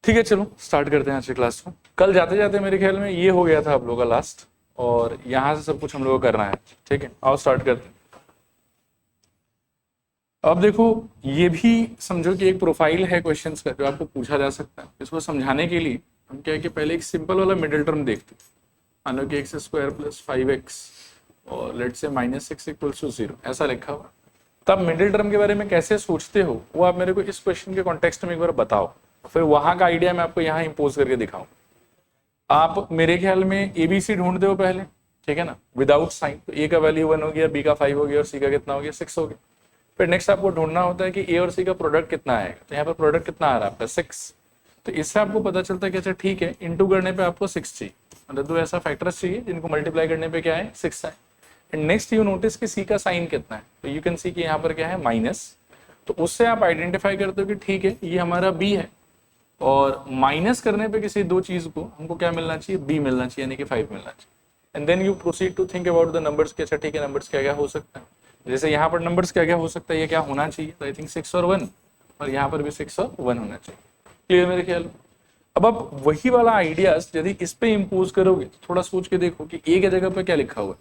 ठीक है, चलो स्टार्ट करते हैं आज की क्लास को। कल जाते जाते मेरे ख्याल में ये हो गया था आप लोगों का लास्ट, और यहाँ से सब कुछ हम लोगों को करना है। ठीक है, आओ स्टार्ट करते हैं। अब देखो, ये भी समझो कि एक प्रोफाइल है क्वेश्चंस का जो आपको पूछा जा सकता है। इसको समझाने के लिए हम क्या है कि पहले एक सिंपल वाला मिडिल टर्म देखते हैं। मान लो कि एक्स स्क्वायर प्लस 5x और लेट्स से -6 इक्वल्स टू 0 ऐसा लिखा हुआ। तब मिडिल टर्म के बारे में कैसे सोचते हो वो आप मेरे को इस क्वेश्चन के कॉन्टेक्स्ट में एक बार बताओ, फिर वहां का आइडिया मैं आपको यहाँ इम्पोज करके दिखाऊं। आप मेरे ख्याल में एबीसी ढूंढते हो पहले, ठीक है ना, विदाउट साइन। तो ए का वैल्यू 1 हो गया, बी का 5 हो गया और सी का कितना हो गया, 6 हो गया। फिर नेक्स्ट आपको ढूंढना होता है कि ए और सी का प्रोडक्ट कितना आएगा। तो यहाँ पर प्रोडक्ट कितना आ रहा है आपका 6। तो इससे आपको पता चलता है कि अच्छा ठीक है, इंटू करने पे आपको 6 चाहिए, मतलब दो ऐसा फैक्टर्स चाहिए जिनको मल्टीप्लाई करने पे क्या है 6 है। एंड नेक्स्ट यू नोटिस कि सी का साइन कितना है, तो यू कैन सी कि यहाँ पर क्या है माइनस। तो उससे आप आइडेंटिफाई करते हो कि ठीक है ये हमारा बी है, और माइनस करने पे किसी दो चीज को हमको क्या मिलना चाहिए, बी मिलना चाहिए, यानी कि 5 मिलना चाहिए। And then you proceed to think about the numbers के अच्छा ठीक है नंबर्स क्या क्या हो सकता है। जैसे यहाँ पर नंबर्स क्या क्या हो सकता है, ये क्या होना चाहिए, तो आई थिंक 6 और 1, और यहाँ पर भी 6 और 1 होना चाहिए। क्लियर मेरे ख्याल में। अब आप वही वाला आइडियाज यदि इस पे इम्पोज करोगे तो थोड़ा सोच के देखो कि ए के जगह पे क्या लिखा हुआ है।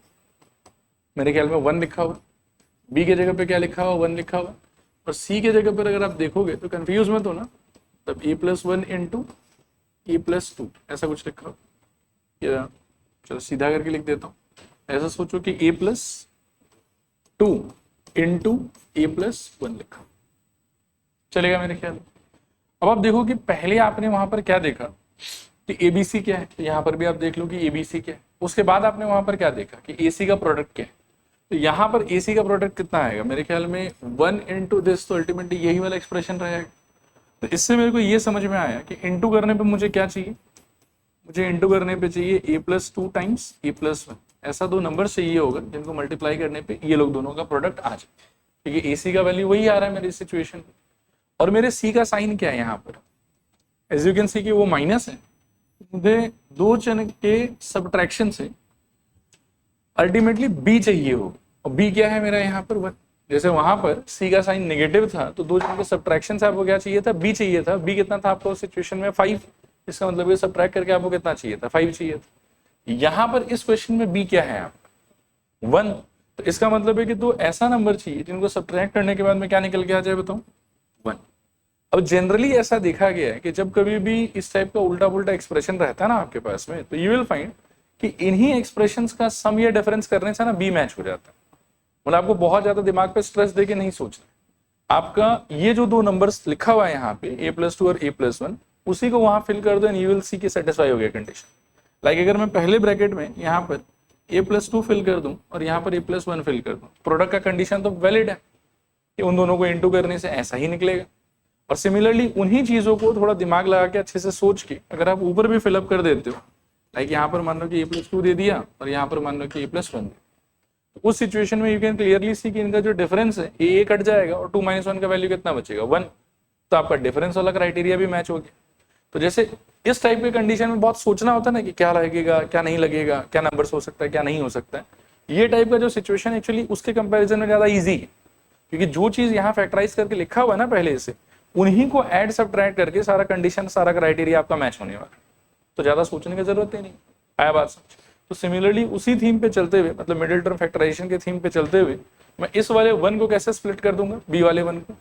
मेरे ख्याल में 1 लिखा हुआ, बी के जगह पे क्या लिखा हुआ 1 लिखा हुआ, और सी के जगह पर अगर आप देखोगे तो कंफ्यूज मत हो ना, तब a+1 इंटू a+2 ऐसा कुछ लिखा हो। या चलो सीधा करके लिख देता हूँ, ऐसा सोचो कि a+2 इंटू a+1 लिखा, चलेगा मेरे ख्याल में। अब आप देखो कि पहले आपने वहां पर क्या देखा कि एबीसी क्या है, तो यहाँ पर भी आप देख लो कि एबीसी क्या है। उसके बाद आपने वहां पर क्या देखा कि एसी का प्रोडक्ट क्या है, तो यहाँ पर एसी का प्रोडक्ट कितना आएगा, मेरे ख्याल में 1 इंटू दिस, तो अल्टीमेटली यही वाला एक्सप्रेशन रहेगा। तो इससे मेरे को ये समझ में आया कि इंटू करने पे मुझे क्या चाहिए, मुझे इंटू करने पे चाहिए a+2 टाइम्स a+1, ऐसा दो नंबर चाहिए होगा जिनको मल्टीप्लाई करने पे ये लोग दोनों का प्रोडक्ट आ जाए, क्योंकि एसी का वैल्यू वही आ रहा है मेरी सिचुएशन में। और मेरे सी का साइन क्या है यहाँ पर, एज यू कैन सी कि वो माइनस है। मुझे दो चन के सब्ट्रैक्शन से अल्टीमेटली बी चाहिए होगा, और बी क्या है मेरा यहाँ पर 1। जैसे वहां पर सी का साइन नेगेटिव था तो दो चन के सब्ट्रैक्शन से आपको क्या चाहिए था, बी चाहिए था। बी कितना था आपको सिचुएशन में 5, इसका मतलब ये सब्ट्रैक्ट करके आपको कितना चाहिए था, 5 चाहिए था। यहाँ पर इस क्वेश्चन में बी क्या है आपका 1, तो इसका मतलब है कि दो ऐसा नंबर चाहिए जिनको सब्ट्रैक्ट करने के बाद में क्या निकल के आ जाए बताओ 1। अब जनरली ऐसा देखा गया है कि जब कभी भी इस टाइप का उल्टा पुल्टा एक्सप्रेशन रहता है ना आपके पास में, तो यू विल फाइंड कि इन्हीं एक्सप्रेशंस का सम या डिफरेंस करने से ना बी मैच हो जाता है। मतलब आपको बहुत ज्यादा दिमाग पे स्ट्रेस देके नहीं सोचना, आपका ये जो दो नंबर्स लिखा हुआ है यहाँ पे a+2 और a+1, उसी को वहां फिल कर दो एंड यू विल सी कि सेटिस्फाई हो गया कंडीशन। लाइक अगर मैं पहले ब्रैकेट में यहाँ पर a+2 फिल कर दूं और यहाँ पर a+1 फिल कर दूं, प्रोडक्ट का कंडीशन तो वैलिड है कि उन दोनों को इंटू करने से ऐसा ही निकलेगा। और सिमिलरली उन्हीं चीजों को थोड़ा दिमाग लगा के अच्छे से सोच के अगर आप ऊपर भी फिलअप कर देते हो, लाइक यहाँ पर मान लो कि a+2 दे दिया और यहाँ पर मान लो कि a+1 दे, तो उस सिचुएशन में यू कैन क्लियरली सी कि इनका जो डिफरेंस है ए कट जाएगा और 2 - 1 का वैल्यू कितना बचेगा 1, तो आपका डिफरेंस वाला क्राइटेरिया भी मैच हो गया। तो जैसे इस टाइप के कंडीशन में बहुत सोचना होता है ना कि क्या लगेगा क्या नहीं लगेगा, क्या नंबर्स हो सकता है क्या नहीं हो सकता है, ये टाइप का जो सिचुएशन एक्चुअली उसके कंपेरिजन में ज्यादा ईजी है, क्योंकि जो चीज यहाँ फैक्टराइज करके लिखा हुआ है ना पहले से, उन्हीं को ऐड सब्ट्रैक्ट करके सारा कंडीशन सारा क्राइटेरिया आपका मैच होने वाला है, तो ज्यादा सोचने की जरूरत ही नहीं। आया बात समझ। तो सिमिलरली उसी थीम पे चलते हुए, मतलब मिडिल टर्म फैक्टराइजेशन के थीम पे चलते हुए, मैं इस वाले 1 को कैसे स्प्लिट कर दूंगा, बी वाले 1 को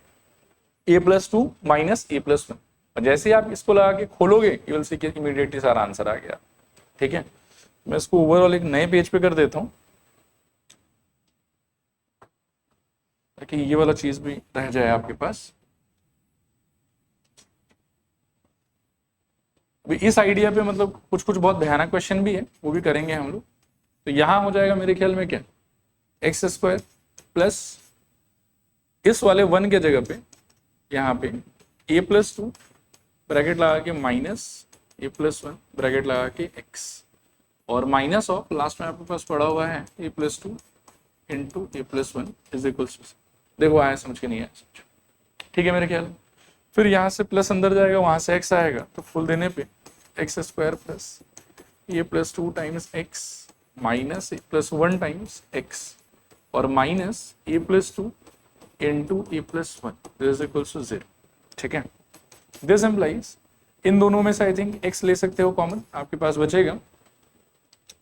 a+2 माइनस a+1, और जैसे ही आप इसको लगा के खोलोगे यू विल सी कि इमीडिएटली सारा आंसर आ गया। ठीक है, मैं इसको ओवरऑल एक नए पेज पे कर देता हूं ताकि ये वाला चीज भी रह जाए आपके पास। इस आइडिया पे मतलब कुछ कुछ बहुत भयानक क्वेश्चन भी है, वो भी करेंगे हम लोग। तो यहां हो जाएगा मेरे ख्याल में क्या, x² प्लस इस वाले 1 के जगह पे यहाँ पे a+2 ब्रैकेट लगा के माइनस a+1 ब्रैकेट लगा के x, और माइनस ऑफ लास्ट में आपके पास पड़ा हुआ है a+2 into a+1 is equals to, देखो आया समझ के नहीं आया समझ, ठीक है मेरे ख्याल में। फिर यहाँ से प्लस अंदर जाएगा, वहां से x आएगा, तो फुल देने पे x² plus a+2 times x minus a+1 times x और minus a+2 into a+1 this equals to 0। ठीक है, दिस एम्प्लाइज इन दोनों में से आई थिंक x ले सकते हो कॉमन, आपके पास बचेगा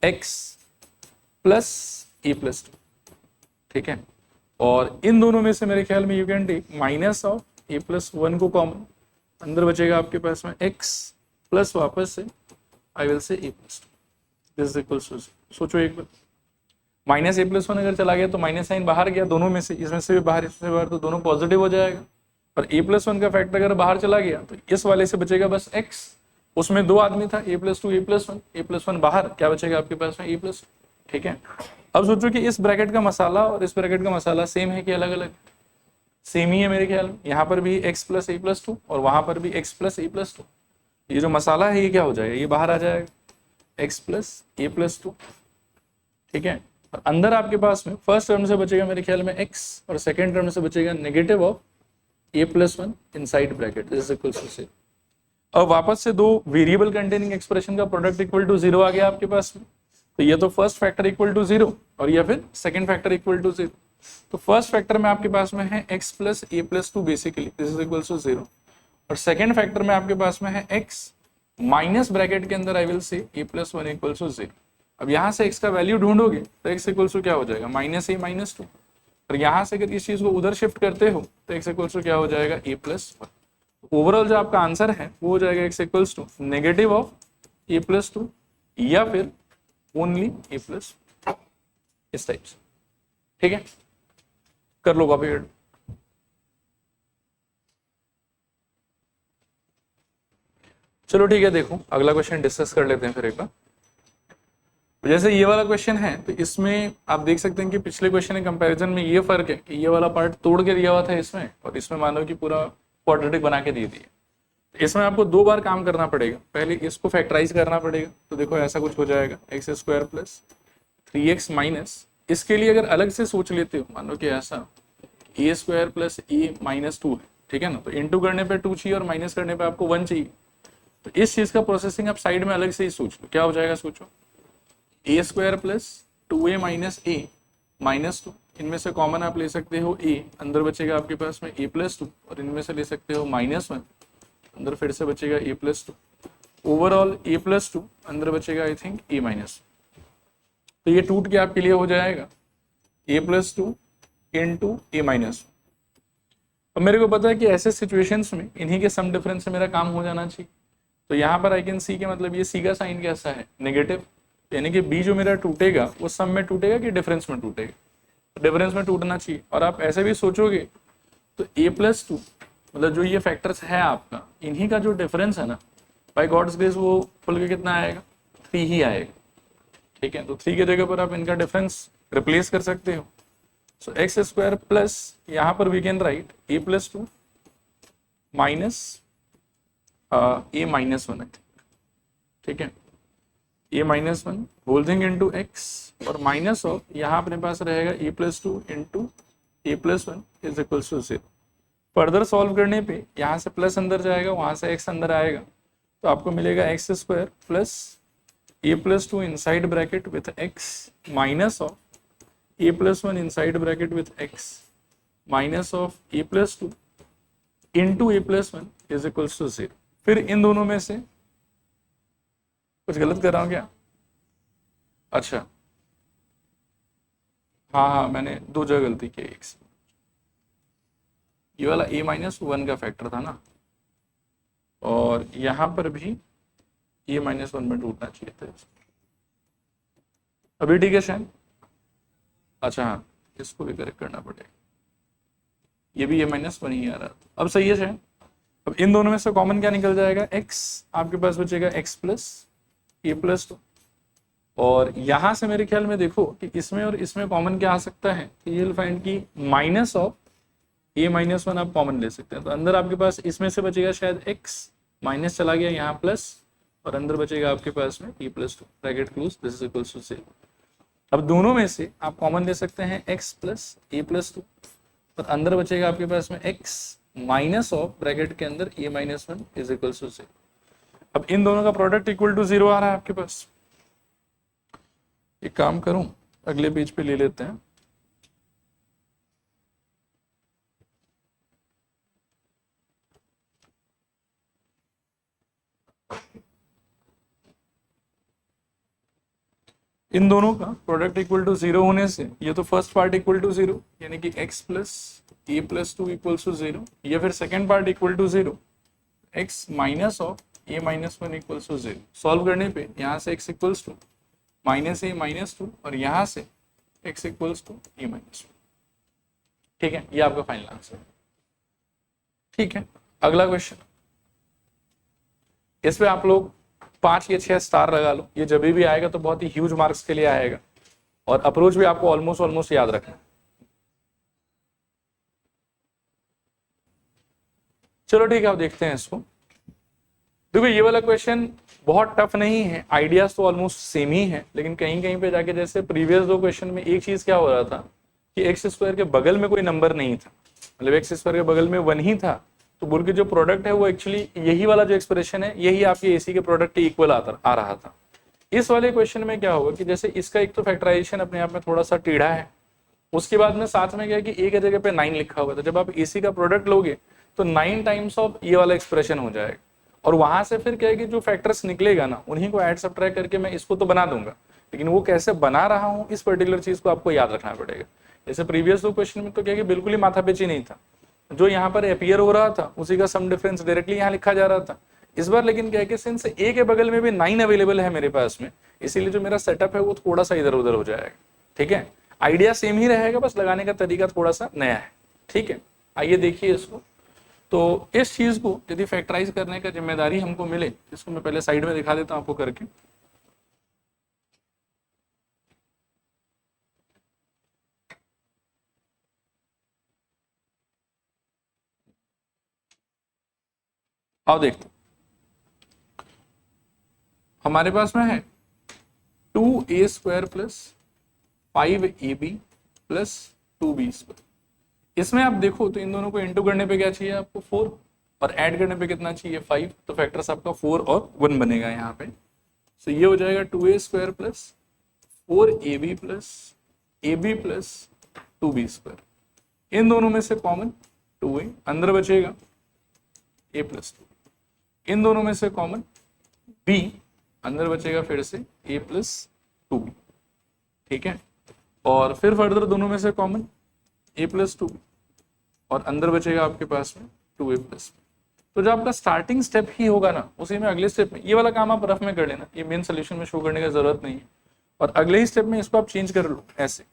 x plus A plus to, ठीक है। और इन दोनों में से मेरे ख्याल में you can take minus of A plus one को कॉमन, अंदर बचेगा आपके पास में x प्लस वापस से I will say A plus two, this equals to, सोचो एक बार, माइनस ए प्लस वन अगर चला गया तो माइनस साइन बाहर गया, दोनों में से, इसमें से भी बाहर इसमें से बाहर, तो दोनों पॉजिटिव हो जाएगा। और ए प्लस वन का फैक्टर अगर बाहर चला गया तो इस वाले से बचेगा बस x, उसमें दो आदमी था ए plus to A plus one बाहर, क्या बचेगा आपके पास में ए प्लस, ठीक है। अब सोचो कि इस ब्रैकेट का मसाला और इस ब्रैकेट का मसाला सेम है कि अलग अलग, सेम ही है मेरे ख्याल में, यहाँ पर भी x plus A plus to और वहां पर भी x plus A plus to, ये जो मसाला है ये क्या हो जाएगा, ये बाहर आ जाएगा x plus A plus to, ठीक है। और अंदर आपके पास में फर्स्ट टर्म से बचेगा मेरे ख्याल में x और सेकेंड टर्म से बचेगा negative of A plus one inside bracket, this is equal to से। अब वापस से दो वेरिएबल कंटेनिंग एक्सप्रेशन का प्रोडक्ट इक्वल टू जीरो आ गया आपके पास में, तो ये तो first factor equal to zero और या फिर second factor equal to zero. तो फर्स्ट फैक्टर में आपके पास में है x plus A plus two basically, this is equal to zero, और सेकंड फैक्टर में आपके पास में है x माइनस ब्रैकेट के अंदर I will say A plus one equal to zero. अब यहाँ से x का वैल्यू ढूंढोगे तो x इक्वल टू क्या हो जाएगा, माइनस ए माइनस टू, और यहाँ से अगर इस चीज को उधर शिफ्ट करते हो तो x इक्वल टू क्या हो जाएगा, ए प्लस वन। ओवरऑल जो आपका आंसर है वो हो जाएगा x equals to negative of A plus two या फिर ओनली ए प्लस, इस टाइप से, ठीक है। कर लो कॉपी पेस्ट। चलो ठीक है, देखो अगला क्वेश्चन डिस्कस कर लेते हैं फिर एक बार। जैसे ये वाला क्वेश्चन है तो इसमें आप देख सकते हैं कि पिछले क्वेश्चन के कंपैरिजन में ये फर्क है कि ये वाला पार्ट तोड़ के दिया हुआ था इसमें, और इसमें मानो कि पूरा क्वाड्रेटिक बना के दे दिया। इसमें आपको दो बार काम करना पड़ेगा, पहले इसको फैक्टराइज करना पड़ेगा, तो देखो ऐसा कुछ हो जाएगा x square plus 3x minus, इसके लिए अगर अलग से सोच लेते हो मान लो कि ऐसा ए square plus A minus to है, ठीक है ना, तो इंटू करने पे 2 चाहिए और माइनस करने पे आपको 1 चाहिए, तो इस चीज का प्रोसेसिंग आप साइड में अलग से ही सोच लो, क्या हो जाएगा सोचो, ए square plus 2a minus a minus to, इनमें से कॉमन आप ले सकते हो a, अंदर बचेगा आपके पास में a प्लस टू, और इनमें से ले सकते हो माइनस वन, अंदर फिर से बचेगा a plus two, overall a plus two, अंदर बचेगा आई थिंक a माइनस, तो ये टूट के आपके लिए हो जाएगा a plus two into A minus. अब मेरे को पता है कि ऐसे सिचुएशंस में इन्हीं के सम डिफरेंस से मेरा काम हो जाना चाहिए, तो यहाँ पर आई कैन सी के मतलब ये सी का साइन कैसा है, नेगेटिव, यानी कि बी जो मेरा टूटेगा वो सम में टूटेगा कि डिफरेंस में टूटेगा, डिफरेंस में टूटना चाहिए। और आप ऐसे भी सोचोगे तो ए प्लस टू मतलब जो ये फैक्टर्स है आपका, इन्हीं का जो डिफरेंस है ना, बाय गॉड्स ग्रेस वो खुल के कितना आएगा, 3 ही आएगा, ठीक है। तो 3 की जगह पर आप इनका डिफरेंस रिप्लेस कर सकते हो, सो एक्स स्क्वायर प्लस यहाँ पर we can write a plus two minus a minus one, ठीक है, a minus one whole thing into x, और माइनस ऑफ यहाँ अपने पास रहेगा a plus two into A plus one is equal to zero. Further solve करने पे यहाँ से प्लस अंदर जाएगा, वहाँ से एक्स अंदर आएगा, तो आपको मिलेगा x square plus A plus two inside bracket with x minus of A plus one inside bracket with x minus of A plus two into A plus one is equal to zero. फिर इन दोनों में से कुछ गलत कर रहा हूं क्या, अच्छा हाँ मैंने दो जगह गलती की, एक ये वाला a माइनस वन का फैक्टर था ना, और यहां पर भी a माइनस वन में टूटना चाहिए था, अभी ठीक है शायद, अच्छा हाँ इसको भी करेक्ट करना पड़ेगा, ये भी a माइनस वन ही आ रहा था, अब सही है शायद। अब इन दोनों में से कॉमन क्या निकल जाएगा, x आपके पास बचेगा x plus A plus to, और यहां से मेरे ख्याल में देखो कि इसमें और इसमें कॉमन क्या आ सकता है, ये विल फाइंड की minus of a minus one आप कॉमन ले सकते हैं, तो अंदर आपके पास इसमें से बचेगा शायद x, माइनस चला गया यहाँ प्लस, और अंदर बचेगा आपके पास में a plus two, bracket close, this is equal to zero. अब दोनों में से आप कॉमन ले सकते हैं x plus A plus to, और अंदर बचेगा आपके पास में x माइनस ऑफ ब्रैकेट के अंदर a minus one is equal to zero. अब इन दोनों का प्रोडक्ट इक्वल टू जीरो आ रहा है आपके पास, एक काम करूं अगले पेज पे ले लेते हैं, इन दोनों का प्रोडक्ट इक्वल टू 0 होने से ये तो फर्स्ट पार्ट इक्वल टू 0 यानी कि x plus A plus two equal to 0, या फिर second part equal to 0 x minus of a minus one equal to 0। Solve करने पे यहाँ से x equals to minus a minus two और यहाँ से x equals to a minus one. ठीक है, ये आपका फाइनल आंसर। ठीक है, अगला क्वेश्चन, इस पे आप लोग 5 या 6 स्टार लगा लो, ये जब भी आएगा तो बहुत ही ह्यूज मार्क्स के लिए आएगा, और अप्रोच भी आपको ऑलमोस्ट याद रखना। चलो ठीक है, अब देखते हैं इसको। देखो ये वाला क्वेश्चन बहुत टफ नहीं है, आइडियाज तो ऑलमोस्ट सेम ही है, लेकिन कहीं कहीं पे जाके जैसे प्रीवियस 2 क्वेश्चन में एक चीज क्या हो रहा था कि एक्स स्क्वायर के बगल में कोई नंबर नहीं था, मतलब एक्स स्क्वायर के बगल में 1 ही था, तो बोल के जो प्रोडक्ट है वो एक्चुअली यही वाला जो एक्सप्रेशन है यही आपके एसी के प्रोडक्ट के इक्वल आ रहा था। इस वाले क्वेश्चन में क्या होगा कि जैसे इसका एक तो फैक्टराइजेशन अपने आप में थोड़ा सा टेढ़ा है, उसके बाद में साथ में क्या है कि ए की जगह पे 9 लिखा हुआ था, जब आप एसी का प्रोडक्ट लोगे तो 9 टाइम्स ऑफ ये वाला एक्सप्रेशन हो जाएगा, और वहां से फिर क्या है कि जो फैक्टर्स निकलेगा ना उन्हीं को ऐड सब्ट्रैक्ट करके मैं इसको तो बना दूंगा, लेकिन वो कैसे बना रहा हूँ इस पर्टिकुलर चीज को आपको याद रखना पड़ेगा। जैसे प्रीवियस 2 क्वेश्चन में तो क्या है कि बिल्कुल ही माथापेची नहीं था, जो यहाँ पर अपीयर हो रहा था उसी का सम डिफरेंस डायरेक्टली यहाँ लिखा जा रहा था। इस बार लेकिन क्या है कि सिंस ए के बगल में भी 9 अवेलेबल है मेरे पास में, इसीलिए जो मेरा सेटअप है वो थोड़ा सा इधर उधर हो जाएगा। ठीक है, आइडिया सेम ही रहेगा, बस लगाने का तरीका थोड़ा सा नया है। ठीक है, आइए देखिए इसको। तो इस चीज को यदि फैक्टराइज करने का जिम्मेदारी हमको मिले, इसको मैं पहले साइड में दिखा देता हूं आपको करके। आओ देखते, हमारे पास में है 2a square plus 5ab plus 2b square. इसमें आप देखो तो इन दोनों को इंटू करने पे क्या चाहिए आपको 4, और ऐड करने पे कितना चाहिए 5, तो फैक्टर्स आपका 4 और 1 बनेगा यहाँ पे। तो ये हो जाएगा 2a square plus 4ab plus ab plus 2b square. इन दोनों में से कॉमन 2a, अंदर बचेगा a प्लस 2, इन दोनों में से कॉमन b, अंदर बचेगा फिर से a प्लस 2b। ठीक है, और फिर फर्दर दोनों में से कॉमन a प्लस 2, और अंदर बचेगा आपके पास में 2a प्लस। तो जो आपका स्टार्टिंग स्टेप ही होगा ना, उसी में अगले स्टेप में ये वाला काम आप रफ में कर लेना, ये मेन सोल्यूशन में शो करने की जरूरत नहीं है, और अगले ही स्टेप में इसको आप चेंज कर लो ऐसे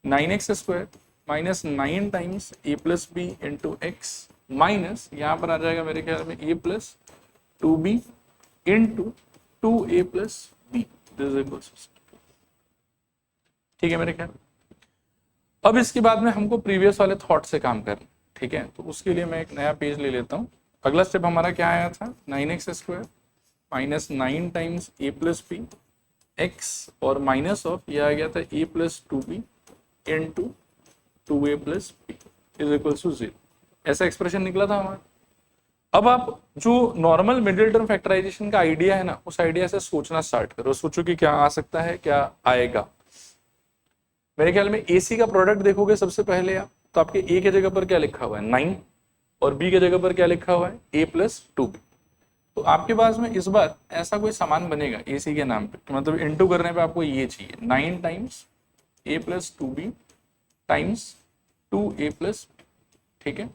9x square minus 9 times a plus B into x minus यहाँ पर आ जाएगा मेरे ख्याल में a plus 2b into 2a plus B. ठीक है मेरे ख्याल। अब इसके बाद में हमको प्रीवियस वाले थॉट से काम करना। ठीक है, तो उसके लिए मैं एक नया पेज ले लेता हूँ। अगला स्टेप हमारा क्या आया था 9x square minus 9 times a plus b x, और माइनस ऑफ ये आ गया था a plus 2b into 2a plus b is equal to 0। ऐसा एक्सप्रेशन निकला था हमारा। अब आप जो नॉर्मल मिडिल टर्म फैक्टराइजेशन का आइडिया है ना, उस आइडिया से सोचना स्टार्ट करो, सोचो कि क्या आ सकता है, क्या आएगा। मेरे ख्याल में AC का प्रोडक्ट देखोगे सबसे पहले आप, तो आपके A के जगह पर क्या लिखा हुआ है 9, और B के जगह पर क्या लिखा हुआ है a प्लस 2b। तो आपके पास में इस बार ऐसा कोई सामान बनेगा AC के नाम पे, तो मतलब इंटू करने पे आपको ये चाहिए 9 times a plus 2b times 2a plus. ठीक है,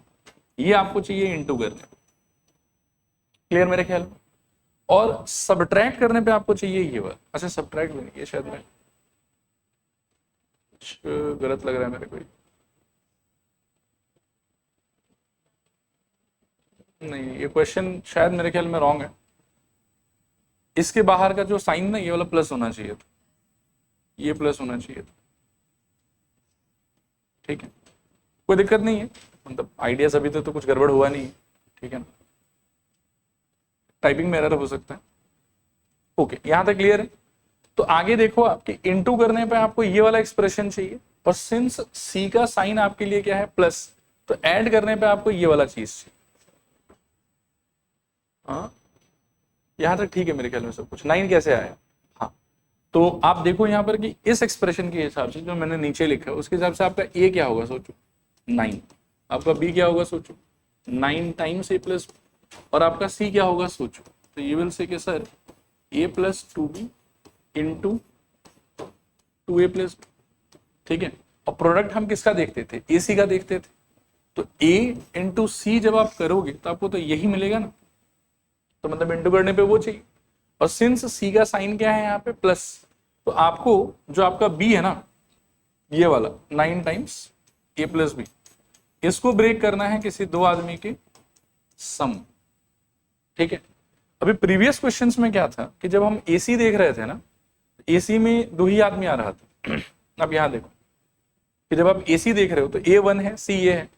ये आपको चाहिए इंटू करने पे, क्लियर मेरे ख्याल में। और सब्ट्रैक्ट करने पे आपको चाहिए ये वाला, अच्छा सब्ट्रैक्ट भी नहीं, ये शायद मैं गलत लग रहा है मेरे को, नहीं ये क्वेश्चन शायद मेरे ख्याल में रॉन्ग है। इसके बाहर का जो साइन ना ये वाला प्लस होना चाहिए था, ये प्लस होना चाहिए था। ठीक है, कोई दिक्कत नहीं है, मतलब आइडियाज अभी तो कुछ गड़बड़ हुआ नहीं है। ठीक है ना, टाइपिंग में एरर हो सकता है। ओके, यहां तक क्लियर है। तो आगे देखो, आपके इंटू करने पे आपको ये वाला एक्सप्रेशन चाहिए, और सिंस सी का साइन आपके लिए क्या है प्लस, तो ऐड करने पे आपको ये वाला चीज चाहिए। हाँ, यहां तक ठीक है मेरे ख्याल में सब कुछ। 9 कैसे आया? हाँ, तो आप देखो यहाँ पर कि इस एक्सप्रेशन के हिसाब से जो मैंने नीचे लिखा है उसके हिसाब से आपका ए क्या होगा सोचो 9, आपका बी क्या होगा सोचो 9 टाइम्स ए प्लस, और आपका सी क्या होगा सोचो, तो ये विल से कि sir a plus 2b into 2a plus, ठीक है। और प्रोडक्ट हम किसका देखते थे, AC का देखते थे, तो A इंटू सी जब आप करोगे तो आपको तो यही मिलेगा ना, तो मतलब इंटू करने पे वो चाहिए। और सिंस C का साइन क्या है यहाँ पे प्लस, तो आपको जो आपका B है ना, ये वाला 9 टाइम्स A प्लस बी, इसको ब्रेक करना है किसी दो आदमी के सम, ठीक है। अभी प्रीवियस क्वेश्चंस में क्या था कि जब हम AC देख रहे थे ना, AC में दो ही आदमी आ रहा था। अब यहां देखो कि जब आप AC देख रहे हो तो A1 है, C ये है,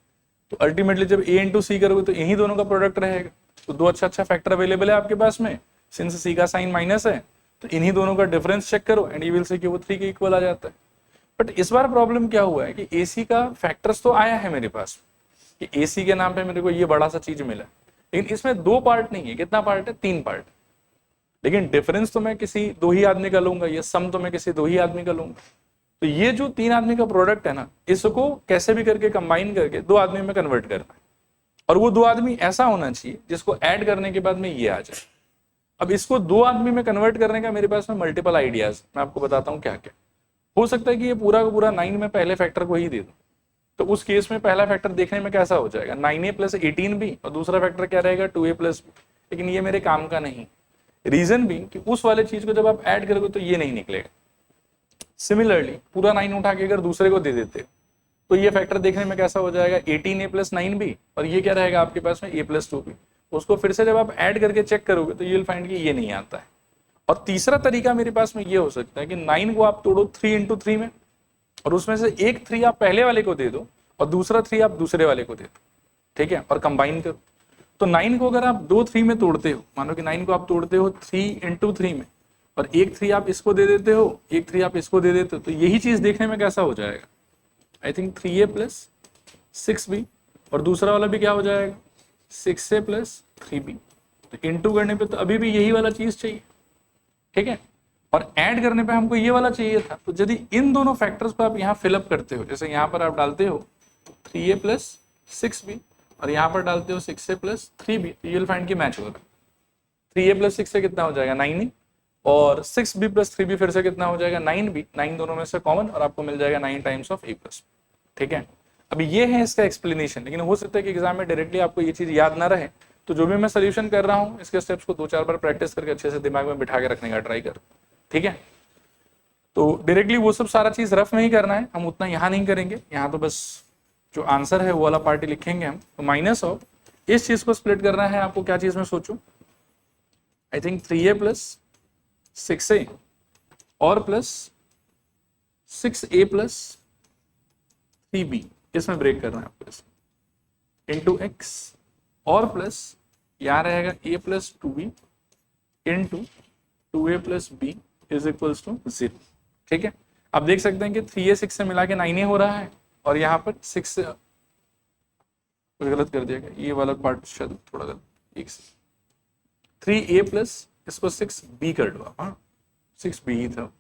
तो अल्टीमेटली जब A इंटू सी करोगे तो यही दोनों का प्रोडक्ट रहेगा। तो दो अच्छा फैक्टर अवेलेबल है आपके पास में, सिंस C का साइन माइनस है तो इन्हीं दोनों का डिफरेंस चेक करो एंड यू विल सी कि वो 3 के इक्वल आ जाता है। बट इस बार प्रॉब्लम क्या हुआ है कि AC का फैक्टर्स तो आया है मेरे पास कि AC के नाम पे मेरे को ये बड़ा सा चीज मिला, लेकिन इसमें दो पार्ट नहीं है, कितना पार्ट है, 3 पार्ट। लेकिन डिफरेंस तो मैं किसी दो ही आदमी का लूंगा, ये सम तो मैं किसी दो ही आदमी का लूंगा। तो ये जो 3 आदमी का प्रोडक्ट है ना, इसको कैसे भी करके कंबाइन करके 2 आदमी में कन्वर्ट करना है, और वो 2 आदमी ऐसा होना चाहिए जिसको ऐड करने के बाद में ये आ जाए। अब इसको 2 आदमी में कन्वर्ट करने का मेरे पास में मल्टीपल आइडियाज, मैं आपको बताता हूँ क्या क्या हो सकता है। कि ये पूरा का पूरा 9 में पहले फैक्टर को ही दे दूं, तो उस केस में पहला फैक्टर देखने में कैसा हो जाएगा, 9a प्लस 18b, और दूसरा फैक्टर क्या रहेगा 2a प्लस b। लेकिन ये मेरे काम का नहीं, रीजन भी कि उस वाले चीज को जब आप ऐड करोगे तो ये नहीं निकलेगा। सिमिलरली पूरा 9 उठा के अगर दूसरे को दे देते हो तो ये फैक्टर देखने में कैसा हो जाएगा 18a प्लस 9b, और ये क्या रहेगा आपके पास में a प्लस 2b। उसको फिर से जब आप ऐड करके चेक करोगे तो ये विल फाइंड कि ये नहीं आता है। और तीसरा तरीका मेरे पास में ये हो सकता है कि 9 को आप तोड़ो 3 इंटू 3 में, और उसमें से एक 3 आप पहले वाले को दे दो और दूसरा 3 आप दूसरे वाले को दे दो, ठीक है, और कंबाइन करो। तो 9 को अगर आप 2 3 में तोड़ते हो, मानो कि 9 को आप तोड़ते हो 3 इंटू 3 में, और एक 3 आप इसको दे देते हो, एक 3 आप इसको दे देते हो, तो यही चीज देखने में कैसा हो जाएगा, I think 3a plus 6b, और दूसरा वाला भी क्या हो जाएगा 6a प्लस 3b। तो इंटू करने पे तो अभी भी यही वाला चीज चाहिए, ठीक है, और ऐड करने पे हमको ये वाला चाहिए था। तो यदि इन दोनों फैक्टर्स को आप यहाँ फिलअप करते हो, जैसे यहाँ पर आप डालते हो 3a प्लस 6b और यहाँ पर डालते हो 6a प्लस 3b, तो यू विल फाइंड कि मैच हो रहा है। 3a प्लस 6 से कितना हो जाएगा 9a, और 6b प्लस 3b फिर से कितना हो जाएगा 9b, 9 दोनों में से कॉमन, और आपको मिल जाएगा 9 टाइम्स ऑफ a प्लस, ठीक है। अभी ये है इसका एक्सप्लेनेशन, लेकिन हो सकता है कि एग्जाम में डायरेक्टली आपको ये चीज याद ना रहे, तो जो भी मैं सोल्यूशन कर रहा हूँ इसके स्टेप्स को 2-4 बार प्रैक्टिस करके अच्छे से दिमाग में बिठा के रखने का ट्राई कर, ठीक है। तो डायरेक्टली वो सब सारा चीज रफ में ही करना है, हम उतना यहाँ नहीं करेंगे। यहाँ तो बस जो आंसर है वो वाला पार्टी लिखेंगे हम। तो माइनस ऑफ इस चीज को स्प्लिट करना है आपको, क्या चीज में सोचो, I think 3a plus 6a और प्लस 6a प्लस 3b, इसमें ब्रेक करना है आपको, इंटू x और प्लस यहाँ रहेगा a plus 2b into 2a plus b is equals to 0, ठीक है। आप देख सकते हैं कि 3a 6 से मिला के 9a हो रहा है, और यहाँ पर 6 से गलत कर दिया गया, ये वाला पार्ट शायद थोड़ा गलत, 3a प्लस इसको 6b कर दो, हाँ 6b ही था।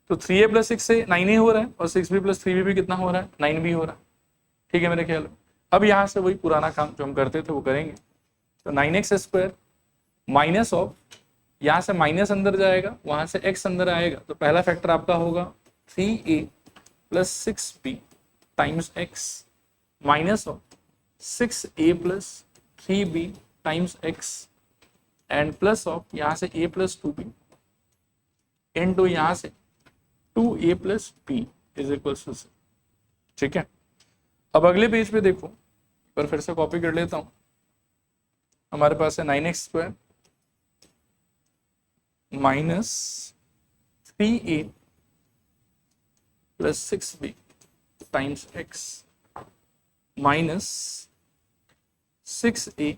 तो 3a प्लस 6 से 9a हो रहा है, और 6b प्लस 3b भी कितना हो रहा है 9b हो रहा है, ठीक है मेरे ख्याल में। अब यहाँ से वही पुराना काम जो हम करते थे वो करेंगे। तो 9x स्क्वायर माइनस ऑफ, यहाँ से माइनस अंदर जाएगा, वहां से x अंदर आएगा, तो पहला फैक्टर आपका होगा 3a plus 6b times x minus of 6a plus 3b times x and plus of यहाँ से a प्लस 2b इंटू यहाँ से 2a plus b is equal to 0, ठीक है। अब अगले पेज पे देखो, पर फिर से कॉपी कर लेता हूं। हमारे पास है 9x square minus 3a plus 6b times x minus 6a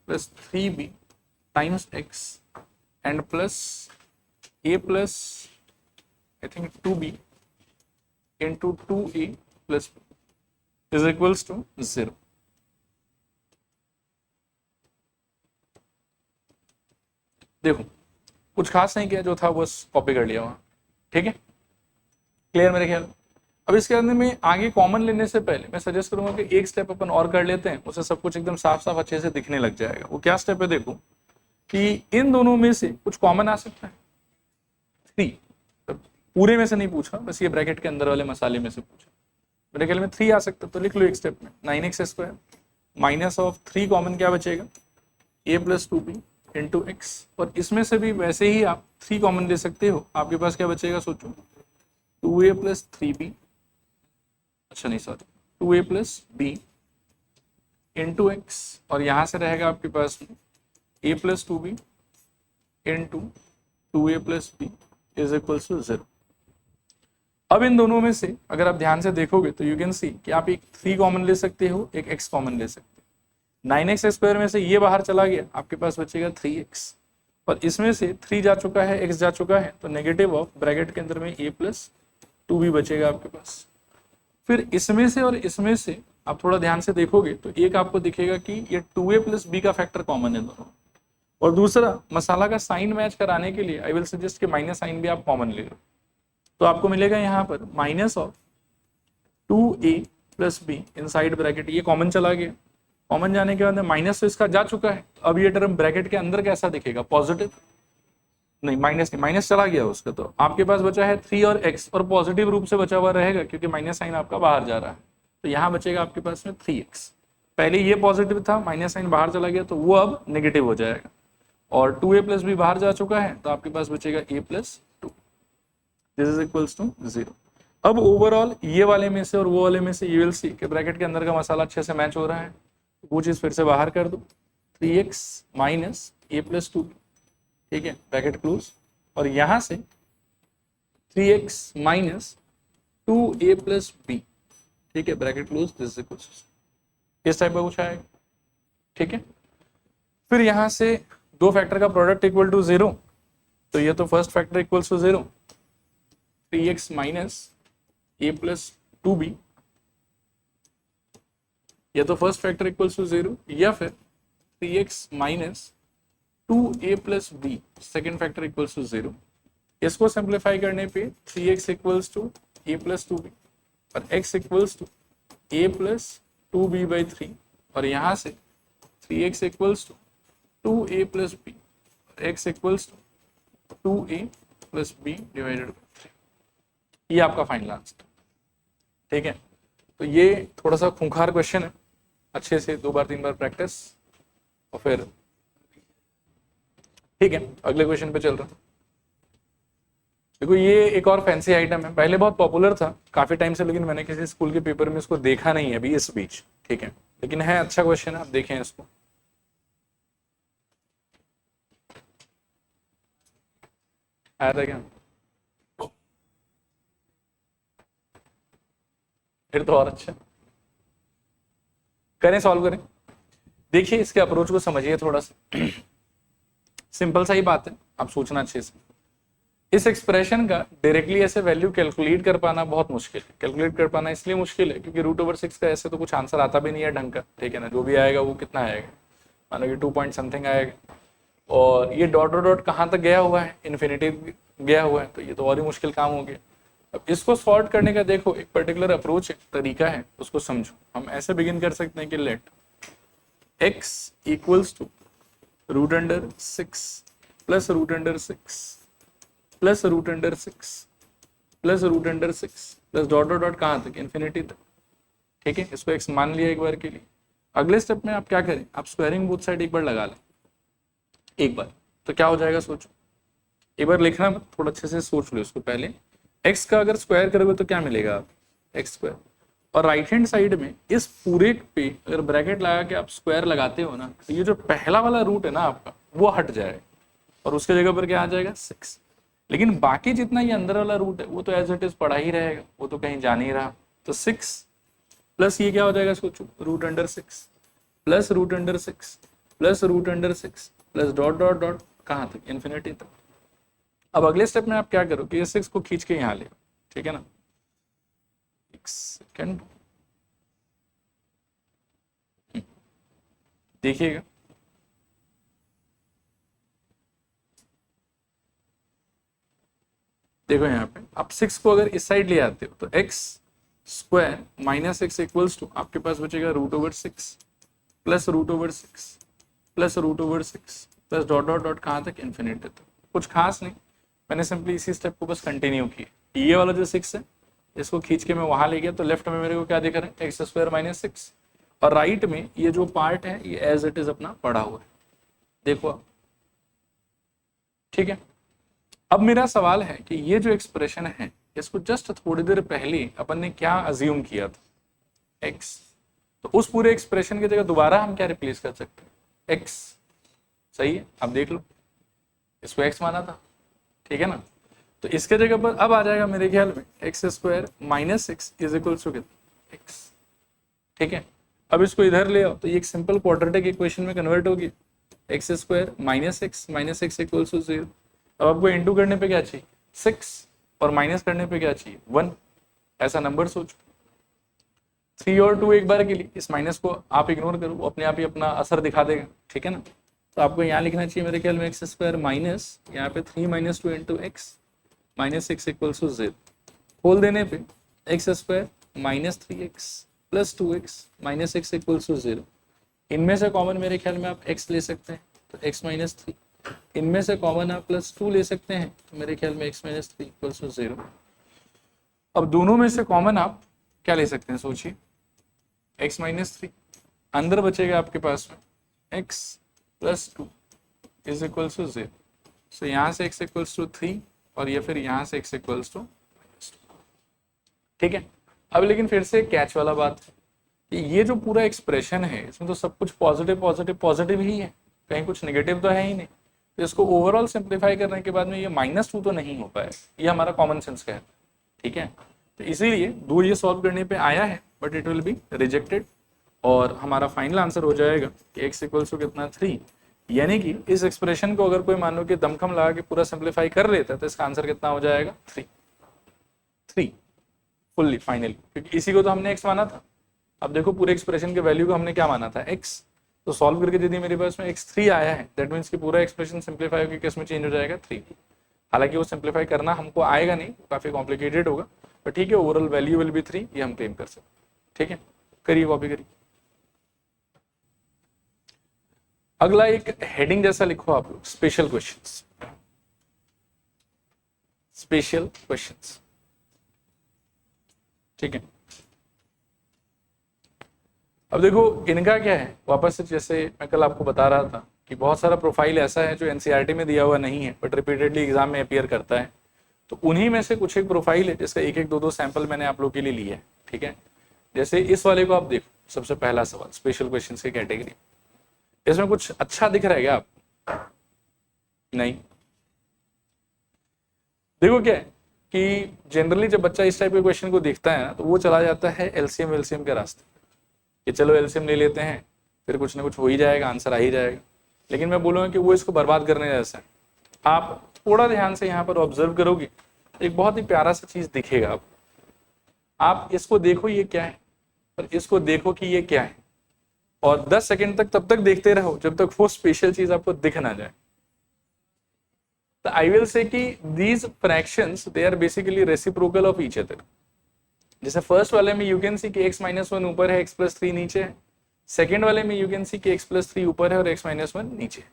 plus 3b times x and plus a plus I think 2b into 2a plus b is equals to 0। देखो कुछ खास नहीं किया, जो था बस कॉपी कर लिया वहां, ठीक है, क्लियर मेरे ख्याल। अब इसके अंदर में आगे कॉमन लेने से पहले मैं सजेस्ट करूंगा कि एक स्टेप अपन और कर लेते हैं, उससे सब कुछ एकदम साफ साफ अच्छे से दिखने लग जाएगा। वो क्या स्टेप है, देखो कि इन दोनों में से कुछ कॉमन आ सकता है 3, पूरे में से नहीं पूछा, बस ये ब्रैकेट के अंदर वाले मसाले में से पूछा। मेरे ख्याल में 3 आ सकता, तो लिख लो एक स्टेप में 9x² माइनस ऑफ 3 कॉमन क्या बचेगा, a + 2b इंटू एक्स। और इसमें से भी वैसे ही आप 3 कॉमन ले सकते हो, आपके पास क्या बचेगा सोचो, 2a + 3b, अच्छा नहीं sorry 2a + b into x, और यहां से रहेगा आपके पास a + 2b into 2a + b is equal to 0। अब इन दोनों में से अगर आप ध्यान से देखोगे तो यू कैन सी कि आप एक 3 कॉमन ले सकते हो, एक x कॉमन ले सकते हो। 9x² में से ये बाहर चला गया, आपके पास बचेगा 3x, और इसमें से 3 जा चुका है, x जा चुका है, तो नेगेटिव ऑफ ब्रैकेट के अंदर में a + 2b बचेगा आपके पास। फिर इसमें से और इसमें से आप थोड़ा ध्यान से देखोगे तो एक आपको दिखेगा कि ये 2a + b का फैक्टर कॉमन है दोनों, और दूसरा मसाला का साइन मैच कराने के लिए आई विल सजेस्ट कि माइनस साइन भी आप कॉमन ले लो, तो आपको मिलेगा यहाँ पर minus of 2a + b inside bracket, ये कॉमन चला गया। कॉमन जाने के बाद माइनस तो इसका जा चुका है, अब ये टर्म ब्रैकेट के अंदर कैसा दिखेगा, पॉजिटिव, नहीं माइनस नहीं, माइनस चला गया उसका, तो आपके पास बचा है 3 और x, और पॉजिटिव रूप से बचा हुआ रहेगा क्योंकि माइनस साइन आपका बाहर जा रहा है, तो यहाँ बचेगा आपके पास में 3x। पहले ये पॉजिटिव था, माइनस साइन बाहर चला गया तो वो अब नेगेटिव हो जाएगा, और 2a + b बाहर जा चुका है, तो आपके पास बचेगा a + 2, this is equals to 0। अब ओवरऑल ये वाले में से और वो वाले में से यू विल सी कि ब्रैकेट के अंदर का मसाला अच्छे से मैच हो रहा है, वो चीज फिर से बाहर कर दो, 3x - a + 2, ठीक है, ब्रैकेट क्लोज, और यहां से 3x - 2a + b, ठीक है, bracket close, this is equals, इस टाइप का कुछ आएगा, ठीक है। फिर यहां से दो फैक्टर का प्रोडक्ट इक्वल टू 0, तो ये तो first factor equals to 0, 3x - a + 2b, ये तो फर्स्ट फैक्टर इक्वल्स टू 0, या फिर 3x - 2a + b second factor equals to 0। इसको सिंप्लीफाई करने पे 3x equals to a + 2b और x equals to a + 2b/3, और यहां से 3x equals to 2a + b, x equals to 2a + b / 3। ये आपका फाइनल आंसर, ठीक है। तो ये थोड़ा सा खूंखार क्वेश्चन है, अच्छे से 2 बार 3 बार प्रैक्टिस, और फिर ठीक है अगले क्वेश्चन पे चल रहा हूं। देखो ये एक और फैंसी आइटम है, पहले बहुत पॉपुलर था काफी टाइम से, लेकिन मैंने किसी स्कूल के पेपर में इसको देखा नहीं है अभी इस बीच, ठीक है, लेकिन है अच्छा क्वेश्चन है, आप देखें इसको। आया था क्या, फिर तो और अच्छा, करें सॉल्व करें। देखिए इसके अप्रोच को समझिए थोड़ा सा, सिंपल सा ही बात है, आप सोचना अच्छे से। इस एक्सप्रेशन का डायरेक्टली ऐसे वैल्यू कैलकुलेट कर पाना बहुत मुश्किल है। कैलकुलेट कर पाना इसलिए मुश्किल है क्योंकि √6 का ऐसे तो कुछ आंसर आता भी नहीं है ढंग का, ठीक है ना, जो भी आएगा वो कितना आएगा, मानो कि 2 पॉइंट समथिंग आएगा, और ये डॉट डॉट डॉट कहाँ तक गया हुआ है, इन्फिनिटी गया हुआ है, तो ये तो और ही मुश्किल काम हो गया। अब इसको सॉर्ट करने का देखो एक पर्टिकुलर अप्रोच है, तरीका है, उसको समझो। हम ऐसे बिगिन कर सकते हैं कि let x equals to √6 plus √6 plus √6 plus √6 plus dot dot dot कहाँ तक, इन्फिनिटी तक, ठीक है। इसको x मान लिया एक बार के लिए। अगले स्टेप में आप क्या करें, आप स्क्वायरिंग बोथ साइड एक बार लगा लें, एक बार, तो क्या हो जाएगा सोचो, एक बार लिखना मत, थोड़ा अच्छे से सोच लो इसको पहले। x का अगर स्क्वायर करोगे तो क्या मिलेगा, आप x², और राइट हैंड साइड में इस पूरे पे अगर ब्रैकेट लगा के आप स्क्वायर लगाते हो ना, तो ये जो पहला वाला रूट है ना आपका वो हट जाएगा, और उसके जगह पर क्या आ जाएगा 6, लेकिन बाकी जितना ये अंदर वाला रूट है वो तो एज इट इज पड़ा ही रहेगा, वो तो कहीं जा नहीं रहा। तो 6 प्लस ये क्या हो जाएगा सोचो, √6 plus √6 plus √6 plus dot dot dot कहाँ तक, इन्फिनिटी तक। अब अगले स्टेप में आप क्या करो कि ये 6 को खींच के यहाँ ले, ठीक है ना, एक सेकेंड देखिएगा, देखो यहाँ पे आप 6 को अगर इस साइड ले आते हो तो x² - x इक्वल्स टू आपके पास बचेगा √6 plus √6 plus √6 plus dot dot dot कहाँ तक, इन्फिनिटी तक। कुछ खास नहीं, मैंने सिंपली इसी स्टेप को बस कंटिन्यू किया, ये वाला जो 6 है इसको खींच के मैं वहां ले गया तो लेफ्ट में मेरे को क्या दिख रहा है, एक्स स्क्वायर माइनस 6, और राइट में ये जो पार्ट है ये एज इट इज अपना पड़ा हुआ है, देखो आप, ठीक है। अब मेरा सवाल है कि ये जो एक्सप्रेशन है इसको जस्ट थोड़ी देर पहले अपन ने क्या अज्यूम किया था, x, तो उस पूरे एक्सप्रेशन की जगह दोबारा हम क्या रिप्लेस कर सकते हैं, x, सही है। अब देख लो, इसको x माना था, ठीक है ना, तो इसके जगह पर अब आ जाएगा मेरे ख्याल में x square minus 6 is equal to x, ठीक है। अब इसको इधर ले आओ तो ये एक सिंपल क्वाड्रेटिक इक्वेशन में कन्वर्ट होगी, x square minus x equal to 0। अब आपको इंटू करने पे क्या चाहिए 6 और माइनस करने पे क्या चाहिए 1, ऐसा नंबर सोचो। 3 और 2 एक बार के लिए, इस माइनस को आप इग्नोर करो, वो अपने आप ही अपना असर दिखा देगा, ठीक है ना। तो आपको यहाँ लिखना चाहिए मेरे ख्याल में एक्स स्क्वायर माइनस यहाँ पे 3 minus 2 into x minus 6 equal to 0, खोल देने पे x square minus 3x plus 2x minus 6 equal to 0। इनमें से कॉमन मेरे ख्याल में आप x ले सकते हैं तो x माइनस 3, इनमें से कॉमन आप प्लस 2 ले सकते हैं तो मेरे ख्याल में x माइनस 3 इक्वल टू 0। अब दोनों में से कॉमन आप क्या ले सकते हैं सोचिए, x माइनस 3, अंदर बचेगा आपके पास में x plus 2 is equal to 0। So यहाँ से x इक्वल्स टू 3 और ये फिर यहाँ से x इक्वल्स टू, ठीक है। अब लेकिन फिर से कैच वाला बात है कि ये जो पूरा एक्सप्रेशन है इसमें तो सब कुछ पॉजिटिव पॉजिटिव पॉजिटिव ही है, कहीं कुछ नेगेटिव तो है ही नहीं। तो इसको ओवरऑल सिंप्लीफाई करने के बाद में ये -2 तो नहीं हो पाए, ये हमारा कॉमन सेंस कहता है, ठीक है। तो इसीलिए 2 ये सॉल्व करने पे आया है but it will be rejected और हमारा फाइनल आंसर हो जाएगा कि x इक्वल्स टू कितना 3, यानी कि इस एक्सप्रेशन को अगर कोई मान लो कि दमखम लगा के पूरा सिंप्लीफाई कर लेता है तो इसका आंसर कितना हो जाएगा 3 फुल्ली फाइनली, क्योंकि इसी को तो हमने x माना था। अब देखो पूरे एक्सप्रेशन के वैल्यू को हमने क्या माना था x, तो सॉल्व करके यदि मेरे पास में x3 आया है दैट मीन्स कि पूरा एक्सप्रेशन सिंप्लीफाई होकर किस में चेंज हो जाएगा 3। हालांकि वो सिंप्लीफाई करना हमको आएगा नहीं, काफी कॉम्प्लिकेटेड होगा, पर ठीक है ओवरऑल वैल्यू विल बी 3, ये हम क्लेम कर सकते, ठीक है। करिए कॉपी करिए। अगला एक हेडिंग जैसा लिखो आप लोग, स्पेशल क्वेश्चंस, स्पेशल क्वेश्चंस, ठीक है। अब देखो इनका क्या है, वापस से जैसे मैं कल आपको बता रहा था कि बहुत सारा प्रोफाइल ऐसा है जो एनसीईआरटी में दिया हुआ नहीं है बट रिपीटेडली एग्जाम में अपीयर करता है, तो उन्हीं में से कुछ एक प्रोफाइल है जिसका एक एक दो सैंपल मैंने आप लोग के लिए लिया है, ठीक है। जैसे इस वाले को आप देखो, सबसे पहला सवाल स्पेशल क्वेश्चन की कैटेगरी, इसमें कुछ अच्छा दिख रहा है क्या आप, नहीं। देखो क्या है कि जनरली जब बच्चा इस टाइप के क्वेश्चन को देखता है ना तो वो चला जाता है एलसीएम के रास्ते कि चलो एलसीएम ले लेते हैं फिर कुछ ना कुछ हो ही जाएगा, आंसर आ ही जाएगा। लेकिन मैं बोलूँगा कि वो इसको बर्बाद करने जैसा है। आप थोड़ा ध्यान से यहाँ पर ऑब्जर्व करोगे एक बहुत ही प्यारा सा चीज दिखेगा आप इसको देखो ये क्या है और इसको देखो कि ये क्या है, और 10 सेकंड तक तब तक देखते रहो जब तक वो स्पेशल चीज आपको दिख ना जाए। तो आई विल से कि these fractions they are basically reciprocal of each other. जैसे फर्स्ट वाले में यू कैन सी कि x-1 ऊपर है, x+3 नीचे है। सेकंड वाले में यू कैन सी कि x+3 ऊपर है और x-1 नीचे है।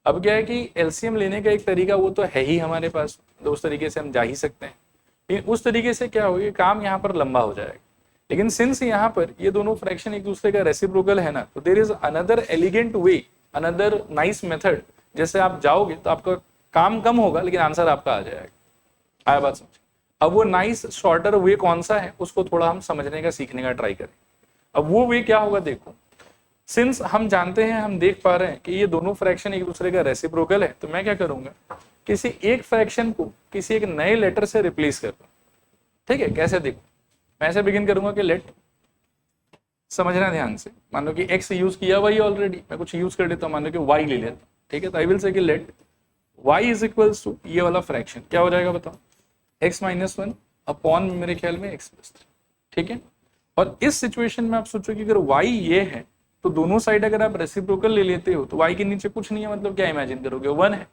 अब क्या है कि एलसीएम लेने का एक तरीका वो तो है ही हमारे पास, तो उस तरीके से हम जा ही सकते हैं, लेकिन उस तरीके से क्या होगा, काम यहाँ पर लंबा हो जाएगा। लेकिन सिंस यहाँ पर ये दोनों फ्रैक्शन एक दूसरे का रेसिप्रोकल है ना, तो there is another elegant way, another nice method, जैसे आप जाओगे तो आपका काम कम होगा लेकिन आंसर आपका आ जाएगा। आया बात समझ? अब वो नाइस शॉर्टर वे कौन सा है उसको थोड़ा हम समझने का, सीखने का ट्राई करें। अब वो वे क्या होगा, देखो सिंस हम जानते हैं, हम देख पा रहे हैं कि ये दोनों फ्रैक्शन एक दूसरे का रेसिप्रोकल है, तो मैं क्या करूंगा, किसी एक फ्रैक्शन को किसी एक नए लेटर से रिप्लेस कर दूं। ठीक है, कैसे देखो, मैं ऐसे बिगिन करूंगा कि लेट, समझना ध्यान से, मान लो कि x यूज किया हुआ ही ऑलरेडी, मैं कुछ यूज कर देता हूं, मान लो कि y ले लेता हूं। ठीक है, तो आई विल से कि let y is equals to ये वाला फ्रैक्शन क्या हो जाएगा बताओ, x-1 अपॉन मेरे ख्याल में x+3। ठीक है, और इस सिचुएशन में आप सोचो कि अगर y ये है तो दोनों साइड अगर आप रेसिप्रोकल ले लेते हो तो y के नीचे कुछ नहीं है, मतलब क्या इमेजिन करोगे, 1 है।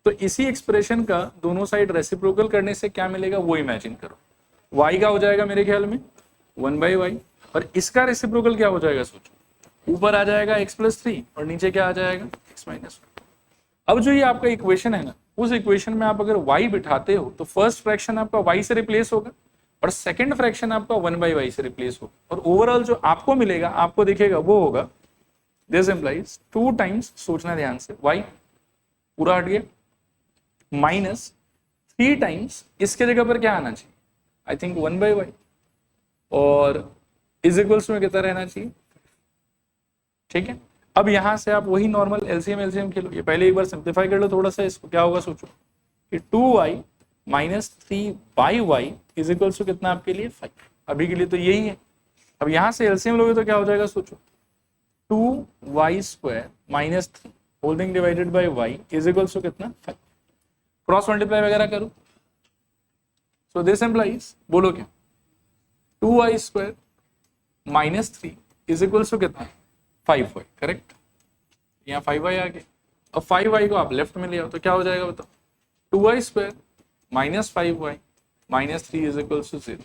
तो इसी एक्सप्रेशन का दोनों साइड रेसिप्रोकल करने से क्या मिलेगा वो इमेजिन करो, y का हो जाएगा मेरे ख्याल में 1/y, और इसका रेसिप्रोकल क्या हो जाएगा सोचो, ऊपर आ जाएगा x+3 और नीचे क्या आ जाएगा x-1। अब जो ये आपका इक्वेशन है ना, उस इक्वेशन में आप अगर y बिठाते हो तो फर्स्ट फ्रैक्शन आपका y से रिप्लेस होगा और सेकंड फ्रैक्शन आपका 1/y से रिप्लेस होगा, और ओवरऑल जो आपको मिलेगा, आपको दिखेगा, वो होगा दिस इम्प्लाइज 2 टाइम्स, सोचना ध्यान से, y पूरा हट गया, माइनस 3 टाइम्स, इसके जगह पर क्या आना चाहिए, आई थिंक 1/y, और इज इक्वल्स में कितना रहना चाहिए। ठीक है, अब यहां से आप वही नॉर्मल एलसीएम खेलो, ये पहले एक बार सिंप्लीफाई कर लो थोड़ा सा इसको, क्या होगा सोचो कि 2y minus 3y is equals to कितना आपके लिए 5, अभी के लिए तो यही है। अब यहां से एलसीएम लोगे तो क्या हो जाएगा सोचो, 2y² minus 3 holding divided by y is equals to कितना 5, क्रॉस मल्टीप्लाई वगैरह करो, सो दिस इम्प्लाइज, बोलो क्या, 2y² minus 3 is equals to कितना 5y, करेक्ट, यहाँ 5y आ गया। अब 5y को आप लेफ्ट में ले आओ तो क्या हो जाएगा बताओ, 2y² minus 5y minus 3 is equals to 0।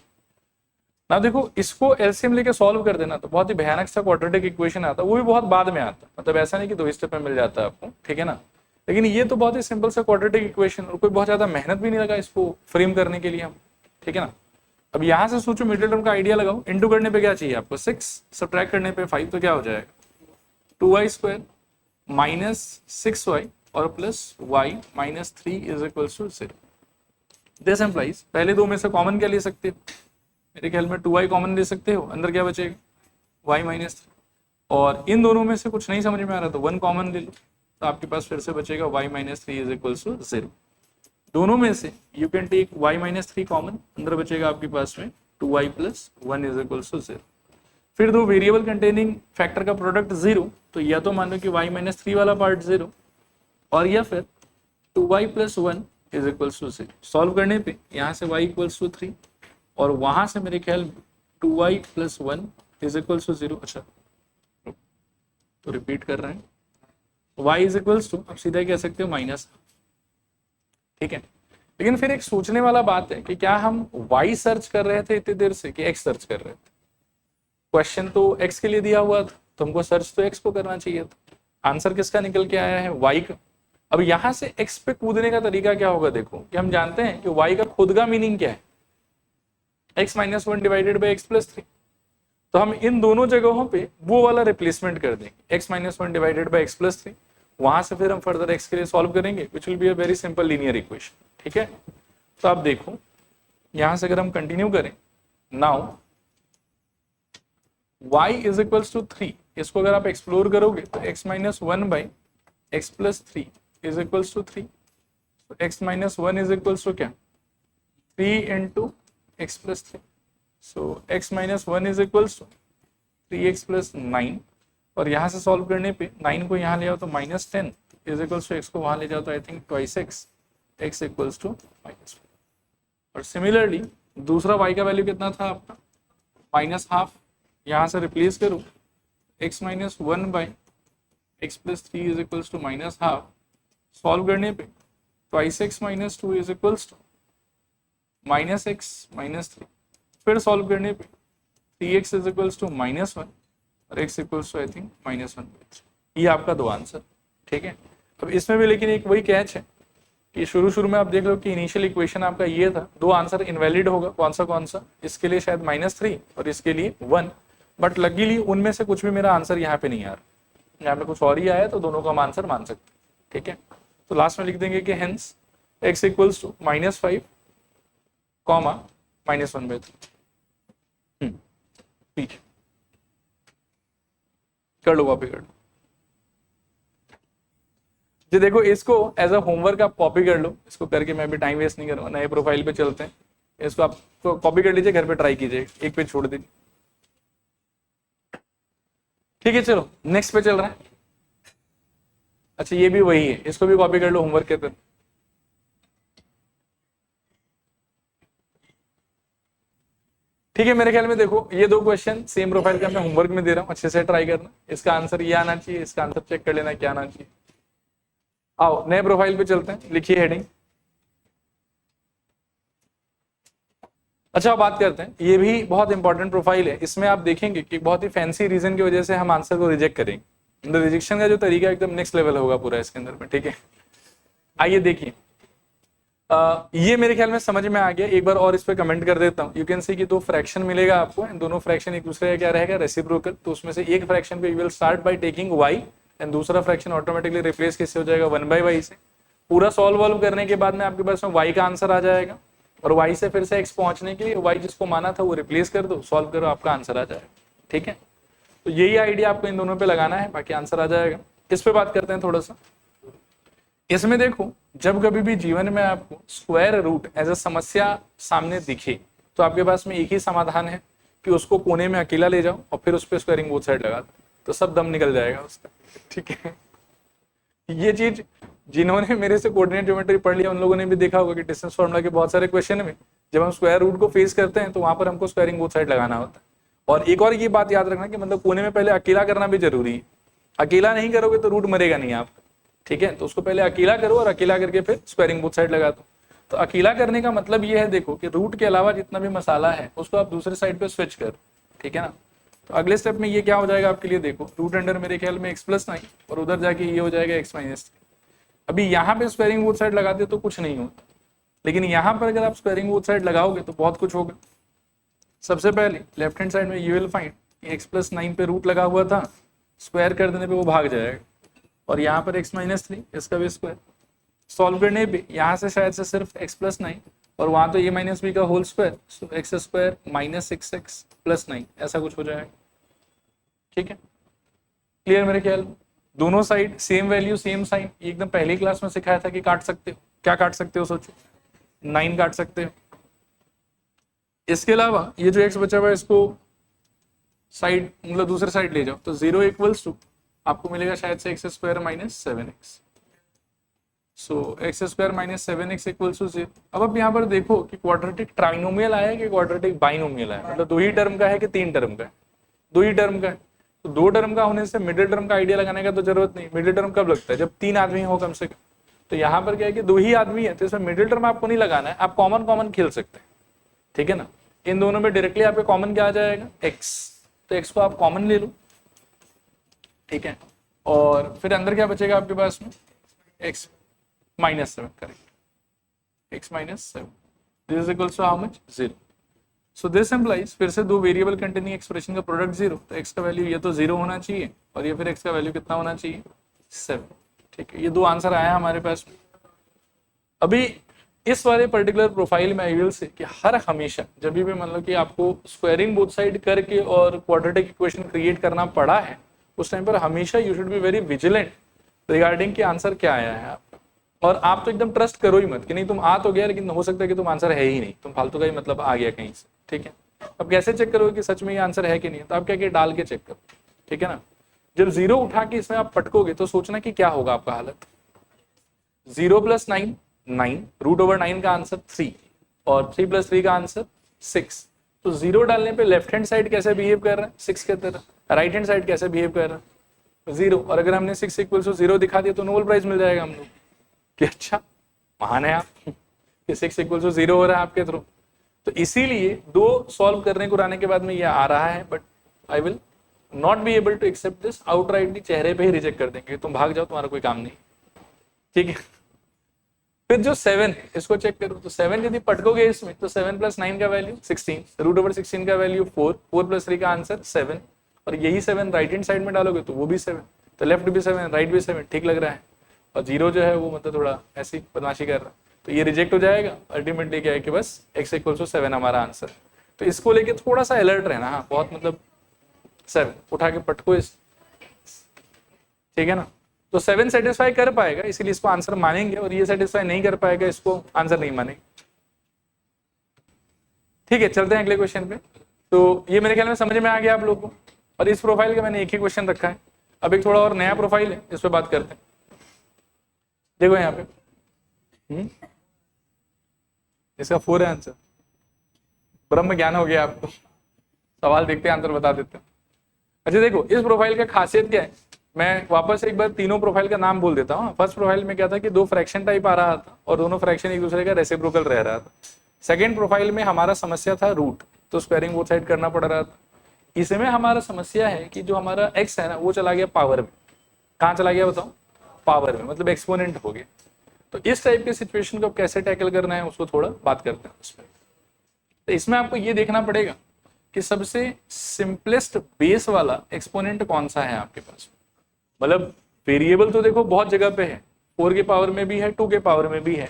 ना देखो, इसको एलसीएम लेके सॉल्व कर देना तो बहुत ही भयानक सा क्वाड्रेटिक इक्वेशन आता, वो भी बहुत बाद में आता, मतलब ऐसा नहीं कि 2 स्टेप में मिल जाता है आपको, ठीक है ना, लेकिन ये तो बहुत ही सिंपल सा क्वाड्रेटिक इक्वेशन, और कोई बहुत ज्यादा मेहनत भी नहीं लगा इसको फ्रेम करने के लिए हम, ठीक है ना। अब यहाँ से सोचो, मिडिल टर्म का आइडिया लगाओ, इंटू करने पे क्या चाहिए आपको 6, सब्ट्रैक्ट करने पे 5, तो क्या हो जाएगा 2y² माइनस 6y और plus y minus 3 is equals to 0। This implies, पहले दो में से कॉमन क्या ले सकते हो, मेरे ख्याल में 2y कॉमन ले सकते हो, अंदर क्या बचेगा y माइनस 3, और इन दोनों में से कुछ नहीं समझ में आ रहा तो 1 कॉमन ले लो, तो आपके पास फिर से बचेगा y minus 3 is equals to 0। दोनों में से you can take y minus 3 common, अंदर बचेगा आपके पास में 2y plus 1 is equals to 0। फिर दो वेरिएबल कंटेनिंग फैक्टर का प्रोडक्ट 0, तो या तो मान लो कि y माइनस 3 वाला पार्ट 0, और या फिर 2y plus 1 is equals to 0। Solve करने पे यहाँ से y इक्वल्स टू 3, और वहां से मेरे ख्याल 2y plus 1 is equals to 0। अच्छा, तो रिपीट कर रहे हैं, y इज इक्वल्स टू, आप सीधा कह सकते हो माइनस, ठीक है। लेकिन फिर एक सोचने वाला बात है कि क्या हम y सर्च कर रहे थे इतनी देर से कि x सर्च कर रहे थे, क्वेश्चन तो x के लिए दिया हुआ था, तो हमको सर्च तो x को करना चाहिए था, आंसर किसका निकल के आया है y का। अब यहां से x पे कूदने का तरीका क्या होगा, देखो कि हम जानते हैं कि y का खुद का मीनिंग क्या है, x minus 1 divided by x plus 3, तो हम इन दोनों जगहों पे वो वाला रिप्लेसमेंट कर देंगे, x minus 1 divided by x plus 3, वहां से फिर हम फर्दर x के लिए सॉल्व करेंगे, which will be a very simple linear equation, ठीक है। तो आप देखो यहां से अगर हम कंटिन्यू करें, now y is equals to 3, इसको अगर आप एक्सप्लोर करोगे तो x minus 1 by x plus 3 is equals to 3, x minus 1 is equals to क्या 3 into x plus 3, so x minus 1 is equals to 3x plus 9, और यहाँ से सॉल्व करने पे 9 को यहाँ ले आओ तो minus 10 is equals to x को वहाँ ले जाओ तो I think twice x equals to minus, और सिमिलरली दूसरा y का वैल्यू कितना था आपका माइनस हाफ, यहाँ से रिप्लेस करो x minus 1 by x plus 3 is equals to minus half, solve करने पे twice x minus 2 is equals to minus x minus 3, फिर सॉल्व करने पे 3x is equals to minus 1 और x equals to I think minus 1/3, ये आपका दो answer, ठीक है। अब इसमें भी लेकिन एक वही कैच है कि शुरू में आप देख लो कि इनिशियल इक्वेशन आपका ये था, दो आंसर इनवैलिड होगा, कौन सा, इसके लिए शायद -3 और इसके लिए 1, बट लकीली उनमें से कुछ भी मेरा आंसर यहाँ पे नहीं आ रहा, यहाँ पे कुछ और ही आया, तो दोनों का हम आंसर मान सकते हैं, ठीक है। तो लास्ट में लिख देंगे कि hence x equals to -5 comma -1/3, ठीक है, कर लो, कॉपी कर लो जी। देखो इसको एज अ होमवर्क आप कॉपी कर लो, इसको करके मैं भी टाइम वेस्ट नहीं करूँगा, नए प्रोफाइल पे चलते हैं, इसको आप कॉपी कर लीजिए, घर पे ट्राई कीजिए, एक पेज छोड़ दीजिए, ठीक है। चलो नेक्स्ट पे चल रहा है, अच्छा ये भी वही है, इसको भी कॉपी कर लो होमवर्क के तरह, ठीक है। मेरे ख्याल में देखो ये दो क्वेश्चन सेम प्रोफाइल का मैं होमवर्क में दे रहा हूँ, अच्छे से ट्राई करना, इसका आंसर ये आना चाहिए, इसका आंसर चेक कर लेना क्या आना चाहिए। आओ नए प्रोफाइल पे चलते हैं, लिखिए हेडिंग। अच्छा बात करते हैं, ये भी बहुत इंपॉर्टेंट प्रोफाइल है, इसमें आप देखेंगे कि बहुत ही फैंसी रीजन की वजह से हम आंसर को रिजेक्ट करेंगे, रिजेक्शन का जो तरीका एकदम नेक्स्ट लेवल होगा पूरा इसके अंदर में, ठीक है। आइए देखिए, ये मेरे ख्याल में समझ में आ गया। एक बार और इस पे कमेंट कर देता हूँ। यू कैन सी कि दो फ्रैक्शन मिलेगा आपको, दोनों फ्रैक्शन एक दूसरे का क्या रहेगा, रेसिप्रोकल। तो उसमें से एक फ्रैक्शन पे you will start by taking y and दूसरा फ्रैक्शन ऑटोमेटिकली रिप्लेस किससे हो जाएगा, 1/y से। पूरा सॉल्व करने के बाद में आपके पास में y का आंसर आ जाएगा, और y से फिर से x पहुंचने के लिए y जिसको माना था वो रिप्लेस कर दो, सॉल्व करो, आपका आंसर आ जाएगा। ठीक है, तो यही आइडिया आपको इन दोनों पे लगाना है, बाकी आंसर आ जाएगा। इस पे बात करते हैं थोड़ा सा। इसमें देखो, जब कभी भी जीवन में आपको स्क्वायर रूट एज अ समस्या सामने दिखे तो आपके पास में एक ही समाधान है कि उसको कोने में अकेला ले जाओ और फिर उस पर स्क्वायरिंग बोथ साइड लगा दो, तो सब दम निकल जाएगा उसका। ठीक है, ये चीज जिन्होंने मेरे से कोऑर्डिनेट ज्योमेट्री पढ़ लिया उन लोगों ने भी देखा होगा कि डिस्टेंस फार्मूला के बहुत सारे क्वेश्चन में जब हम स्क्वायर रूट को फेस करते हैं तो वहां पर हमको स्क्वायरिंग बोथ साइड लगाना होता है। और एक और ये बात याद रखना कि मतलब कोने में पहले अकेला करना भी जरूरी है। अकेला नहीं करोगे तो रूट मरेगा नहीं आपका। ठीक है, तो उसको पहले अकेला करो और अकेला करके फिर स्क्वायरिंग बोथ साइड लगा दो। तो अकेला करने का मतलब ये है, देखो कि रूट के अलावा जितना भी मसाला है उसको आप दूसरे साइड पे स्विच करो। ठीक है ना, तो अगले स्टेप में ये क्या हो जाएगा आपके लिए, देखो रूट अंडर मेरे ख्याल में x+9 और उधर जाके ये हो जाएगा x-3। अभी यहाँ पे स्क्वायरिंग बोथ साइड लगाते तो कुछ नहीं होता, लेकिन यहाँ पर अगर आप स्क्वायरिंग बोथ साइड लगाओगे तो बहुत कुछ होगा। सबसे पहले लेफ्ट हैंड साइड में यू विल फाइंड x+9 पे रूट लगा हुआ था, स्क्वायर कर देने पे वो भाग जाएगा, और यहाँ पर x-3 इसका भी स्क्वायर सॉल्व करने पे यहाँ से शायद से सिर्फ x+9 और वहां तो a-b का होल स्क्वायर, सो x² - 6x + 9 ऐसा कुछ हो जाएगा। ठीक है, क्लियर मेरे ख्याल। दोनों side same value same sign, एकदम पहली क्लास में सिखाया था कि काट सकते हो। क्या काट सकते हो सोचो, 9 काट सकते हो। इसके अलावा ये जो x बचा हुआ है इसको साइड मतलब दूसरे साइड ले जाओ तो 0 = आपको मिलेगा शायद से x² - 7x। सो x² - 7x = 0। अब आप यहाँ पर देखो कि क्वाड्रेटिक ट्राइनोमियल आया है कि क्वाड्रेटिक बाइनोमियल आया, मतलब दो ही टर्म का है कि तीन टर्म का है, दो ही टर्म का है। तो दो टर्म का होने से मिडिल टर्म का आइडिया लगाने का तो जरूरत नहीं। मिडिल टर्म कब लगता है, जब तीन आदमी हो कम से कम। तो यहाँ पर क्या है कि दो ही आदमी है, तो इसमें मिडिल टर्म आपको नहीं लगाना है, आप कॉमन कॉमन खेल सकते हैं। ठीक है ना, इन दोनों में डायरेक्टली आपके कॉमन क्या आ जाएगा, x। तो x को आप कॉमन ले लो। ठीक है, और फिर अंदर क्या बचेगा आपके पास में, x-7, correct, x-7। This is equals to how much, 0। So this implies, फिर से दो वेरिएबल कंटेनिंग एक्सप्रेशन का प्रोडक्ट 0, तो x का वैल्यू ये तो 0 होना चाहिए और ये फिर x का वैल्यू कितना होना चाहिए, 7। ठीक है, ये दो आंसर आया हमारे पास। अभी इस वाले पर्टिकुलर प्रोफाइल में आई विल से कि हर हमेशा जब भी मतलब कि आपको स्क्वायरिंग बोथ साइड करके और क्वाड्रेटिक इक्वेशन क्रिएट करना पड़ा है, उस टाइम पर हमेशा you should be very vigilant regarding कि आंसर क्या आया है आपका। और आप तो एकदम ट्रस्ट करो ही मत कि नहीं तुम आ तो गया, लेकिन हो सकता है कि तुम आंसर है ही नहीं, तुम फालतू का ही मतलब आ गया कहीं से। ठीक है, अब कैसे चेक करोगे कि सच में ये आंसर है कि नहीं, तो आप क्या डाल के चेक करो। ठीक है ना, जब 0 उठा के इसमें आप पटकोगे तो सोचना कि क्या होगा आपका हालत। 0 + 9 9, √9 का आंसर 3 और 3 + 3 का आंसर 6। तो 0 डालने पे लेफ्ट हैंड साइड कैसे बिहेव कर रहा है, 6 के तरह, राइट हैंड साइड कैसे बिहेव कर रहा है, 0। और अगर हमने 6 = 0 दिखा दिया तो नोबेल प्राइज मिल जाएगा हम लोग कि अच्छा महान है आप कि 6 = 0 हो रहा है आपके थ्रू। तो इसीलिए दो सॉल्व करने को आने के बाद में ये आ रहा है, but I will not be able to accept this. Outrightly चेहरे पे ही रिजेक्ट कर देंगे, तुम भाग जाओ, तुम्हारा कोई काम नहीं। ठीक है, फिर जो 7 है इसको चेक करो, तो 7 यदि पटकोगे इसमें तो 7 + 9 का वैल्यू 16, √16 का वैल्यू 4, 4 + 3 का आंसर 7, और यही 7 राइट हैंड साइड में डालोगे तो वो भी 7, तो लेफ्ट भी 7 राइट भी 7, ठीक लग रहा है। और 0 जो है वो मतलब थोड़ा ऐसी बदमाशी कर रहा है, तो ये रिजेक्ट हो जाएगा। अल्टीमेटली क्या है कि बस x = 7 हमारा आंसर। तो इसको लेके थोड़ा सा अलर्ट रहना, हाँ बहुत मतलब 7 उठा के पटको इस। ठीक है ना, तो 7 सेटिस्फाई कर पाएगा इसीलिए इसको आंसर मानेंगे, और ये सेटिस्फाई नहीं कर पाएगा इसको आंसर नहीं मानेंगे। ठीक है, चलते हैं अगले क्वेश्चन पे। तो ये मेरे ख्याल में समझ में आ गया आप लोगों को, और इस प्रोफाइल का मैंने एक ही क्वेश्चन रखा है। अब एक थोड़ा और नया प्रोफाइल है, इस पर बात करते हैं। देखो यहाँ पे इसका 4 है आंसर। ब्रह्म ज्ञान हो गया आपको, सवाल देखते हैं आंसर बता देते हैं। अच्छा देखो, इस प्रोफाइल का खासियत क्या है, मैं वापस एक बार तीनों प्रोफाइल का नाम बोल देता हूँ। फर्स्ट प्रोफाइल में क्या था कि दो फ्रैक्शन टाइप आ रहा था और दोनों फ्रैक्शन एक दूसरे का रेसिप्रोकल रह रहा था। सेकंड प्रोफाइल में हमारा समस्या था रूट, तो स्क्वायरिंग बोथ साइड करना पड़ रहा था। इसमें हमारा समस्या है कि जो हमारा एक्स है ना वो चला गया पावर में। कहाँ चला गया बताओ, पावर में, मतलब एक्सपोनेंट हो गया। तो इस टाइप के सिचुएशन को कैसे टैकल करना है उसको थोड़ा बात करते हैं उसमें। तो इसमें आपको ये देखना पड़ेगा कि सबसे सिंपलेस्ट बेस वाला एक्सपोनेंट कौन सा है आपके पास। मतलब वेरिएबल तो देखो बहुत जगह पे है, 4 के पावर में भी है, 2 के पावर में भी है।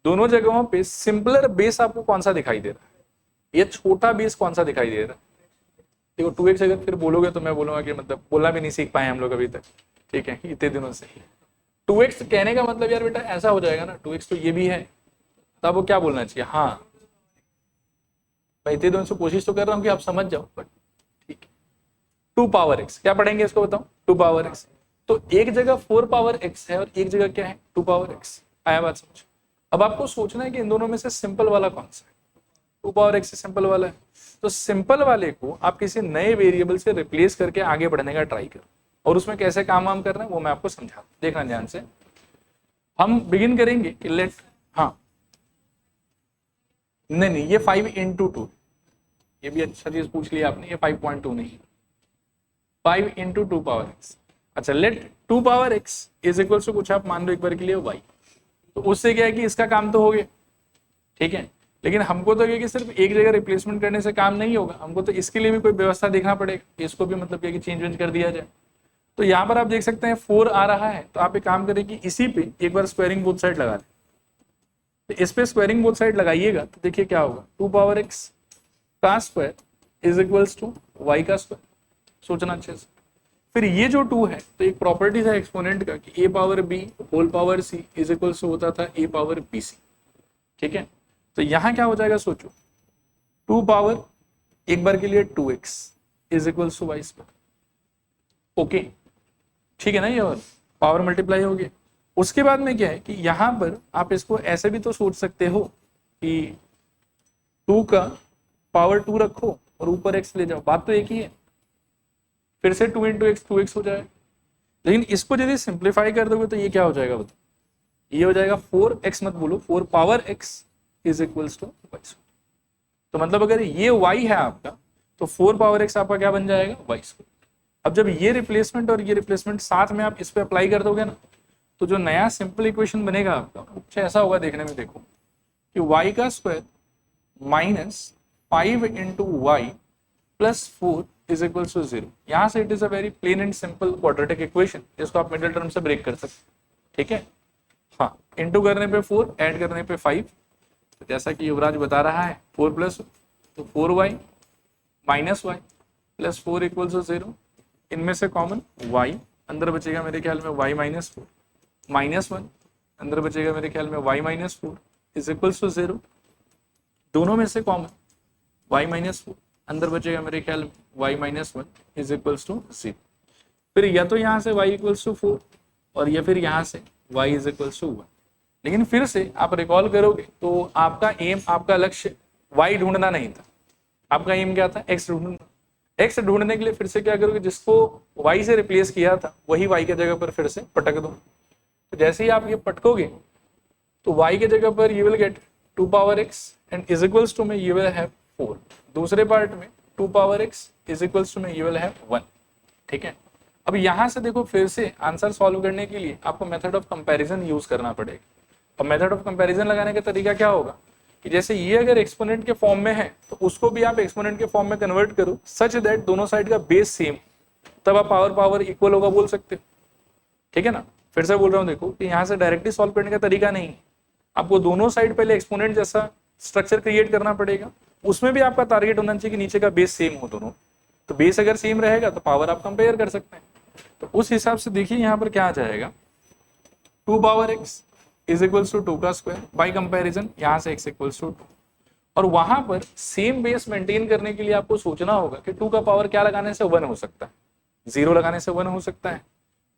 दोनों जगहों पे सिंपलर बेस आपको कौन सा दिखाई दे रहा है, ये छोटा बेस कौन सा दिखाई दे रहा है। देखो 2x अगर फिर बोलोगे तो मैं बोलूंगा कि मतलब बोलना भी नहीं सीख पाए हम लोग अभी तक, ठीक है, इतने दिनों से। 2x कहने का मतलब यार बेटा ऐसा हो जाएगा ना, 2x तो ये भी है, तब वो क्या बोलना चाहिए, हाँ मैं इतने दिनों से कोशिश तो कर रहा हूँ कि आप समझ जाओ, बट ठीक है। 2 पावर x क्या पढ़ेंगे इसको बताओ, 2 पावर x, तो एक जगह 4 पावर x है और एक जगह क्या है 2 पावर x। आया बात समझ। अब आपको सोचना है कि इन दोनों में से सिंपल वाला कौन सा है, 2 पावर x से सिंपल वाला है। तो सिंपल वाले को आप किसी नए वेरिएबल से रिप्लेस करके आगे बढ़ने का ट्राई करो, और उसमें कैसे काम वाम करना है वो मैं आपको समझा, देखना ध्यान से। हम बिगिन करेंगे कि लेट, हाँ नहीं ये 5 इंटू 2, ये भी अच्छा चीज पूछ लिया आपने, ये 5.2 नहीं, 5 इंटू 2 पावर x। अच्छा let 2 power x is equal to कुछ आप मान लो एक बार के लिए y, तो उससे क्या है कि इसका काम तो हो गया, ठीक है। लेकिन हमको तो ये कि सिर्फ एक जगह रिप्लेसमेंट करने से काम नहीं होगा, हमको तो इसके लिए भी कोई व्यवस्था देखना पड़ेगा, इसको भी मतलब ये कि चेंज वेंज कर दिया जाए। तो यहाँ पर आप देख सकते हैं 4 आ रहा है, तो आप एक काम करें कि इसी पे एक बार स्क्वायरिंग बोथ साइड लगा लें। तो इस पे स्क्वायरिंग बोथ साइड लगाइएगा तो देखिए क्या होगा, 2 पावर x का square is equals to y का स्क्वायर। सोचना अच्छे से। फिर ये जो 2 है तो एक प्रॉपर्टी था एक्सपोनेंट का कि a power b whole power c is equals to होता था a पावर bc, ठीक है। तो यहां क्या हो जाएगा सोचो, 2 पावर एक बार के लिए 2x is equals to y square, okay ठीक है ना, ये और पावर मल्टीप्लाई हो गया। उसके बाद में क्या है कि यहां पर आप इसको ऐसे भी तो सोच सकते हो कि 2 का पावर 2 रखो और ऊपर x ले जाओ, बात तो एक ही है। फिर से 2 इंटू एक्स 2x हो जाएगा। लेकिन इसको यदि सिंप्लीफाई कर दोगे तो ये क्या हो जाएगा बताओ, ये हो जाएगा 4x, मत बोलो 4 power x is equals to y। तो मतलब अगर ये y है आपका तो 4 पावर x आपका क्या बन जाएगा y स्क्वायर। अब जब ये रिप्लेसमेंट और ये रिप्लेसमेंट साथ में आप इस पे अप्लाई कर दोगे ना, तो जो नया सिंपल इक्वेशन बनेगा आपका कुछ ऐसा होगा, देखने में देखो कि y का square minus 5 into y plus 4 is equal to 0। यहाँ से it is a very plain and simple quadratic equation, जिसको आप मिडिल टर्म से ब्रेक कर सकते, ठीक है। हाँ, इंटू करने पे 4, ऐड करने पे 5, तो जैसा कि युवराज बता रहा है 4 प्लस तो 4y minus y plus 4 equal to 0। इनमें से कॉमन y, अंदर बचेगा मेरे ख्याल में y माइनस 4 माइनस 1, अंदर बचेगा मेरे ख्याल में y minus 4 is equal to 0। दोनों में से कॉमन y माइनस 4, अंदर बचेगा मेरे ख्याल में y minus 1 is equals to 0। फिर या तो यहाँ से y इक्वल्स टू 4 और या फिर यहाँ से y इज इक्वल्स टू 1। लेकिन फिर से आप रिकॉल करोगे तो आपका एम, आपका लक्ष्य y ढूंढना नहीं था, आपका एम क्या था, x ढूंढना। x ढूंढने के लिए फिर से क्या करोगे, जिसको y से रिप्लेस किया था वही y के जगह पर फिर से पटक दो। तो जैसे ही आप ये पटकोगे तो y के जगह पर you will get 2 power x and is equals to में यू विल हैव 4। दूसरे पार्ट में 2 power x is equals to में यू विल हैव 1, ठीक है। अब यहां से देखो फिर से आंसर सॉल्व करने के लिए आपको मेथड ऑफ कंपैरिजन यूज करना पड़ेगा। और मेथड ऑफ कंपैरिजन लगाने का तरीका क्या होगा कि जैसे ये अगर एक्सपोनेंट के फॉर्म में है तो उसको भी आप एक्सपोनेंट के फॉर्म में कन्वर्ट करो सच दैट दोनों साइड का बेस सेम, तब आप पावर पावर इक्वल होगा बोल सकते हो, ठीक है ना। फिर से बोल रहा हूँ देखो कि यहाँ से डायरेक्टली सॉल्व करने का तरीका नहीं है, आपको दोनों साइड पहले एक्सपोनेंट जैसा स्ट्रक्चर क्रिएट करना पड़ेगा। उसमें भी आपका टारगेट होना चाहिए कि नीचे का बेस सेम हो दोनों, तो बेस अगर सेम रहेगा तो पावर आप कंपेयर कर सकते हैं। तो उस हिसाब से देखिए यहाँ पर क्या आ जाएगा, 2 power x is equals to 2 का स्क्वायर बाई कंपेरिजन यहाँ से x इक्वल्स टू 2। और वहां पर सेम बेस मेंटेन करने के लिए आपको सोचना होगा कि 2 का पावर क्या लगाने से 1 हो सकता है, 0 लगाने से 1 हो सकता है।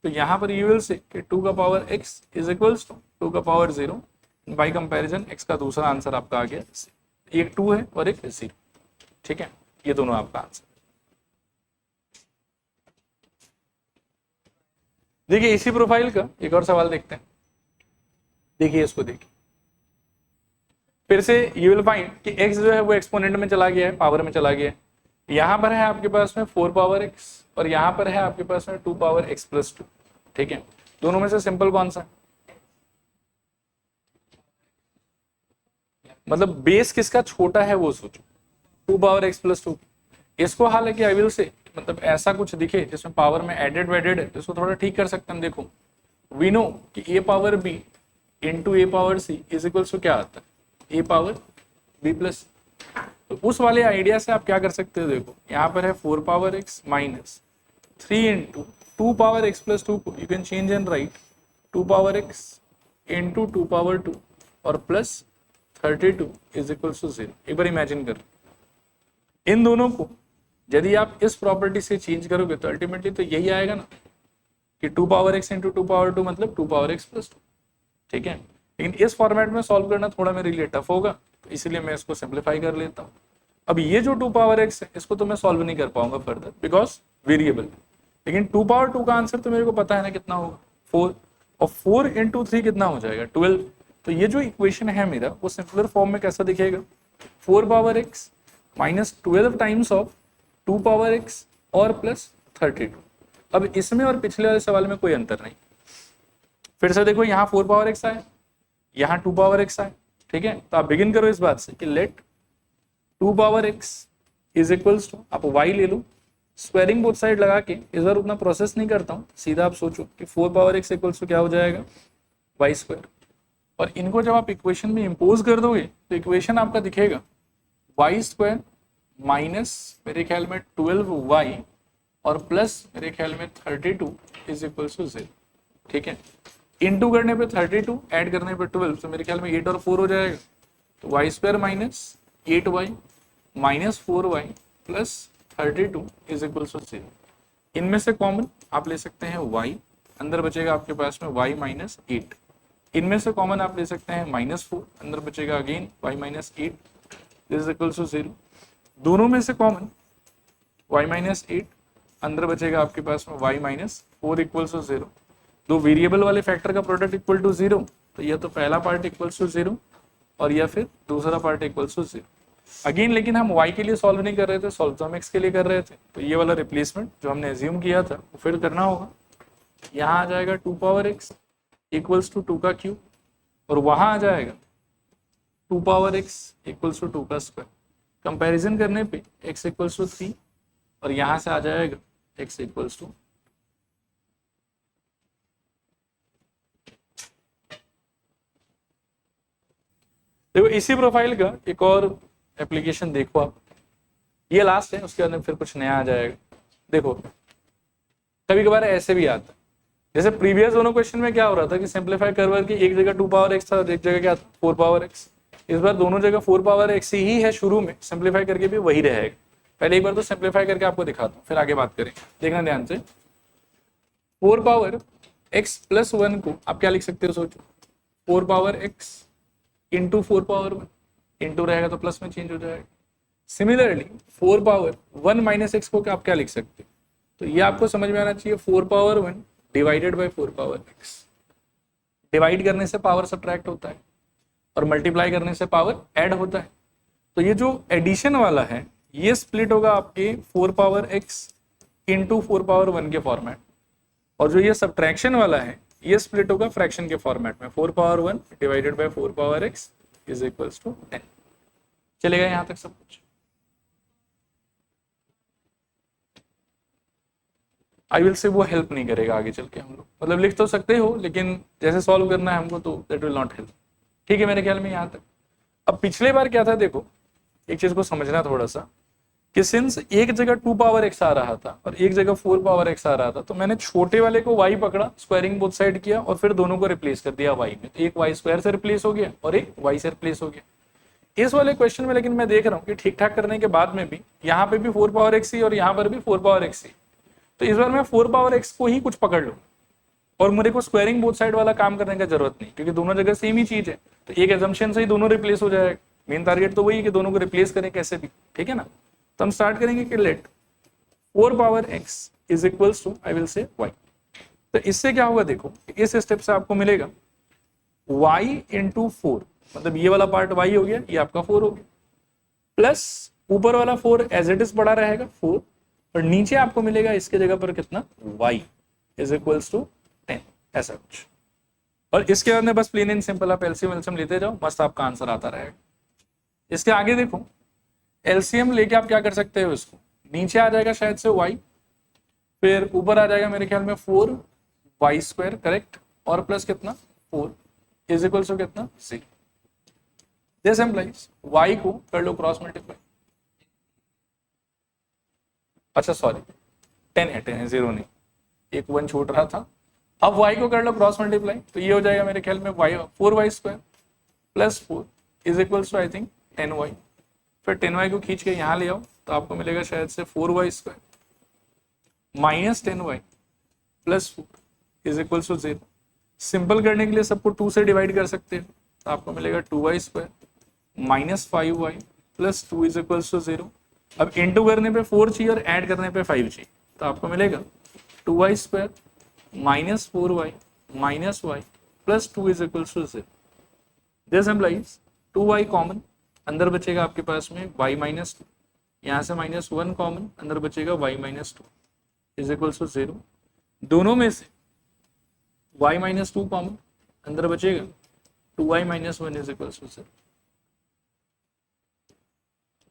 तो यहाँ पर यू विल से कि 2 का power x is equals to 2 का पावर 0 बाई कंपेरिजन x का दूसरा आंसर आपका आ गया, एक 2 है और एक 0, ठीक है। ये दोनों आपका आंसर। देखिए इसी प्रोफाइल का एक और सवाल देखते हैं, देखिए इसको देखिए। फिर से यू विल फाइंड कि x जो है वो एक्सपोनेंट में चला गया है, पावर में चला गया है। यहां पर है आपके पास में 4 पावर x और यहां पर है आपके पास में 2 पावर x प्लस 2, ठीक है। दोनों में से सिंपल कौन सा, मतलब बेस किसका छोटा है वो सोचो, 2 पावर x प्लस 2। इसको हालांकि आई विल से मतलब ऐसा कुछ दिखे जिसमें पावर में एडेड वेडेड है तो इसको थोड़ा ठीक कर सकते हैं। देखो वी नो कि a power b into a power c is equals to क्या आता है, a पावर b प्लस। तो उस वाले आइडिया से आप क्या कर सकते हो, देखो यहाँ पर है 4 power x minus 3 into 2 power x plus 2 को you can change and right 2 power x into 2 power 2 और प्लस 32 इज इक्वल्स टू 0। एक बार इमेजिन कर, इन दोनों को यदि आप इस प्रॉपर्टी से चेंज करोगे तो अल्टीमेटली तो यही आएगा ना कि 2 पावर x इंटू 2 पावर 2 मतलब 2 पावर x प्लस 2। ठीक है, लेकिन इस फॉर्मेट में सॉल्व करना थोड़ा मेरे लिए टफ होगा तो इसीलिए मैं इसको सिंप्लीफाई कर लेता हूँ। अब ये जो 2 पावर x है इसको तो मैं सॉल्व नहीं कर पाऊंगा फर्दर बिकॉज वेरिएबल, लेकिन 2 पावर 2 का आंसर तो मेरे को पता है ना कितना होगा 4, और 4 इंटू 3 कितना हो जाएगा 12। तो ये जो इक्वेशन है मेरा वो सिंपलर फॉर्म में कैसा दिखेगा, 4 power x minus 12 times of 2 power x और प्लस 32। अब इसमें और पिछले वाले सवाल में कोई अंतर नहीं। फिर से देखो यहाँ 4 पावर x आए, यहाँ 2 पावर x आए। ठीक है, तो आप बिगिन करो इस बात से कि let 2 power x is equals to, आप y ले लो, स्क्वायरिंग बोथ साइड लगा के इस बार उतना प्रोसेस नहीं करता हूँ, सीधा आप सोचो कि 4 पावर x इक्वल्स टू क्या हो जाएगा y स्क्वायर। और इनको जब आप इक्वेशन में इंपोज कर दोगे तो इक्वेशन आपका दिखेगा y स्क्वायर माइनस मेरे ख्याल में 12y और प्लस मेरे ख्याल में 32 इज इक्वल्स टू 0। ठीक है, इनटू करने पे 32 ऐड करने पे 12 तो मेरे ख्याल में 8 और 4 हो जाएगा, तो y square minus 8y minus 4y plus 32 is equals to 0। इनमें से कॉमन आप ले सकते हैं y, अंदर बचेगा आपके पास में y माइनस 8। इनमें से कॉमन आप ले सकते हैं -4, अंदर बचेगा again y minus 8 is equals to 0। दोनों में से कॉमन y माइनस 8, अंदर बचेगा आपके पास में y माइनस 4 इक्वल्स टू 0। दो वेरिएबल वाले फैक्टर का प्रोडक्ट इक्वल टू 0, तो यह तो पहला पार्ट इक्वल्स टू 0 और या फिर दूसरा पार्ट इक्वल्स टू 0। अगेन लेकिन हम y के लिए सॉल्व नहीं कर रहे थे, सॉल्व तो हम x के लिए कर रहे थे, तो ये वाला रिप्लेसमेंट जो हमने एज्यूम किया था वो फिर करना होगा। यहाँ आ जाएगा 2 पावर x इक्वल्स टू 2 का क्यूब और वहाँ आ जाएगा 2 पावर x इक्वल्स टू 2 का स्क्वायर। कंपैरिजन करने पे x इक्वल्स टू 3 और यहाँ से आ जाएगा x इक्वल्स टू, देखो इसी प्रोफाइल का एक और एप्लीकेशन देखो आप, ये लास्ट है, उसके बाद फिर कुछ नया आ जाएगा। देखो कभी कभार ऐसे भी आता है, जैसे प्रीवियस दोनों क्वेश्चन में क्या हो रहा था कि सिंप्लीफाई करवर की एक जगह 2 पावर x था और एक जगह क्या था 4 पावर x। इस बार दोनों जगह 4 पावर x ही है शुरू में, सिंप्लीफाई करके भी वही रहेगा। पहले एक बार तो सिंप्लीफाई करके आपको दिखाता हूँ फिर आगे बात करें, देखना ध्यान से। 4 पावर x प्लस 1 को आप क्या लिख सकते हो सोचो, 4 power x into 4 power 1, into रहेगा तो प्लस में चेंज हो जाएगा। सिमिलरली 4 पावर 1 माइनस एक्स को आप क्या लिख सकते हो, तो ये आपको समझ में आना चाहिए 4 power 1 divided by 4 power x। Divide करने से पावर सब्ट्रैक्ट होता है और मल्टीप्लाई करने से पावर ऐड होता है। तो ये जो एडिशन वाला है ये स्प्लिट होगा आपके 4 पावर x इंटू 4 पावर 1 के फॉर्मेट, और जो ये सब्ट्रैक्शन वाला है ये स्प्लिट होगा फ्रैक्शन के फॉर्मेट में, 4 power 1 divided by 4 power x is equals to 10। चलेगा यहां तक सब कुछ? आई विल से वो हेल्प नहीं करेगा आगे चल के हम लोग, मतलब लिख तो सकते हो लेकिन जैसे सॉल्व करना है हमको तो दैट विल नॉट हेल्प। ठीक है मेरे ख्याल में यहाँ तक। अब पिछले बार क्या था, देखो एक चीज को समझना थोड़ा सा कि सिंस एक जगह 2 पावर x आ रहा था और एक जगह 4 पावर x आ रहा था, तो मैंने छोटे वाले को y पकड़ा, स्क्वायरिंग बोथ साइड किया और फिर दोनों को रिप्लेस कर दिया y में, तो एक y स्क्वायर से रिप्लेस हो गया और एक y से रिप्लेस हो गया। इस वाले क्वेश्चन में लेकिन मैं देख रहा हूँ कि ठीक ठाक करने के बाद में भी यहाँ पे भी 4 पावर x ही और यहाँ पर भी 4 पावर x ही, तो इस बार मैं 4 पावर x को ही कुछ पकड़ लूँ और मेरे को स्क्वायरिंग बोथ साइड वाला काम करने का जरूरत नहीं, क्योंकि दोनों जगह सेम ही चीज है, तो एक एजम्पशन से ही दोनों रिप्लेस हो जाएगा। मेन टारगेट तो वही है कि दोनों को रिप्लेस करें कैसे भी, ठीक है ना। तो हम स्टार्ट करेंगे कि let 4 power x is equals to I will say y। तो इससे क्या होगा, देखो इस स्टेप से आपको मिलेगा y इंटू 4, मतलब ये वाला पार्ट y हो गया, ये आपका 4 हो गया, प्लस ऊपर वाला 4 एज इट इज पड़ा रहेगा 4, और नीचे आपको मिलेगा इसके जगह पर कितना y इज इक्वल्स टू 10, ऐसा कुछ। और इसके बाद में बस प्लेन एंड सिंपल आप एलसीएम लेते जाओ, मस्त आपका आंसर आता रहेगा। इसके आगे देखो, एलसीएम लेके आप क्या कर सकते हो, इसको नीचे आ जाएगा शायद से y, फिर ऊपर आ जाएगा मेरे ख्याल में 4y² करेक्ट, और प्लस कितना 4 इज इक्वल टू कितना 6। दिस एम्प्लाइज y को कर लो क्रॉस मल्टीप्लाई, अच्छा सॉरी 10 है 0 नहीं, एक 1 छूट रहा था। अब y को कर लो क्रॉस मल्टीप्लाई, तो ये हो जाएगा मेरे ख्याल में y 4y² plus 4 is equal to I think 10y। फिर 10y को खींच के यहाँ ले आओ तो आपको मिलेगा शायद से 4y² minus 10y plus 4 is equal to 0। Simple करने के लिए सबको 2 से डिवाइड कर सकते हैं, तो आपको मिलेगा 2y² minus 5y plus 2 is equal to 0। अब इंटू करने पे 4 चाहिए और ऐड करने पे 5 चाहिए, तो आपको मिलेगा 2y² minus 4y minus y plus 2 is equal to 0। This implies 2y common, अंदर बचेगा आपके पास में y माइनस 2, यहाँ से माइनस 1 कॉमन, अंदर बचेगा y minus 2 is equal to 0। दोनों में से y माइनस 2 कॉमन, अंदर बचेगा 2y minus 1 is equal to 0।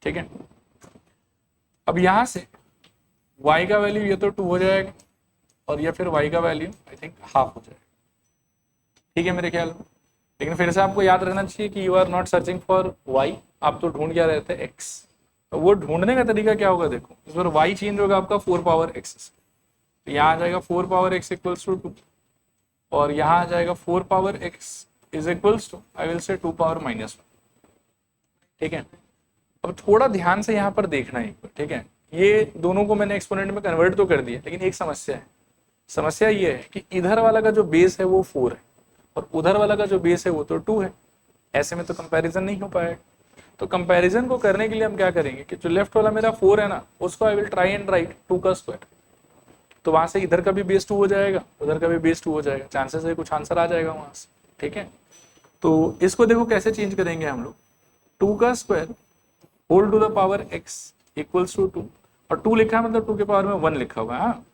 ठीक है, अब यहां से y का वैल्यू ये तो 2 हो जाएगा और या फिर y का वैल्यू आई थिंक हाफ हो जाएगा। ठीक है मेरे ख्याल में, लेकिन फिर से आपको याद रखना चाहिए कि you are not searching for y, आप तो ढूंढ क्या रहे थे x। तो वो ढूंढने का तरीका क्या होगा, देखो इस बार y चेंज होगा आपका 4 पावर x से, तो यहाँ आ जाएगा 4 पावर x इक्वल्स टू 2 और यहाँ आ जाएगा 4 power x is equals to I will say 2 power minus 1। ठीक है, अब थोड़ा ध्यान से यहाँ पर देखना है, ठीक है, ये दोनों को मैंने एक्सपोनेंट में कन्वर्ट तो कर दिया, लेकिन एक समस्या है। समस्या ये है कि इधर वाला का जो बेस है वो 4 है और उधर वाला का जो बेस है वो तो 2 है, ऐसे में तो कंपैरिजन नहीं हो पाएगा। तो कंपैरिजन को करने के लिए हम क्या करेंगे कि जो लेफ्ट वाला मेरा 4 है ना, उसको I will try and right 2 का स्क्वायर, तो वहां से इधर का भी बेस 2 हो जाएगा, उधर का भी बेस 2 हो जाएगा, चांसेस है कुछ आंसर आ जाएगा वहां से। ठीक है, तो इसको देखो कैसे चेंज करेंगे हम लोग, 2 का square whole to the power x equals to 2, और 2 लिखा है मतलब 2 के पावर में 1 लिखा हुआ है। हाँ,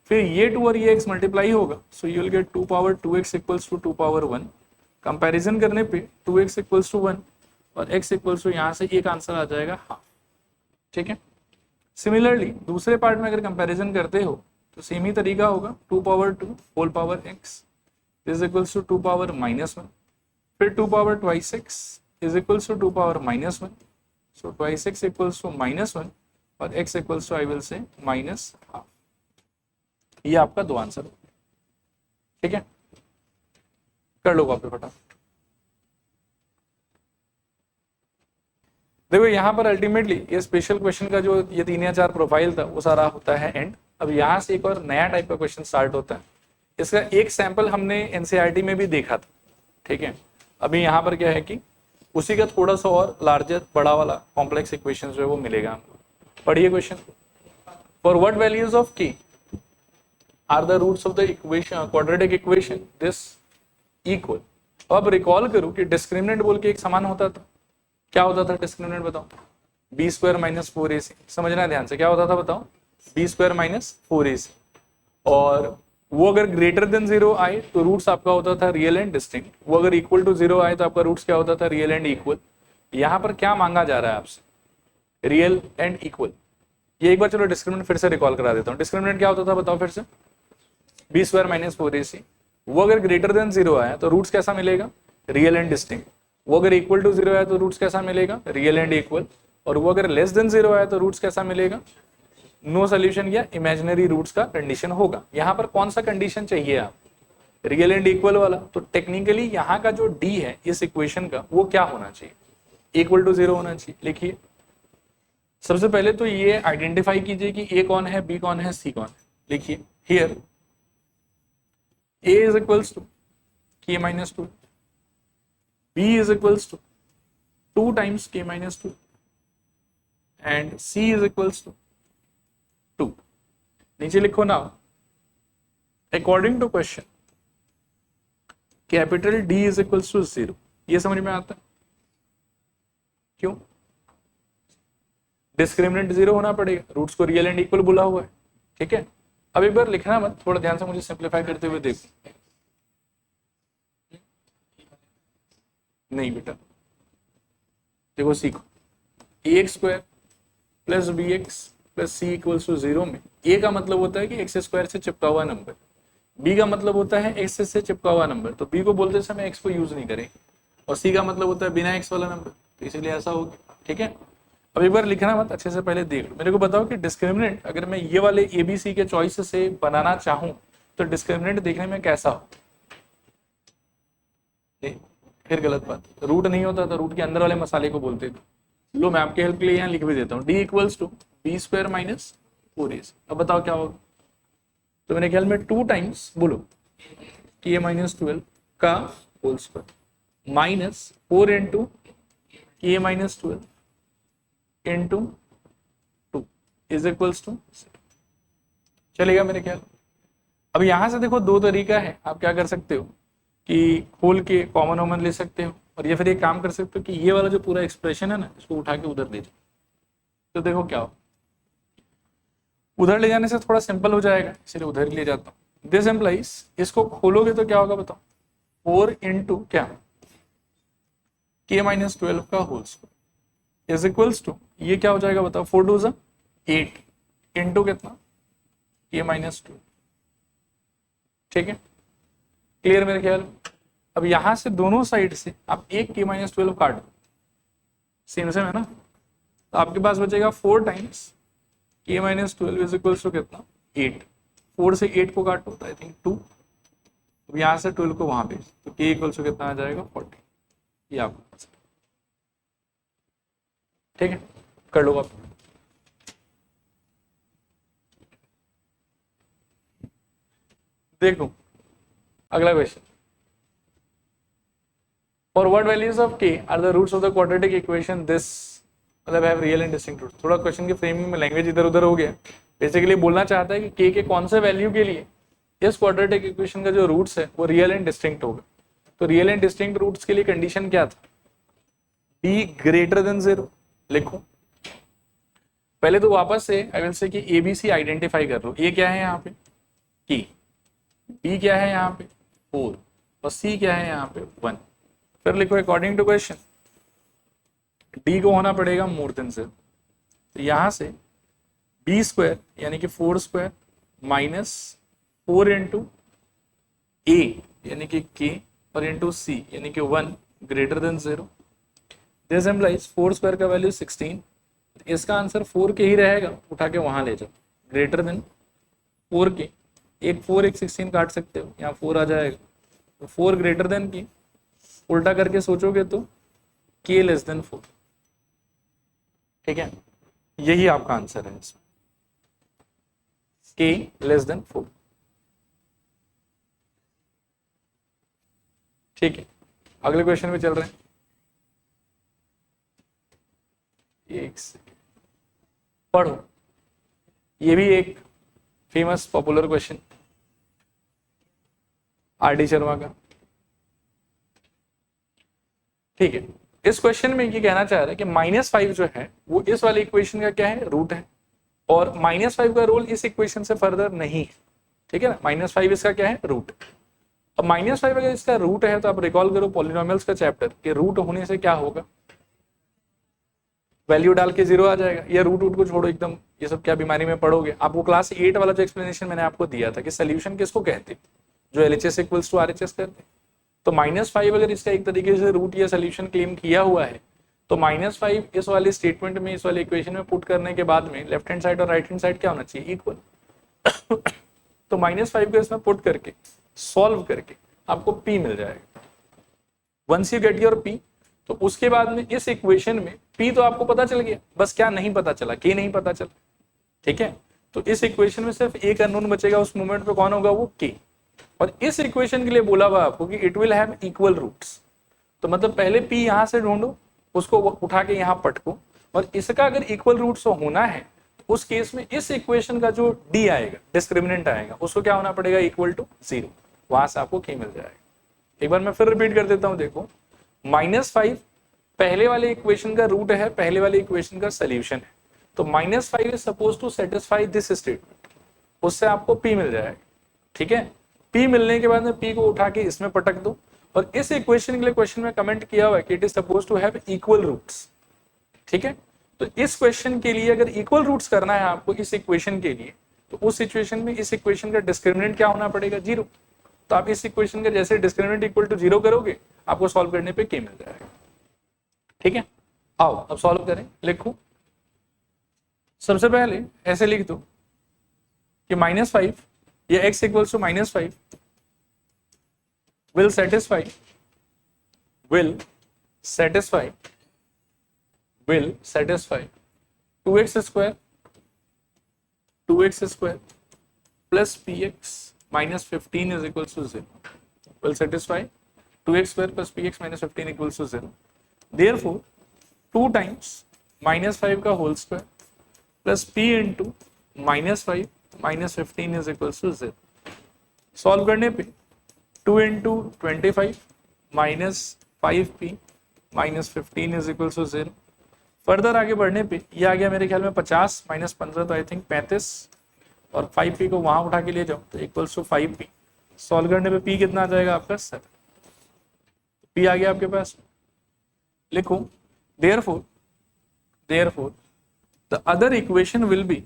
फिर ये 2 और ये x मल्टीप्लाई होगा, so you will get 2 power 2x equals to 2 power 1। Comparison करने पे 2x इक्वल्स टू 1 और x इक्वल्स टू यहाँ से एक आंसर आ जाएगा हाफ। ठीक है, सिमिलरली दूसरे पार्ट में अगर कंपैरिजन करते हो तो सेम ही तरीका होगा, 2 power 2 whole power x is equals to 2 power minus 1, फिर 2 power twice x is equals to 2 power minus 1, so twice x equals to minus 1 और x equals to I will say minus half. ये आपका 2 answer. ठीक है, कर लो copy फटाफट। देखो यहाँ पर अल्टीमेटली ये स्पेशल क्वेश्चन का जो ये 3 या 4 प्रोफाइल था वो सारा होता है एंड। अब यहाँ से एक और नया टाइप का क्वेश्चन स्टार्ट होता है, इसका एक सैंपल हमने एनसीईआरटी में भी देखा था। ठीक है, अभी यहाँ पर क्या है कि उसी का थोड़ा सा और लार्जर बड़ा वाला कॉम्प्लेक्स इक्वेशन जो है वो मिलेगा हमको। पढ़िए question, for what values of k are the roots of the equation quadratic equation this equal. अब रिकॉल करो कि डिस्क्रिमिनेंट बोल के एक समान होता था, क्या होता था डिस्क्रिमिनेंट बताओ, बी स्क्वायर माइनस 4ac। समझना ध्यान से, क्या होता था बताओ, बी स्क्वायर माइनस 4ac, और वो अगर ग्रेटर देन 0 आए तो रूट्स आपका होता था रियल एंड डिस्टिंक्ट, वो अगर इक्वल टू 0 आए तो आपका रूट्स क्या होता था, रियल एंड इक्वल। यहाँ पर क्या मांगा जा रहा है आपसे, रियल एंड इक्वल। ये एक बार चलो डिस्क्रिमिनेंट फिर से रिकॉल करा देता हूँ। डिस्क्रिमिनेंट क्या होता था बताओ फिर से, बी स्क्वायर माइनस 4ac, वो अगर ग्रेटर देन 0 आया तो रूट्स कैसा मिलेगा, रियल एंड डिस्टिंक्ट। वो अगर इक्वल टू 0 आया तो रूट्स कैसा मिलेगा, रियल एंड इक्वल। और वो अगर लेस देन 0 आया तो रूट्स कैसा मिलेगा, नो सोल्यूशन या इमेजिनरी रूट्स का कंडीशन होगा। यहाँ पर कौन सा कंडीशन चाहिए आप, रियल एंड इक्वल वाला। तो टेक्निकली यहाँ का जो डी है इस इक्वेशन का वो क्या होना चाहिए, इक्वल टू 0 होना चाहिए। लिखिए, सबसे पहले तो ये आइडेंटिफाई कीजिए कि ए कौन है, बी कौन है, सी कौन है। लिखिए here a is equals to k minus 2, b is equals to 2 times k minus 2 and c is equals to 2। नीचे लिखो ना, according to question capital D is equals to 0। ये समझ में आता है क्यों, डिस्क्रिमिनेंट 0 होना पड़ेगा, रूट्स को रियल एंड इक्वल बोला हुआ है। ठीक है, अब एक बार लिखना मत, थोड़ा ध्यान से मुझे सिंप्लीफाई करते हुए देखो। नहीं बेटा, देखो सीखो, a x square plus b x plus C equals to 0 में ए का मतलब होता है कि एक्स स्क्वायर से चिपका हुआ नंबर, बी का मतलब होता है एक्स से चिपका हुआ नंबर, तो बी को बोलते समय एक्स को यूज नहीं करेंगे, और सी का मतलब होता है बिना एक्स वाला नंबर, तो इसीलिए ऐसा हो गया। ठीक है, अब एक बार लिखना मत, अच्छे से पहले देख लो। मेरे को बताओ कि डिस्क्रिमिनेंट अगर मैं ये वाले ए बी सी के चॉइस से बनाना चाहूं तो डिस्क्रिमिनेंट देखने में कैसा हो? फिर गलत बात, रूट नहीं होता तो रूट के अंदर वाले मसाले को बोलते थे। लो मैं आपके हेल्प के लिए यहाँ लिख भी देता हूँ, D equals to B square minus 4ac। अब बताओ क्या होगा? तो मेरे ख्याल में 2 टाइम्स बोलो के माइनस 12 का होल स्क्वायर माइनस 4 इंटू के minus 12 into 2 is equals to, चलेगा मेरे ख्याल। अब यहां से देखो दो तरीका है, आप क्या कर सकते हो कि खोल के कॉमन वॉमन ले सकते हो, और या फिर एक काम कर सकते हो कि ये वाला जो पूरा एक्सप्रेशन है ना, इसको उठा के उधर ले जाओ। तो देखो क्या हो, उधर ले जाने से थोड़ा सिंपल हो जाएगा, इसलिए उधर ले जाता हूँ। दिस एम्प्लाइज, इसको खोलोगे तो क्या होगा बताओ? 4 इंटू क्या के माइनस 12 का whole square is equals to, ये क्या हो जाएगा बताओ? 4 2 8 इंटू कितना? के माइनस 12। ठीक है, क्लियर मेरे ख्याल। अब यहां से दोनों साइड से आप एक के माइनस 12 काट दो, सेम सेम है ना, तो आपके पास बचेगा 4 टाइम्स के माइनस 12 इज इक्वल्स टू कितना? 8। 4 से 8 को काटो तो आई थिंक 2, अब यहां से 12 को वहां भेज तो के इक्वल्स टू कितना आ जाएगा? 40। ये आपको ठीक है, कर लो आप। देखो अगला question, for what values of k are the roots of the quadratic equation this, मतलब have real and distinct roots. थोड़ा क्वेश्चन के फ्रेमिंग में लैंग्वेज इधर उधर हो गया। बेसिकली बोलना चाहता है कि k के कौन से वैल्यू के लिए इस क्वाड्रेटिक इक्वेशन का जो रूट्स है वो रियल एंड डिस्टिंक्ट होगा। तो रियल एंड डिस्टिंक्ट रूट्स के लिए कंडीशन क्या था? b greater than 0। लिखो पहले तो वापस से आई विल से कि ABC आइडेंटिफाई कर लो। a क्या है यहाँ पे? k, b क्या है यहाँ पे? 4, और c क्या है यहाँ पे? 1। फिर लिखो अकॉर्डिंग टू क्वेश्चन d को होना पड़ेगा मोर देन 0, तो यहां से b स्क्वायर यानी कि 4 स्क्वायर माइनस 4 इंटू a यानी कि k और इंटू c यानी कि 1 greater than 0। This employees 4 square का वैल्यू 16, इसका आंसर 4 के ही रहेगा, उठा के वहां ले जाओ। ग्रेटर देन 4 के, एक 4 एक 16 काट सकते हो, यहाँ 4 आ जाएगा, तो 4 ग्रेटर देन की उल्टा करके सोचोगे तो k लेस देन 4। ठीक है, यही आपका आंसर है इसमें, k लेस देन 4। ठीक है, अगले क्वेश्चन में चल रहे हैं। एक सेकेंड पढ़ो, ये भी एक famous popular question RD. Sharma का। ठीक है, इस क्वेश्चन में ये कहना चाह रहा है कि -5 जो है वो इस वाले इक्वेशन का क्या है? रूट है, और -5 का रोल इस इक्वेशन से फर्दर नहीं है। ठीक है ना, -5 इसका क्या है? रूट। अब -5 अगर इसका रूट है तो आप रिकॉल करो पॉलिनोमियल्स का चैप्टर कि रूट होने से क्या होगा? वैल्यू डाल के 0 आ जाएगा। या रूट को छोड़ो एकदम, ये सब क्या बीमारी में पढ़ोगे। आपको क्लास 8 वाला जो एक्सप्लेनेशन मैंने आपको दिया था कि सोल्यूशन किसको कहते, जो LHS इक्वल्स टू RHS करते, तो -5 अगर इसका एक तरीके से रूट या सोल्यूशन क्लेम किया हुआ है तो -5 इस वाले स्टेटमेंट में, इस वाले इक्वेशन में पुट करने के बाद में लेफ्ट हैंड साइड और राइट हैंड साइड क्या होना चाहिए? इक्वल। तो -5 को इसमें पुट करके सॉल्व करके आपको p मिल जाएगा। Once you get your p, तो उसके बाद में इस इक्वेशन में p तो आपको पता चल गया, बस क्या नहीं पता चला? k नहीं पता चला। ठीक है, तो इस इक्वेशन में सिर्फ एक अननोन बचेगा, उस मोमेंट पे कौन होगा? वो k। और इस इक्वेशन के लिए बोला हुआ आपको कि it will have equal roots, तो मतलब पहले p यहां से ढूंढो, उसको उठा के यहां पटको, और इसका अगर इक्वल रूट्स होना है तो उस केस में इस इक्वेशन का जो d आएगा, डिस्क्रिमिनेंट आएगा, उसको क्या होना पड़ेगा? Equal to 0। वहां से आपको k मिल जाएगा। एक बार मैं फिर रिपीट कर देता हूं, देखो -5 पहले वाले इक्वेशन का रूट है, पहले वाले इक्वेशन का सोल्यूशन है, तो -5 is suppose to satisfy this statement, उससे आपको p मिल जाएगा। ठीक है, p मिलने के बाद में p को उठा के इसमें पटक दो, और इस इक्वेशन के लिए क्वेश्चन में कमेंट किया हुआ है कि it is suppose to have equal roots. ठीक है, तो इस क्वेश्चन के लिए अगर इक्वल रूट्स करना है आपको इस इक्वेशन के लिए, तो उस सिचुएशन में इस इक्वेशन का डिस्क्रिमिनेंट क्या होना पड़ेगा, 0। तो आप इस इक्वेशन का जैसे डिस्क्रिमिनेंट इक्वल टू 0 करोगे, आपको सॉल्व करने पे k मिल जाएगा। ठीक है, आओ अब सॉल्व करें। लिखो, सबसे पहले ऐसे लिख दो कि -5 या x equals to -5 will satisfy 2x square plus px minus 15 is equals to 0. Will satisfy 2x square plus px minus 15 equals to 0. Therefore 2 times -5 का whole square plus p into -5 minus 15 is equals to 0. Solve करने पे 2 into 25 minus 5p minus 15 is equals to 0. Further आगे बढ़ने पे ये आ गया मेरे ख्याल में 50 माइनस 15 तो आई थिंक 35, और 5p को वहां उठा के ले जाओ तो इक्वल्स टू 5p। सॉल्व करने पे p कितना आ जाएगा आपका 7। p आ गया आपके पास। लिखो therefore the other equation will be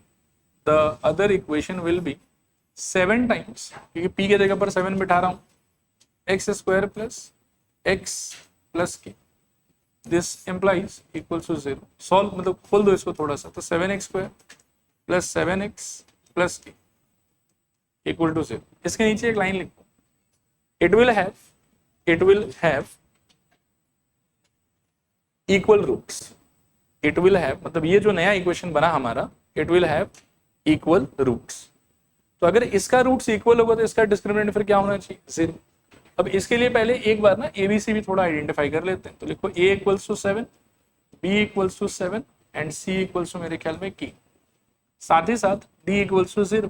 7 times, क्योंकि p के जगह पर 7 बिठा रहा हूं, x square plus x plus k, this implies equals to 0. Solve मतलब खोल दो इसको थोड़ा सा, तो 7x square plus 7x plus k equal to 0। इसके नीचे एक लाइन लिखो, it will have equal roots। it will have मतलब ये जो नया इक्वेशन बना हमारा, it will have equal roots। तो अगर इसका रूट्स इक्वल होगा तो इसका डिस्क्रिमिनेंट फिर क्या होना चाहिए, 0। अब इसके लिए पहले एक बार ना ABC भी थोड़ा आइडेंटिफाई कर लेते हैं। तो लिखो A equals to 7, B equals to 7 and C equals to मेरे ख्याल में k। साथ ही साथ D इक्वल्स टू 0,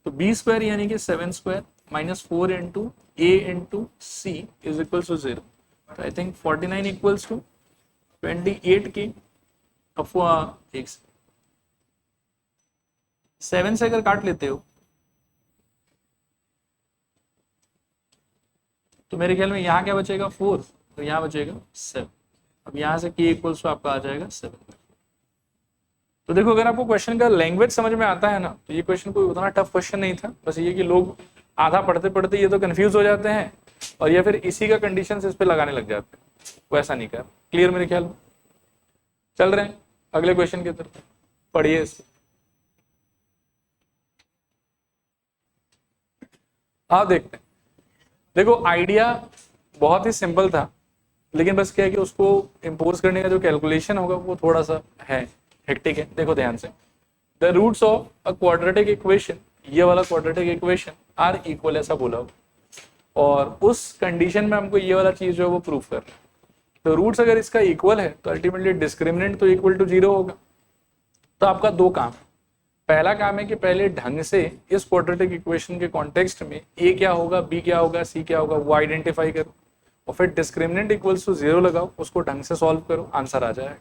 तो B स्क्वायर यानी कि 7 square minus 4 into A into C is equals to 0। तो I think 49 equals to 28k। अब एक 7 से अगर काट लेते हो तो मेरे ख्याल में यहाँ क्या बचेगा 4, तो यहाँ बचेगा 7। अब यहाँ से k इक्वल्स टू आपका आ जाएगा 7। तो देखो, अगर आपको क्वेश्चन का लैंग्वेज समझ में आता है ना, तो ये क्वेश्चन कोई उतना टफ क्वेश्चन नहीं था। बस ये कि लोग आधा पढ़ते पढ़ते ये तो कंफ्यूज हो जाते हैं और या फिर इसी का कंडीशन इस पे लगाने लग जाते हैं। वो ऐसा नहीं कर। क्लियर मेरे ख्याल में? चल रहे हैं अगले क्वेश्चन की तरफ, पढ़िए इसको। आप देखते हैं, देखो आइडिया बहुत ही सिंपल था, लेकिन बस क्या है कि उसको इम्पोज करने का जो कैलकुलेशन होगा वो थोड़ा सा है हेक्टिक है। देखो ध्यान से, the roots of a quadratic equation, ये वाला क्वाड्रेटिक इक्वेशन आर इक्वल ऐसा बोला हो, और उस कंडीशन में हमको ये वाला चीज जो है वो प्रूफ करना है। तो रूट्स अगर इसका इक्वल है तो अल्टीमेटली डिस्क्रिमिनेंट तो इक्वल टू 0 होगा। तो आपका दो काम है। पहला काम है कि पहले ढंग से इस क्वाड्रेटिक इक्वेशन के कॉन्टेक्स्ट में a क्या होगा, b क्या होगा, c क्या होगा वो आइडेंटिफाई करो, और फिर डिस्क्रिमिनेंट इक्वल्स टू 0 लगाओ, उसको ढंग से सॉल्व करो, आंसर आ जाएगा।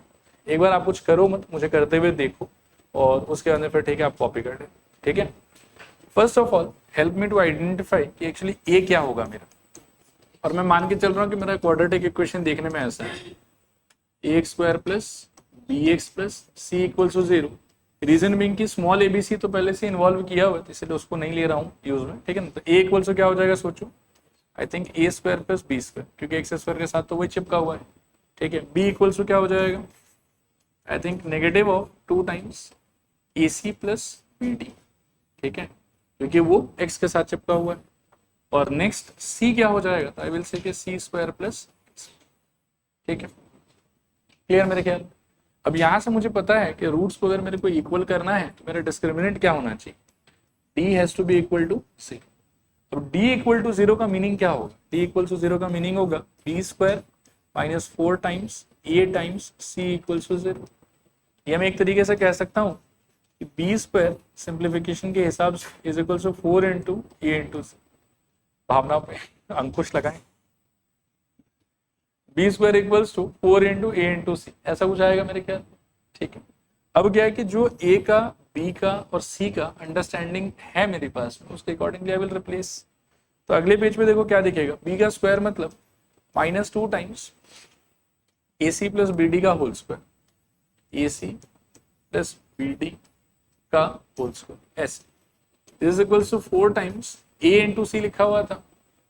एक बार आप कुछ करो मत, मुझे करते हुए देखो, और उसके अंदर फिर ठीक है आप कॉपी कर ले। ठीक है, first of all help me to identify कि एक्चुअली a क्या होगा मेरा, और मैं मान के चल रहा हूँ कि मेरा क्वाड्रेटिक इक्वेशन देखने में ऐसा है, ax square plus bx plus c equals to 0। Reason being की स्मॉल एबीसी तो पहले से इन्वॉल्व किया हुआ है, इसलिए उसको नहीं ले रहा हूँ यूज में। ठीक है ना, तो a इक्वल्स टू क्या हो जाएगा सोचो, आई think a square plus b square, क्योंकि एक्स स्क्वायर के साथ तो वही चिपका हुआ है। ठीक है, b इक्वल्स टू क्या हो जाएगा, I think negative of 2 times ac plus bd। ठीक है, क्योंकि वो x के साथ चिपका हुआ है। और नेक्स्ट c क्या हो जाएगा, तो आई विल से कि c स्क्वायर प्लस। ठीक है, क्लियर मेरे ख्याल। अब यहां से मुझे पता है कि रूट्स को अगर मेरे को इक्वल करना है तो मेरा डिस्क्रिमिनेंट क्या होना चाहिए, d has to be equal to c। अब d इक्वल टू 0 का मीनिंग क्या होगा, d इक्वल टू 0 का मीनिंग होगा b square minus 4 times a times c equal to 0। ये मैं एक तरीके से कह सकता हूँ कि b स्क्वायर सिंप्लीफिकेशन के हिसाब से is equal to 4 into a into c। भावना पे अंकुश लगाएं, b square equals to 4 into a into c, ऐसा कुछ आएगा मेरे ख्याल। ठीक है, अब क्या है कि जो ए का, बी का और सी का अंडरस्टैंडिंग है मेरे पास में, उसके अकॉर्डिंगली आई विल रिप्लेस। तो अगले पेज पे देखो क्या दिखेगा, बी का स्क्वायर मतलब -2 टाइम्स ए सी प्लस बी डी का whole square, a c plus b d का होल स्क्वायर ऐसे। This is equals to 4 times a into c लिखा हुआ था,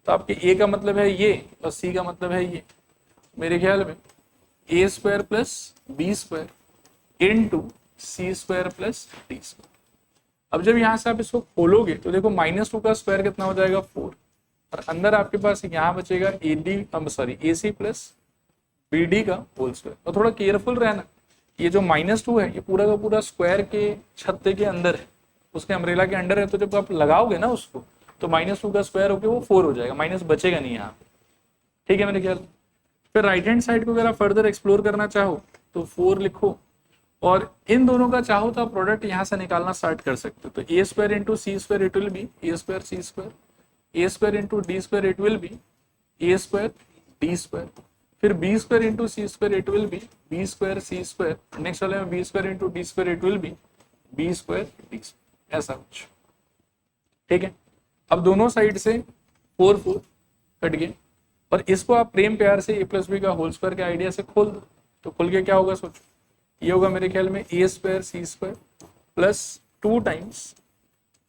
तो आपके ए का मतलब है ये और सी का मतलब है ये, मेरे ख्याल में ए square plus B square into c square plus d square. अब जब यहाँ से आप इसको खोलोगे तो देखो -2 का स्क्वायर कितना हो जाएगा 4, और अंदर आपके पास यहाँ बचेगा ए सी प्लस बी डी का होल स्क्वायर। और थोड़ा केयरफुल रहना, ये जो -2 है ये पूरा का पूरा स्क्वायर के छत्ते के अंदर है, उसके अम्ब्रेला के अंडर है, तो जब आप लगाओगे ना उसको तो -2 का स्क्वायर होकर वो 4 हो जाएगा, माइनस बचेगा नहीं यहाँ पे, ठीक है मेरे ख्याल। फिर राइट हैंड साइड को अगर आप फर्दर एक्सप्लोर करना चाहो तो 4 लिखो, और इन दोनों का चाहो तो आप प्रोडक्ट यहाँ से निकालना स्टार्ट कर सकते हो। तो a square into c square it will be a square C square, A square into d square it will be a square D square, फिर b square into c square it will be b square C square, next वाले में B square into d square it will be b square D square, ऐसा कुछ, ठीक है। अब दोनों side से 4 4 कट गए, और इसको आप प्रेम प्यार से ए प्लस बी का होल स्क्वायर के आइडिया से खोल दो, तो खुल के क्या होगा सोचो, ये होगा मेरे ख्याल में ए स्क्वायर सी स्क्वायर प्लस 2 टाइम्स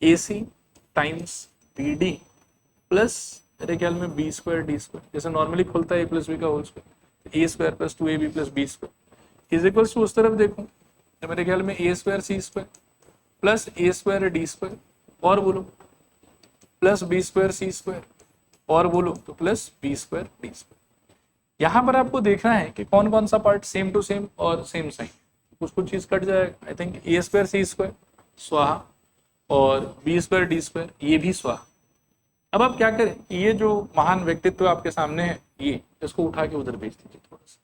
ए C times B D plus मेरे ख्याल में बी स्क्वायर डी स्क्वायर, जैसे नॉर्मली खुलता है ए प्लस बी का whole square, A square plus 2ab plus B square is equals to उस तरफ देखूं तो मेरे ख्याल में ए square C square plus A square D square, और बोलो प्लस बी स्क्वायर सी स्क्वायर, और बोलो तो plus B square D square. यहाँ पर आपको देखना है कि कौन कौन सा पार्ट सेम टू सेम और सेम साइन, कुछ चीज कट जाएगा। I think A square C square स्वाहा और बी स्क्वायर डी स्क्वायर ये भी स्वाहा। अब आप क्या करें, ये जो महान व्यक्तित्व आपके सामने है ये, इसको उठा के उधर भेज दीजिए थोड़ा सा,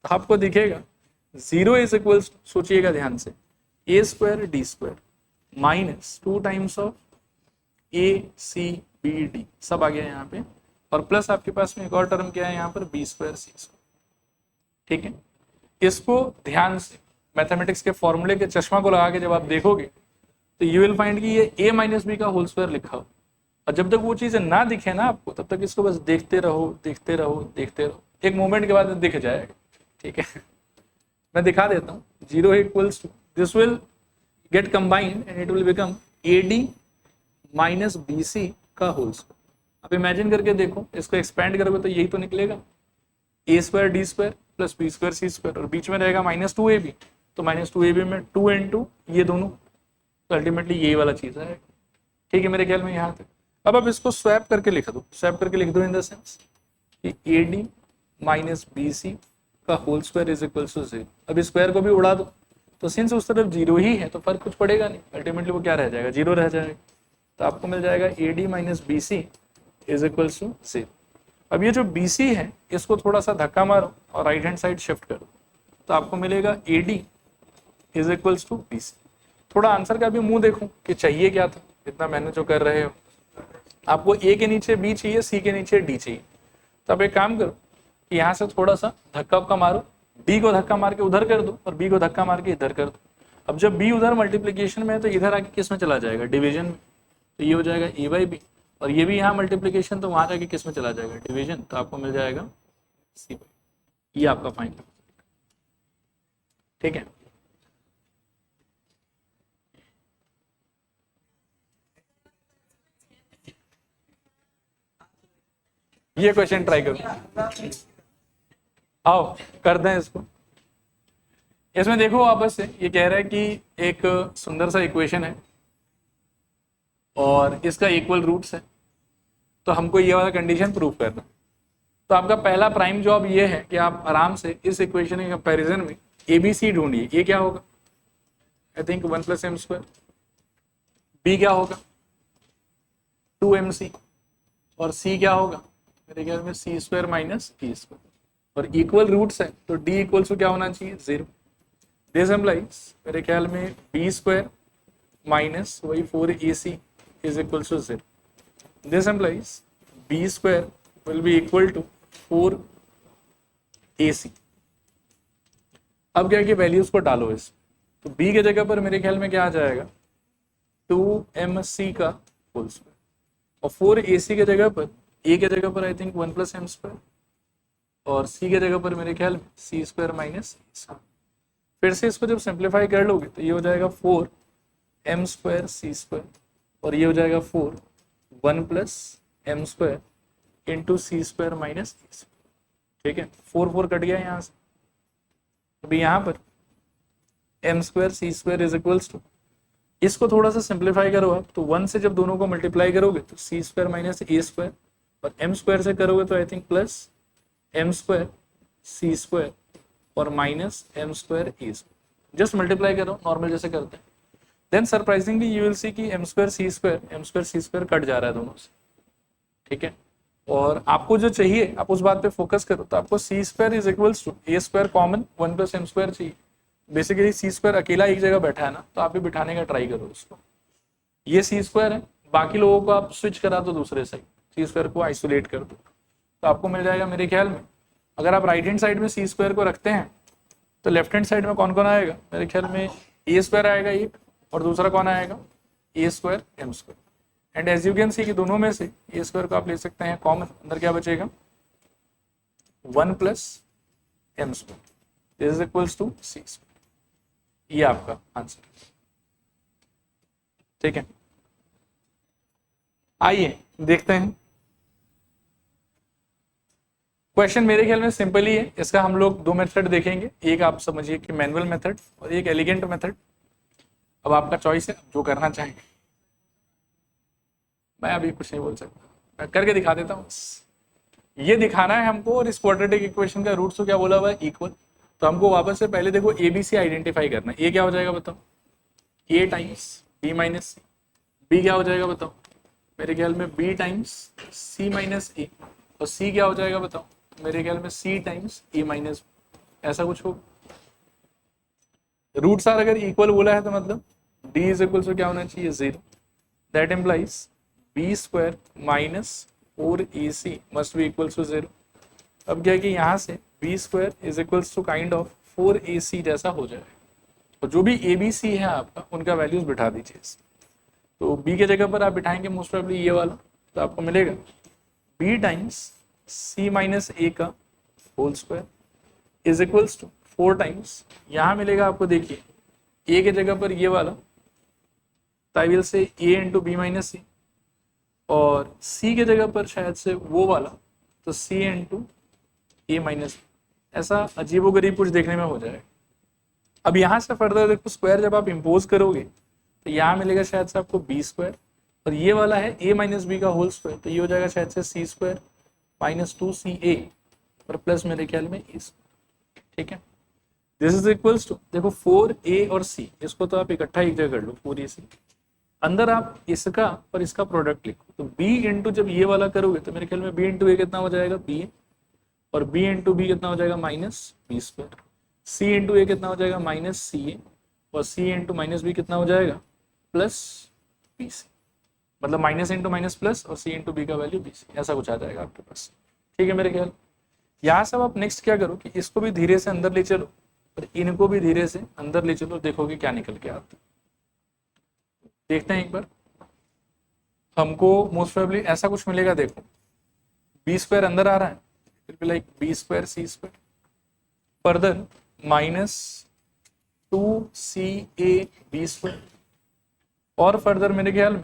तो आपको दिखेगा 0 इज इक्वल्स, सोचिएगा ध्यान से, a square D square minus 2 times of a c b d, सब आ गया यहाँ पे, और प्लस आपके पास में एक और टर्म क्या है यहाँ पर बी स्क्वायर सी स्क्वायर, ठीक है। इसको ध्यान से मैथमेटिक्स के फॉर्मूले के चश्मा को लगा के जब आप देखोगे तो यू विल फाइंड कि ये ए माइनस बी का होल स्क्वायर लिखा हो, और जब तक वो चीजें ना दिखे ना आपको तब तक इसको बस देखते रहो देखते रहो देखते रहो, एक मोमेंट के बाद दिख जाएगा, ठीक है। मैं दिखा देता हूँ, 0 equals to this will get combined and it will become A D minus B C का होल स्क्वायर। आप इमेजिन करके देखो, इसको एक्सपेंड करोगे तो यही तो निकलेगा, a square D square plus B square C square, और बीच में रहेगा -2ab, तो -2ab में 2 इंटू ये दोनों, तो अल्टीमेटली यही वाला चीज है, ठीक है मेरे ख्याल में यहाँ तक। अब आप इसको स्वैप करके लिख दो, स्वैप करके लिख दो इन द सेंस कि a D minus B C का whole square is equal to 0। अब स्क्वायर को भी उड़ा दो, तो सिंस उस तरफ 0 ही है तो फर्क कुछ पड़ेगा नहीं, अल्टीमेटली वो क्या रह जाएगा, 0 रह जाएगा, तो आपको मिल जाएगा A D minus B C is equal to 0। अब ये जो बी सी है इसको थोड़ा सा धक्का मारो और राइट हैंड साइड शिफ्ट करो, तो आपको मिलेगा A D is equals to B C. थोड़ा आंसर का भी मुंह देखो कि चाहिए क्या था, इतना मेहनत जो कर रहे हो, आपको ए के नीचे बी चाहिए, सी के नीचे डी चाहिए, तो आप एक काम करो कि यहाँ से थोड़ा सा धक्का उक्का मारो, डी को धक्का मार के उधर कर दो और बी को धक्का मार के इधर कर दो। अब जब बी उधर मल्टीप्लीकेशन में है तो इधर आके किस में चला जाएगा, डिवीजन में, तो ये हो जाएगा ए बाई बी, और ये भी यहाँ मल्टीप्लीकेशन तो वहां जाके किस में चला जाएगा, डिवीजन, तो आपको मिल जाएगा सी बाई, ये आपका फाइनल, ठीक है। ये क्वेश्चन ट्राई करो, आओ करते हैं इसको। इसमें देखो वापस से ये कह रहा है कि एक सुंदर सा इक्वेशन है और इसका इक्वल रूट्स है, तो हमको ये वाला कंडीशन प्रूव करना। तो आपका पहला प्राइम जॉब ये है कि आप आराम से इस इक्वेशन के कंपैरिजन में ए बी सी ढूंढिए। ये क्या होगा, आई थिंक 1 + m², बी क्या होगा 2mc, और सी क्या होगा मेरे ख्याल में c² माइनस e², और इक्वल रूट्स है तो d इक्वल्स टू क्या होना चाहिए 0। दिस एम्प्लाइज मेरे ख्याल में b² माइनस वही 4ac is equal to 0। This implies b² will be equal to 4ac। अब क्या कि वैल्यूज को डालो इस, तो b के जगह पर मेरे ख्याल में क्या आ जाएगा 2mc का होल स्क्वायर, और 4ac के जगह पर a के जगह पर आई थिंक 1 + m², और c के जगह पर मेरे ख्याल में c² माइनस। फिर से इसको जब सिंप्लीफाई कर लोगे तो ये हो जाएगा 4m² c² और ये हो जाएगा 1 इंटू c² माइनस e²। ठीक है, 4 कट गया यहाँ से। अभी यहाँ पर m² c² is equals to, इसको थोड़ा सा सिंप्लीफाई करो आप तो 1 से जब दोनों को मल्टीप्लाई करोगे तो c² माइनस a² और m² से करोगे तो I think plus m² c² और minus m² a²। Just multiply करो नॉर्मल जैसे करते हैं। Then surprisingly you will see कि m² c² कट जा रहा है दोनों से। ठीक है, और आपको जो चाहिए आप उस बात पे फोकस करो तो आपको c² is equals to a² common 1 + m² चाहिए। बेसिकली c² अकेला एक जगह बैठा है ना, तो आप भी बिठाने का ट्राई करो उसको। ये c² है, बाकी लोगों को आप स्विच करा दो दूसरे साइड, c² को आइसोलेट कर दो तो आपको मिल जाएगा मेरे ख्याल में। अगर आप राइट हैंड साइड में c² को रखते हैं तो लेफ्ट हैंड साइड में कौन कौन आएगा, मेरे ख्याल में a² आएगा एक, और दूसरा कौन आएगा a² m²। And as you can see कि दोनों में से a² को आप ले सकते हैं कॉमन, अंदर क्या बचेगा 1 + m², this is equals to c²। ये आपका आंसर। ठीक है, आइए देखते हैं क्वेश्चन। मेरे ख्याल में सिंपल ही है, इसका हम लोग 2 मेथड देखेंगे, एक आप समझिए कि मैनुअल मेथड और एक एलिगेंट मेथड। अब आपका चॉइस है, जो करना चाहें। मैं अभी कुछ नहीं बोल सकता, मैं करके दिखा देता हूँ। ये दिखाना है हमको, और इस क्वाड्रेटिक इक्वेशन का रूट तो क्या बोला हुआ है इक्वल, तो हमको वापस से पहले देखो ABC आइडेंटिफाई करना है। ए क्या हो जाएगा बताओ, A times B minus C। B क्या हो जाएगा बताओ, मेरे ख्याल में B times C minus A, और C क्या हो जाएगा बताओ, मेरे ख्याल में C times A minus B, ऐसा कुछ हो। रूट्स आर अगर इक्वल बोला है तो मतलब D इज इक्वल टू क्या होना चाहिए 0, that implies B² minus 4AC must be equal to 0। अब क्या है कि यहाँ से B² is equals to kind of 4AC जैसा हो जाएगा, और जो भी ABC है आपका उनका वैल्यूज बिठा दीजिए। तो B के जगह पर आप बिठाएंगे मोस्ट प्रोबेबली ये वाला, तो आपको मिलेगा B times C minus A का whole square is equals to 4 times, यहाँ मिलेगा आपको देखिए A के जगह पर ये वाला, तो आई विल से A into B minus C, और C के जगह पर शायद से वो वाला, तो C into A minus B। ऐसा अजीबोगरीब कुछ देखने में हो जाएगा। अब यहाँ से फर्दर देखो स्क्वायर जब आप इम्पोज करोगे तो यहाँ मिलेगा शायद से आपको B², और ये वाला है A माइनस B का होल स्क्वायर, तो ये हो जाएगा शायद से C² माइनस 2CA और प्लस मेरे ख्याल में A²। ठीक है, दिस इज इक्वल्स टू देखो 4A और C, इसको तो आप इकट्ठा एक जगह कर लो 4AC, अंदर आप इसका और इसका प्रोडक्ट लिखो, तो B इंटू जब ये वाला करोगे तो मेरे ख्याल में B इंटू A कितना हो जाएगा BA, और B इंटू B कितना हो जाएगा minus B², C into A कितना हो जाएगा माइनस CA, और C इंटू माइनस B कितना हो जाएगा प्लस BC, मतलब माइनस इंटू माइनस प्लस, और C इंटू B का वैल्यू BC, ऐसा कुछ आ जाएगा आपके पास। ठीक है मेरे ख्याल। यहाँ से आप नेक्स्ट क्या करो कि इसको भी धीरे से अंदर ले चलो और इनको भी धीरे से अंदर ले चलो, देखोगे क्या निकल के आता है। देखते हैं एक बार, हमको मोस्ट प्रोबेबली ऐसा कुछ मिलेगा। देखो B² अंदर आ रहा है, फिर like B² C², further minus 2CA B², और फर्दर मेरे ख्याल में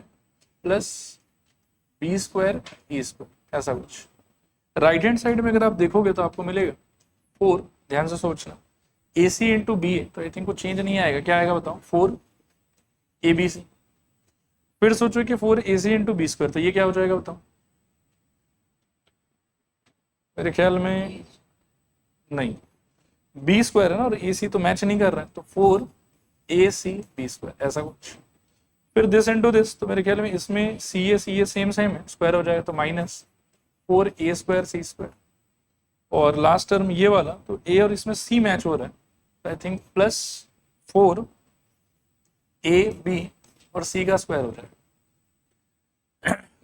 प्लस B² A², ऐसा कुछ। राइट हैंड साइड में अगर आप देखोगे तो आपको मिलेगा 4, ध्यान से सोचना, AC इंटू BA, तो आई थिंक कुछ चेंज नहीं आएगा। क्या आएगा बताओ 4ABC, फिर सोचो कि 4AC इंटू B², तो ये क्या हो जाएगा बताओ, मेरे ख्याल में नहीं, B² है ना और AC तो मैच नहीं कर रहा है, तो 4AC B², ऐसा कुछ। फिर दिस इंटू दिस, तो मेरे ख्याल में इसमें CA सेम है, स्क्वायर हो जाएगा, तो माइनस 4A² C², और लास्ट टर्म ये वाला, तो A और इसमें C मैच हो रहा है, तो आई थिंक प्लस 4AB और C का स्क्वायर हो जाएगा।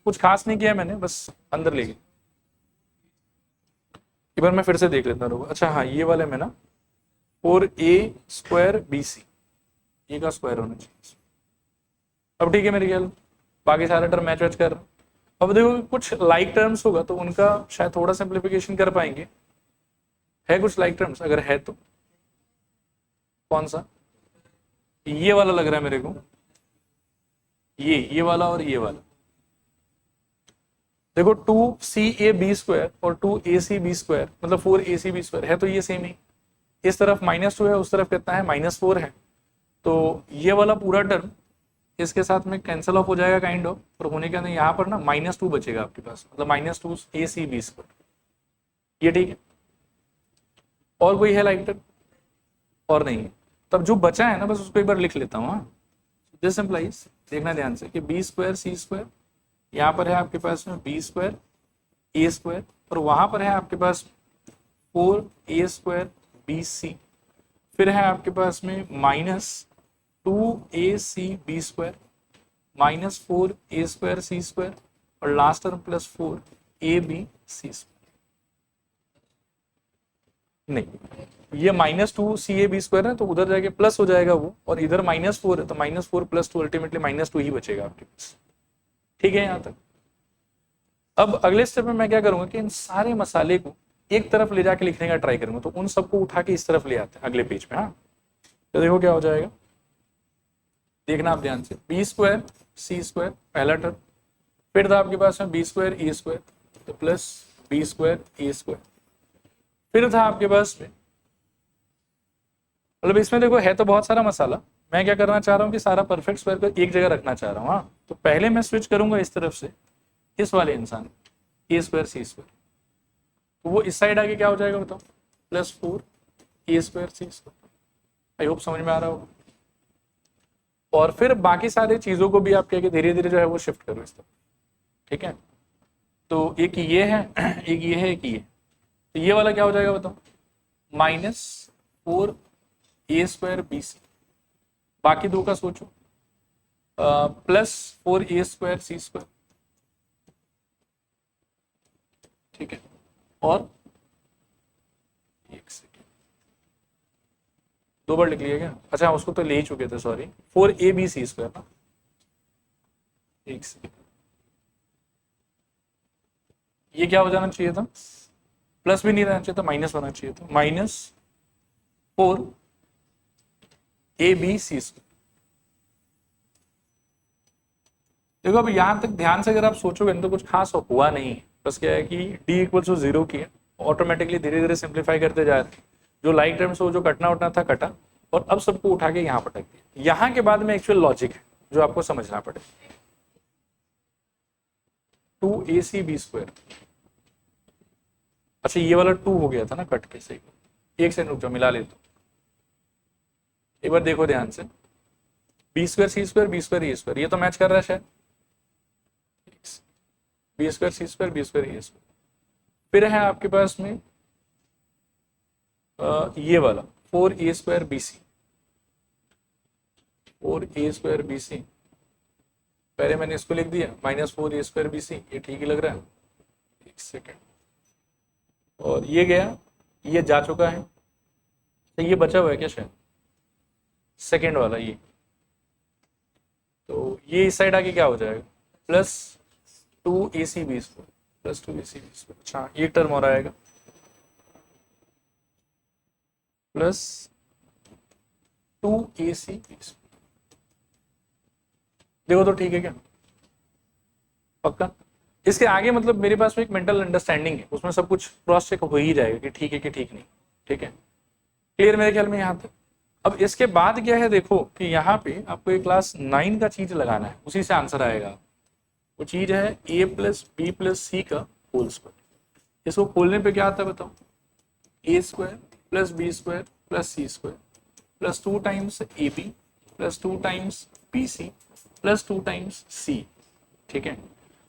कुछ खास नहीं किया मैंने, बस अंदर ले गए। एक बार मैं फिर से देख लेता हूँ। अच्छा हाँ, ये वाले में ना 4A² BC, ये का स्क्वायर होना चाहिए। अब ठीक है मेरे ख्याल, बाकी सारे टर्म मैच वैच कर रहा। अब देखो कुछ लाइक टर्म्स होगा तो उनका शायद थोड़ा सिंप्लीफिकेशन कर पाएंगे। है कुछ लाइक टर्म्स, अगर है तो कौन सा? ये वाला लग रहा है मेरे को, ये वाला और ये वाला। देखो 2CAB² और 2ACB² मतलब 4ACB² है तो ये सेम ही। इस तरफ -2 है, उस तरफ कितना है -4 है, तो ये वाला पूरा टर्म इसके साथ में कैंसिल ऑफ हो जाएगा काइंड ऑफ, और होने के अंदर यहाँ पर ना -2 बचेगा आपके पास, मतलब -2ACB²। ये ठीक है? और कोई है लाइक टर्म? और नहीं है। तब जो बचा है ना बस उसको एक बार लिख लेता हूँ। हाँ, दिस इम्प्लाइज, देखना ध्यान से कि B² C², यहाँ पर है आपके पास में B² A², और वहां पर है आपके पास 4A² BC, फिर है आपके पास में -2ACB² -4A² C² और लास्ट टर्म +4ABC²। नहीं, ये -2CAB² है तो उधर जाके प्लस हो जाएगा वो, और इधर -4 है तो -4 + 2 अल्टीमेटली -2 ही बचेगा आपके पास। ठीक है यहाँ तक? अब अगले स्टेप में मैं क्या करूंगा कि इन सारे मसाले को एक तरफ ले जाके लिखने का ट्राई करूंगा, तो उन सबको उठा के इस तरफ ले आते हैं अगले पेज पे। हाँ, तो देखो क्या हो जाएगा, देखना आप ध्यान से। B² C² पहला टर्म, फिर था आपके पास में B² A² तो प्लस B² A², फिर था आपके पास में, मतलब इसमें देखो है तो बहुत सारा मसाला, मैं क्या करना चाह रहा हूँ कि सारा परफेक्ट स्क्वायर को एक जगह रखना चाह रहा हूँ। हाँ, तो पहले मैं स्विच करूंगा इस तरफ से इस वाले इंसान A² C², तो वो इस साइड आके क्या हो जाएगा बताओ, +4A² C²। आई होप समझ में आ रहा होगा। और फिर बाकी सारे चीजों को भी आप क्या धीरे धीरे जो है वो शिफ्ट करो इस तरफ। ठीक है, तो एक ये है, एक ये है, एक ये, तो ये वाला क्या हो जाएगा बताओ, -4A² BC, बाकी दो का सोचो, +4A² C²। ठीक है, और एक सेकेंड, दो बार लिख लिया क्या? अच्छा उसको तो ले ही चुके थे, सॉरी, 4ABC² ना। एक सेकेंड, ये क्या हो जाना चाहिए था, प्लस भी नहीं रहना चाहिए था, माइनस होना चाहिए था, -4ABC²। देखो अब यहां तक ध्यान से अगर आप सोचोगे तो कुछ खास हुआ नहीं है, बस क्या है कि D = 0 किया, ऑटोमेटिकली धीरे धीरे सिंप्लीफाई करते जा रहे, जो लाइक टर्म्स हो जो कटना उठना था कटा, और अब सबको उठा के यहाँ पटक दिया। यहाँ के बाद में एक्चुअल लॉजिक है जो आपको समझना पड़ेगा। 2ACB², अच्छा ये वाला 2 हो गया था ना कट के, सही। एक सेकंड रुक जाओ, मिला ले तो एक बार देखो ध्यान से, B² C² B² A², ये तो मैच कर रहा है शायद, B² C² B² A²। फिर है आपके पास में ये वाला 4A² BC, 4A² BC, पहले मैंने इसको लिख दिया -4A² BC, ये ठीक ही लग रहा है। एक सेकेंड, और ये गया, ये जा चुका है, तो ये बचा हुआ है क्या शायद सेकेंड वाला ये, तो ये इस साइड आके क्या हो जाएगा, +2ACB², +2ACB²। अच्छा ये टर्म और आएगा +2ACB²। देखो तो ठीक है क्या, पक्का? इसके आगे मतलब मेरे पास में एक मेंटल अंडरस्टैंडिंग है, उसमें सब कुछ क्रॉस चेक हो ही जाएगा कि ठीक है कि ठीक नहीं। ठीक है, क्लियर मेरे ख्याल में यहाँ तक। अब इसके बाद क्या है, देखो कि यहाँ पे आपको एक क्लास 9 का चीज लगाना है, उसी से आंसर आएगा। वो चीज है A + B + C का होल स्क्वायर। इसको खोलने पे क्या आता है बताओ, A² + B² + C² + 2 times AB + 2 times BC + 2 times C। ठीक है,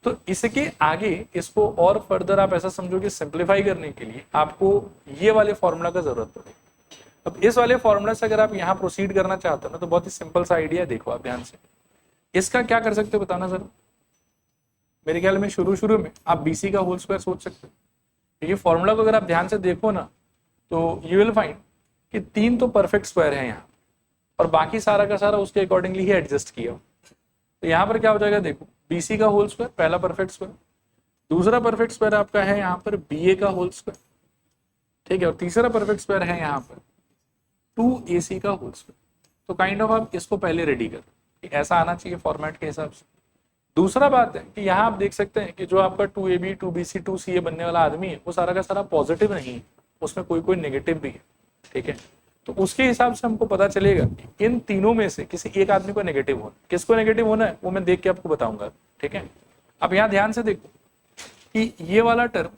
तो इसके आगे इसको और फर्दर आप ऐसा समझो कि सिंप्लीफाई करने के लिए आपको ये वाले फॉर्मूला का जरूरत पड़ेगी। अब इस वाले फॉर्मूला से अगर आप यहाँ प्रोसीड करना चाहते हो ना, तो बहुत ही सिंपल सा आइडिया, देखो आप ध्यान से, इसका क्या कर सकते हो बताना सर। मेरे ख्याल में शुरू में आप BC का होल स्क्वायर सोच सकते हो, क्योंकि फॉर्मूला को अगर आप ध्यान से देखो ना तो यू विल फाइंड कि 3 तो परफेक्ट स्क्वायर है यहाँ, और बाकी सारा का सारा उसके अकॉर्डिंगली ही एडजस्ट किया। तो यहाँ पर क्या हो जाएगा, देखो BC का होल स्क्वायर पहला परफेक्ट स्क्वायर, दूसरा परफेक्ट स्क्वायर आपका है यहाँ पर BA का होल स्क्वायर। ठीक है, और तीसरा परफेक्ट स्क्वायर है यहाँ पर 2ac का होल स्क्वायर। तो काइंड ऑफ आप इसको पहले रेडी कर, ऐसा आना चाहिए फॉर्मेट के हिसाब से। दूसरा बात है कि यहाँ आप देख सकते हैं कि जो आपका 2ab 2bc 2ca बनने वाला आदमी है वो सारा का सारा पॉजिटिव नहीं है, उसमें कोई कोई नेगेटिव भी है, ठीक है। तो उसके हिसाब से हमको पता चलेगा कि इन तीनों में से किसी एक आदमी को नेगेटिव होना, किसको नेगेटिव होना है वो मैं देख के आपको बताऊंगा, ठीक है। अब यहाँ ध्यान से देखो कि ये वाला टर्म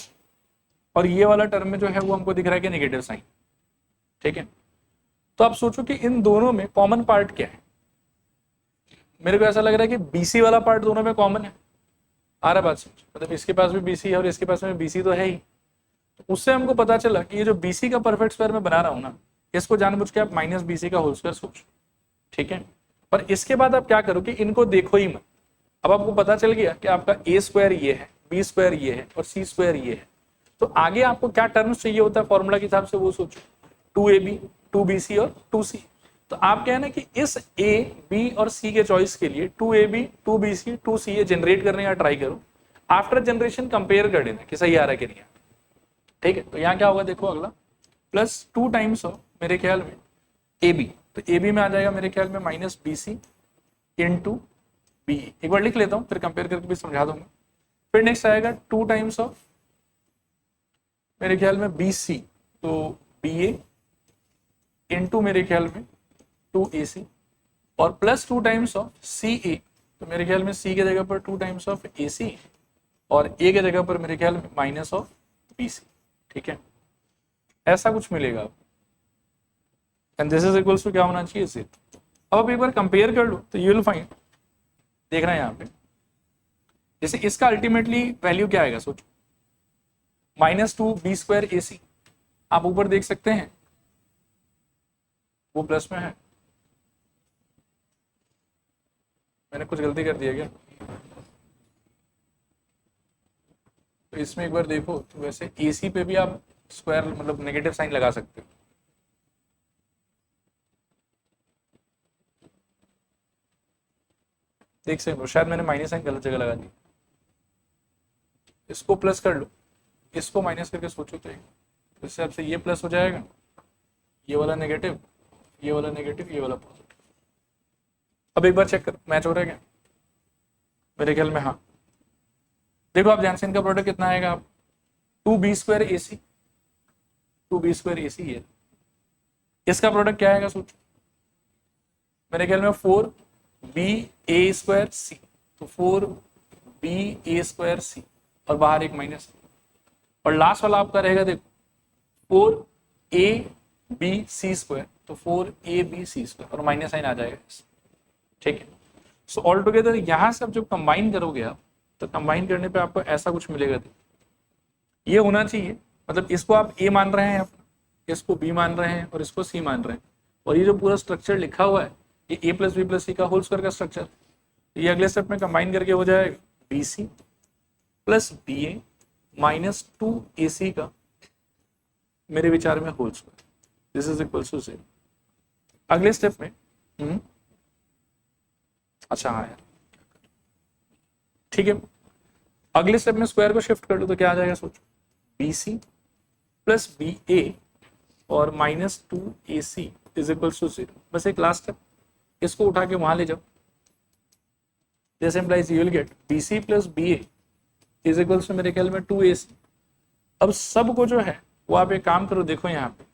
और ये वाला टर्म में जो है वो हमको दिख रहा है कि नेगेटिव साइन, ठीक है। तो आप सोचो कि इन दोनों में कॉमन पार्ट क्या है। मेरे को ऐसा लग रहा है कि बीसी वाला पार्ट दोनों में कॉमन है। आ रहा बात समझ, मतलब इसके पास भी बीसी है और इसके पास में बीसी तो है ही। तो उससे हमको पता चला कि ये जो बीसी का परफेक्ट स्क्वायर मैं बना रहा हूं ना, इसको जानबूझ के आप माइनस बीसी का होल स्क्वायर सोचो, ठीक है। पर इसके बाद आप क्या करो कि इनको देखो ही मत। अब आपको पता चल गया कि आपका ए स्क्वायर ये है, बी स्क्वायर ये है और सी स्क्वायर ये है। तो आगे आपको क्या टर्म्स चाहिए होता है फॉर्मूला के हिसाब से वो सोचो, 2ab 2bc और 2c। तो आप क्या है ना कि इस ए बी और सी के चॉइस के लिए 2ab 2bc 2c ये जनरेट करने का ट्राई करो। आफ्टर जनरेशन कंपेयर कर देना कि सही आ रहा है कि नहीं, ठीक है। तो यहाँ क्या होगा देखो अगला, प्लस 2 टाइम्स ऑफ मेरे ख्याल में ए बी, तो ए बी में आ जाएगा मेरे ख्याल में minus B C into B. एक बार लिख लेता हूँ फिर कंपेयर करके भी समझा दूंगा। फिर नेक्स्ट आएगा 2 टाइम्स ऑफ मेरे ख्याल में बी सी, तो बी ए इंटू मेरे ख्याल में 2ac और plus 2 times of c a, तो मेरे ख्याल में सी के जगह पर 2 टाइम्स ऑफ ए सी और ए के जगह पर मेरे ख्याल में माइनस ऑफ बी सी, ठीक है। ऐसा कुछ मिलेगा and this is equals to क्या होना चाहिए इसे। अब आप एक बार कंपेयर कर लो तो यू विल फाइंड, देख रहे हैं यहाँ पे जैसे इसका अल्टीमेटली वैल्यू क्या आएगा सोचो, -2b स्क्वायर ए सी। आप ऊपर देख सकते हैं वो प्लस में है, मैंने कुछ गलती कर दिया क्या। तो इसमें एक बार देखो तो वैसे एसी पे भी आप स्क्वायर मतलब नेगेटिव साइन लगा सकते हो। देख सकते हो शायद मैंने माइनस साइन गलत जगह लगा दी। इसको प्लस कर लो, इसको माइनस करके सोचो तो इस हिसाब से ये प्लस हो जाएगा, ये वाला नेगेटिव, ये वाला नेगेटिव, ये वाला पॉजिटिव। अब एक बार चेक कर मैच हो रहा है क्या, मेरे ख्याल में हाँ। देखो आप ध्यान से इनका प्रोडक्ट कितना आएगा, आप 2b square a C, 2b square a सी है, इसका प्रोडक्ट क्या आएगा सोचो, मेरे ख्याल में 4ba स्क्वायर सी, तो 4ba स्क्वायर सी और बाहर एक माइनस, और लास्ट वाला आपका रहेगा देखो 4ab स्क्वायर, तो 4ab स्क्वायर और माइनस साइन आ जाएगा, ठीक है। सो ऑल टुगेदर यहां से आप जब कंबाइन करोगे आप, तो कंबाइन करने पे आपको ऐसा कुछ मिलेगा, ये होना चाहिए। मतलब इसको आप ए मान रहे हैं अपना, इसको बी मान रहे हैं और इसको सी मान रहे हैं, और ये जो पूरा स्ट्रक्चर लिखा हुआ है ये ए प्लस बी प्लस सी का होल स्क्वायर का स्ट्रक्चर। ये अगले स्टेप में कंबाइन करके हो जाएगा B C plus B A minus 2ac का मेरे विचार में whole square, this is equal to 0। अगले स्टेप में अच्छा हाँ यार ठीक है, अगले स्टेप में स्क्वायर को शिफ्ट कर लो तो क्या आ जाएगा सोचो, बी सी प्लस बी ए और minus 2ac is equal to 0। बस एक लास्ट स्टेप, इसको उठा के वहां ले जाओ, this implies you will get B C plus B A is equal to मेरे ख्याल में 2ac। अब सब को जो है वो आप एक काम करो, देखो यहाँ पे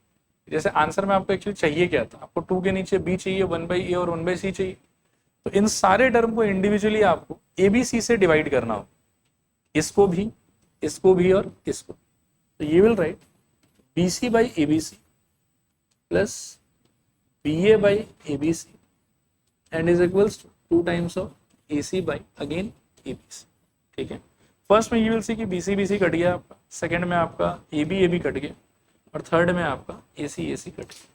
जैसे आंसर में आपको एक्चुअली चाहिए क्या था, आपको 2 के नीचे b चाहिए, 1/a और 1/c चाहिए। तो इन सारे टर्म को इंडिविजुअली आपको abc से डिवाइड करना हो, इसको भी, इसको भी और इसको। तो ये will write bc by abc plus ba by abc and is equals to 2 times of ac by again abc, ठीक है। फर्स्ट में यू विल सी कि bc bc कट गया आपका, सेकंड में आपका ab ab कट गया और थर्ड में आपका ac ac कट गया।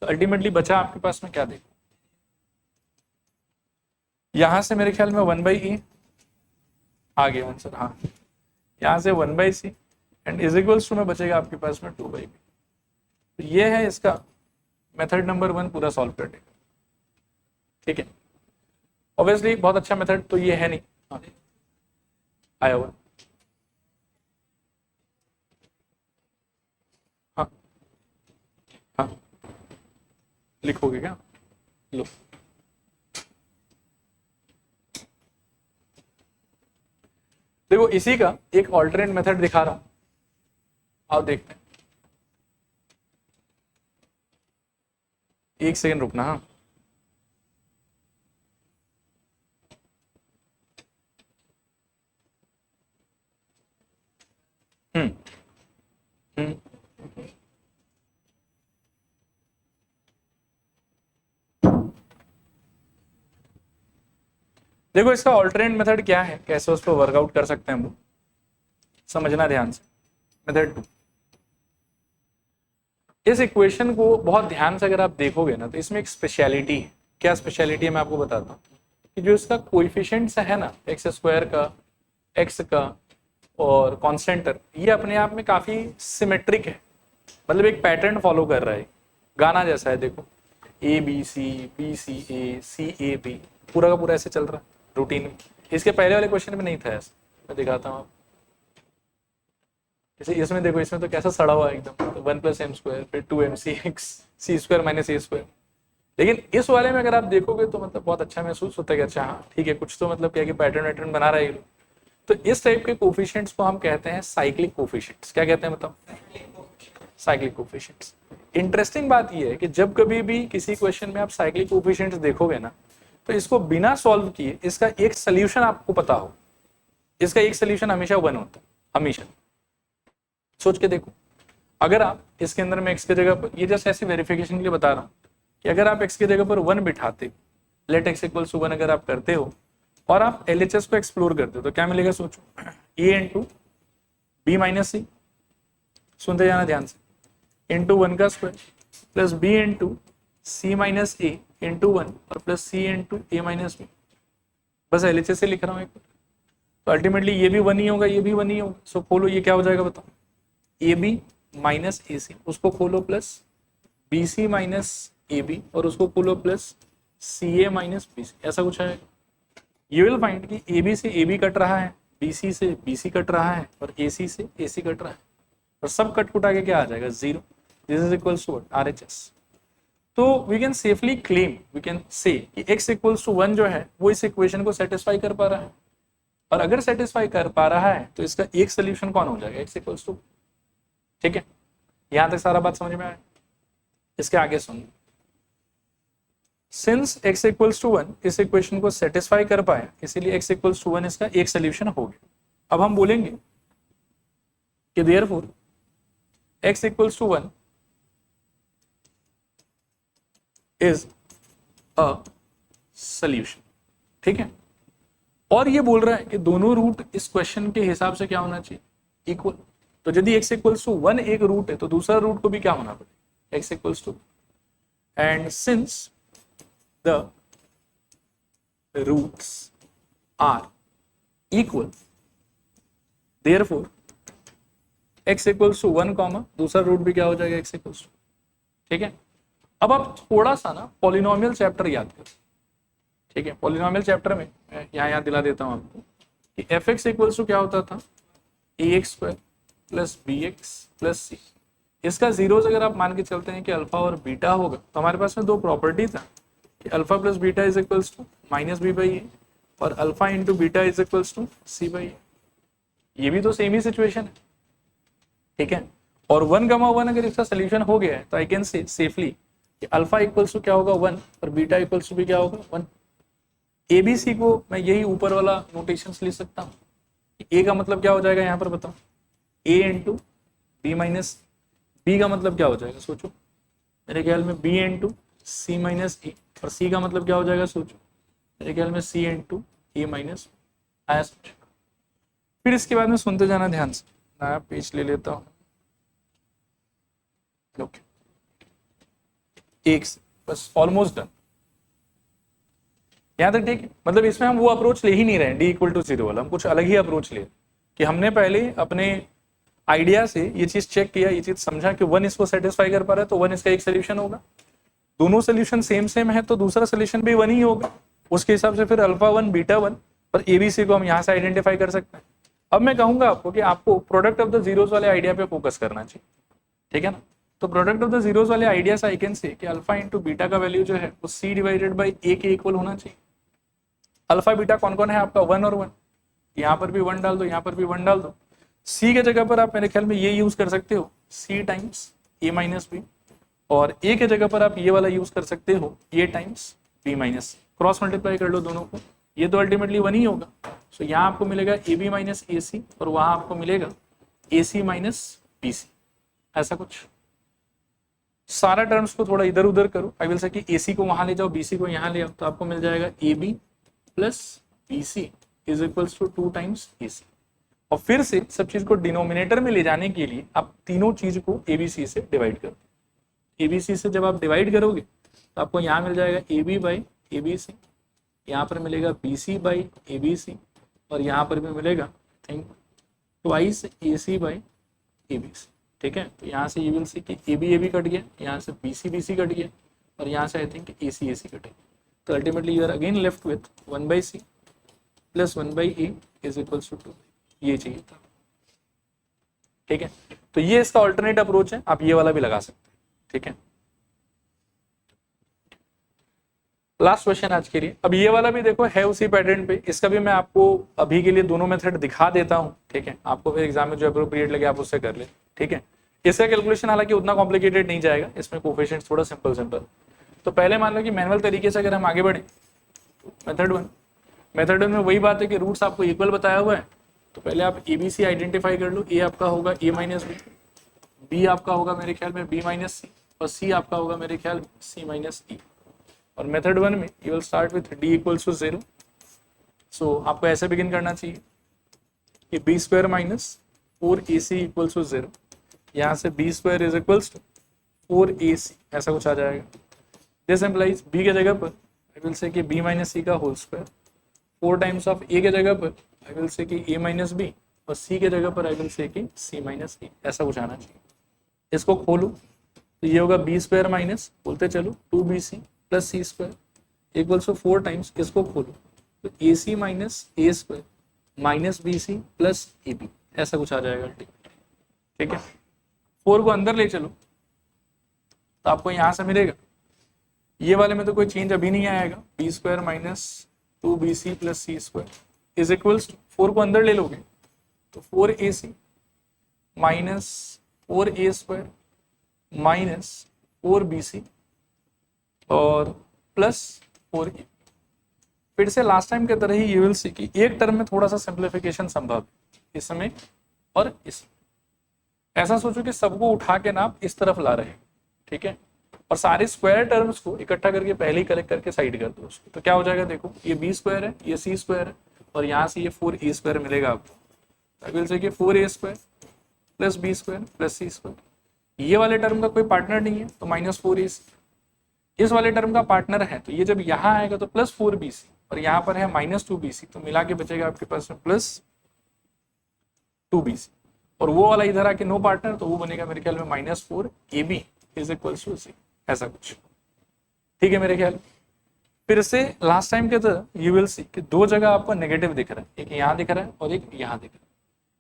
तो अल्टीमेटली बचा आपके पास में क्या, देखो यहां से मेरे ख्याल में 1/a आ गया आंसर, हाँ यहां से 1/c and is equals to में बचेगा आपके पास में 2/b। तो ये है इसका मेथड नंबर 1 पूरा सॉल्व करने का, ठीक है। ऑब्वियसली बहुत अच्छा मेथड तो ये है नहीं, हाँ आया हुआ, हाँ हाँ लिखोगे क्या? लो, देखो इसी का एक ऑल्टरनेट मेथड दिखा रहा हूं, आओ देखते हैं। एक सेकंड रुकना। हाँ, हम्म हम्म देखो इसका ऑल्टरनेट मेथड क्या है, कैसे उस पर वर्कआउट कर सकते हैं हम लोग, समझना ध्यान से। मेथड 2, इस इक्वेशन को बहुत ध्यान से अगर आप देखोगे ना तो इसमें एक स्पेशलिटी है। क्या स्पेशलिटी है मैं आपको बताता हूँ कि जो इसका कोएफिशिएंट्स है ना, एक्स स्क्वायर का, एक्स का और कॉन्स्टेंटर, ये अपने आप में काफी सिमेट्रिक है, मतलब एक पैटर्न फॉलो कर रहा है, गाना जैसा है। देखो ए B C A C A B, पूरा का पूरा ऐसे चल रहा है रूटीन में। इसके पहले वाले क्वेश्चन में नहीं था ऐसा, मैं दिखाता हूँ। जैसे इसमें देखो, इसमें तो कैसा सड़ा हुआ है एकदम, तो 1+m², फिर 2mc(x) c² - a²। लेकिन इस वाले में अगर आप देखोगे तो मतलब बहुत अच्छा महसूस होता है कि अच्छा हाँ ठीक है, कुछ तो मतलब क्या कि पैटर्न वैटर्न बना रहा है ये लोग। तो इस टाइप के कोफिशिएंट्स को हम कहते हैं साइक्लिक कोफिशिएंट्स। क्या कहते हैं बताओ? Cyclic coefficients. इंटरेस्टिंग बात यह है कि जब कभी भी किसी क्वेश्चन में आप साइक्लिक कोफिशिएंट्स देखोगे ना, तो इसको बिना सॉल्व किए इसका एक सोल्यूशन आपको पता हो, इसका एक सोल्यूशन हमेशा 1 होता है, हमेशा। सोच के देखो, अगर आप इसके अंदर में x की जगह पर, ये जैसे ऐसे वेरिफिकेशन के लिए बता रहा हूं कि अगर आप x की जगह पर 1 बिठाते, लेट x = 1 अगर आप करते हो और आप LHS को एक्सप्लोर करते हो तो क्या मिलेगा? सोचो, a इंटू बी माइनस सी, सुनते जाना ध्यान से, इंटू 1 का स्क्वायर प्लस b इंटू सी माइनस ए इंटू 1 और प्लस सी इंटू ए माइनस बी। बस LHS से लिख रहा हूँ एक बार, तो अल्टीमेटली ये भी 1 ही होगा, ये भी 1 ही होगा। सो खोलो, ये क्या हो जाएगा बताओ? A B minus A C, उसको खोलो plus B C minus A B, और उसको खोलो plus C A minus B C, ऐसा कुछ है। यू विल फाइंड कि ए बी से ए बी कट रहा है, बी सी से बी सी कट रहा है और ए सी से ए सी कट रहा है, और सब कट कुटा के क्या आ जाएगा? 0। This is equals to what? RHS। तो we can safely claim, we can say कि x = 1 जो है वो इस इक्वेशन को सेटिस्फाई कर पा रहा है, और अगर सेटिस्फाई कर पा रहा है तो इसका एक सोल्यूशन कौन हो जाएगा? x = 2। ठीक है, यहां तक सारा बात समझ में आया? इसके आगे सुन, सिंस x = 1 इस इक्वेशन को सेटिस्फाई कर पाया, इसीलिए x = 1 इसका एक सोल्यूशन हो गया। अब हम बोलेंगे कि therefore x = 1 is a solution. ठीक है, और ये बोल रहा है कि दोनों रूट इस क्वेश्चन के हिसाब से क्या होना चाहिए? इक्वल। तो यदि x = 1 एक रूट है तो दूसरा रूट को भी क्या होना पड़ेगा? x = 2। And since the roots are equal, therefore x = 1 comma दूसरा रूट भी क्या हो जाएगा? x = 2। ठीक है, अब आप थोड़ा सा ना पॉलिनोमियल चैप्टर याद करो। ठीक है, पॉलिनोमियल चैप्टर में यहाँ याद दिला देता हूँ आपको कि f(x) = क्या होता था? ax² + bx + c। इसका जीरोस अगर आप मान के चलते हैं कि अल्फा और बीटा होगा, तो हमारे पास में दो प्रॉपर्टी था कि alpha + beta is equals to -b/a और alpha into beta is equals to c/a। ये भी तो सेम ही सिचुएशन है। ठीक है, और 1, अगर इसका सोल्यूशन हो गया है तो आई कैन से सेफली कि अल्फा इक्वल्स टू क्या होगा? 1 और बीटा इक्वल्स टू भी क्या होगा? 1। ABC को मैं यही ऊपर वाला नोटेशन लिख सकता हूँ। ए का मतलब क्या हो जाएगा यहाँ पर बताओ? a into B minus B का मतलब क्या हो जाएगा? सोचो, मेरे ख्याल में b इंटू सी माइनस ए, और c का मतलब क्या हो जाएगा? सोचो, मेरे ख्याल में c इंटू ए माइनस आया। सोचो, फिर इसके बाद में सुनते जाना ध्यान से। नया पेज ले लेता हूँ। ओके, एक से बस ऑलमोस्ट डन। यहाँ तक ठीक है, मतलब इसमें हम वो अप्रोच ले ही नहीं रहे D = 0 वाला, हम कुछ अलग ही अप्रोच ले कि हमने पहले अपने आइडिया से ये चीज चेक किया, ये चीज समझा कि 1 इसको सेटिस्फाई कर पा रहा है तो 1 इसका एक सोल्यूशन होगा। दोनों सोल्यूशन सेम है तो दूसरा सोल्यूशन भी 1 ही होगा। उसके हिसाब से फिर अल्फा 1 बीटा 1 और ABC को हम यहाँ से आइडेंटिफाई कर सकते हैं। अब मैं कहूंगा आपको कि आपको प्रोडक्ट ऑफ द जीरोस वाले आइडिया पे फोकस करना चाहिए। ठीक है ना, तो प्रोडक्ट ऑफ द जीरोस वाले आइडिया से आई कैन से कि अल्फा इंटू बीटा का वैल्यू जो है वो सी डिवाइडेड बाई ए के इक्वल होना चाहिए। अल्फा बीटा कौन कौन है आपका, 1 और 1, यहाँ पर भी 1 डाल दो, यहाँ पर भी 1 डाल दो। सी के जगह पर आप मेरे ख्याल में ये यूज कर सकते हो, सी टाइम्स ए माइनस बी, और ए के जगह पर आप ये वाला यूज कर सकते हो, ए टाइम्स बी माइनस सी। क्रॉस मल्टीप्लाई कर लो दोनों को, ये तो अल्टीमेटली 1 ही होगा। सो यहाँ आपको मिलेगा A B minus A c, और वहां आपको मिलेगा ए सी माइनस बी सी, ऐसा कुछ। सारा टर्म्स को थोड़ा इधर उधर करो, आई विल से कि ए सी को वहां ले जाओ, बी सी को यहाँ ले आओ, तो आपको मिल जाएगा ए b plus B C is equals to 2 times A c. और फिर से सब चीज को डिनोमिनेटर में ले जाने के लिए आप तीनों चीज को एबीसी से डिवाइड कर दो। एबीसी से जब आप डिवाइड करोगे तो आपको यहाँ मिल जाएगा ए B by A B C, यहाँ पर मिलेगा B C by A B C, और यहाँ पर भी मिलेगा think twice A C by A B C. ठीक है, तो यहाँ से ये विल सी कि ए बी कट गया, यहाँ से बी सी कट गया, और यहाँ से आई थिंक ए सी कट गया। तो ultimately you are again left with 1 by C plus 1 by A is equals to 2। ये चाहिए था। ठीक है, तो ये इसका ऑल्टरनेट अप्रोच है, आप ये वाला भी लगा सकते हैं। ठीक है, लास्ट क्वेश्चन आज के लिए। अब ये वाला भी देखो है उसी पैटर्न पे, इसका भी मैं आपको अभी के लिए दोनों मेथड दिखा देता हूं। ठीक है, आपको फिर एग्जाम में जो अप्रोप्रिएट लगे आप उससे कर ले। ठीक है, इसका कैलकुलेशन हालांकि उतना कॉम्प्लिकेटेड नहीं जाएगा, इसमें कोफिशिएंट्स थोड़ा सिंपल। तो पहले मान लो कि मैनुअल तरीके से अगर हम आगे बढ़े, मेथड वन में वही बात है कि रूट्स आपको इक्वल बताया हुआ है, तो पहले आप ए बी सी आइडेंटिफाई कर लो। ए आपका होगा ए माइनस बी, बी आपका होगा मेरे ख्याल में बी माइनस सी, और सी आपका होगा मेरे ख्याल में सी माइनस ई। और मेथड वन में you will start with D equals to 0। So आपको ऐसे बिगिन करना चाहिए कि B square minus 4ac equals to 0, यहाँ से B square is equals to 4ac, ऐसा कुछ आ जाएगा। दिस एम्प्लाइज बी के जगह पर आई विल से कि बी माइनस सी का होल स्क्वायर, 4 टाइम्स ऑफ ए के जगह पर आई विल से कि ए माइनस बी, और सी के जगह पर आई विल से कि सी माइनस ई, ऐसा कुछ आना चाहिए। इसको खोलो तो ये होगा बी स्क्वायर माइनस, बोलते चलो 2bc plus C square equals to 4 times, इसको खोलो तो a c minus a square minus B C plus a b, ऐसा कुछ आ जाएगा अल्टीमेटली। ठीक है, 4 को अंदर ले चलो तो आपको यहाँ से मिलेगा, ये वाले में तो कोई चेंज अभी नहीं आएगा, B square minus 2bc plus C square is equals to 4 को अंदर ले लोगे तो 4ac minus 4a square minus 4bc और प्लस 4a। फिर से लास्ट टाइम के तरह ही यू विल सी कि एक टर्म में थोड़ा सा सिंप्लीफिकेशन संभव है, इसमें और इसमें। ऐसा सोचो कि सबको उठा के ना आप इस तरफ ला रहे हैं। ठीक है, और सारे स्क्वायर टर्म्स को इकट्ठा करके पहले ही कलेक्ट करके साइड कर दो उसको, तो क्या हो जाएगा देखो, ये बी स्क्वायर है, ये सी स्क्वायर है, और यहाँ से ये 4a स्क्वायर मिलेगा आपको। आई विल से कि 4a square plus B square plus सी स्क्वायर। ये वाले टर्म का कोई पार्टनर नहीं है तो माइनस 4ac, इस वाले टर्म का पार्टनर है तो ये जब यहाँ आएगा तो प्लस 4bc, और यहाँ पर है माइनस 2bc, तो मिला के बचेगा आपके पास में प्लस 2bc, और वो वाला इधर आके नो पार्टनर तो वो बनेगा मेरे ख्याल में minus 4ab is equals to c, ऐसा कुछ। ठीक है मेरे ख्याल। फिर से लास्ट टाइम के तरह यू विल सी कि 2 जगह आपको नेगेटिव दिख रहा है, एक यहाँ दिख रहा है और एक यहाँ दिख रहा है।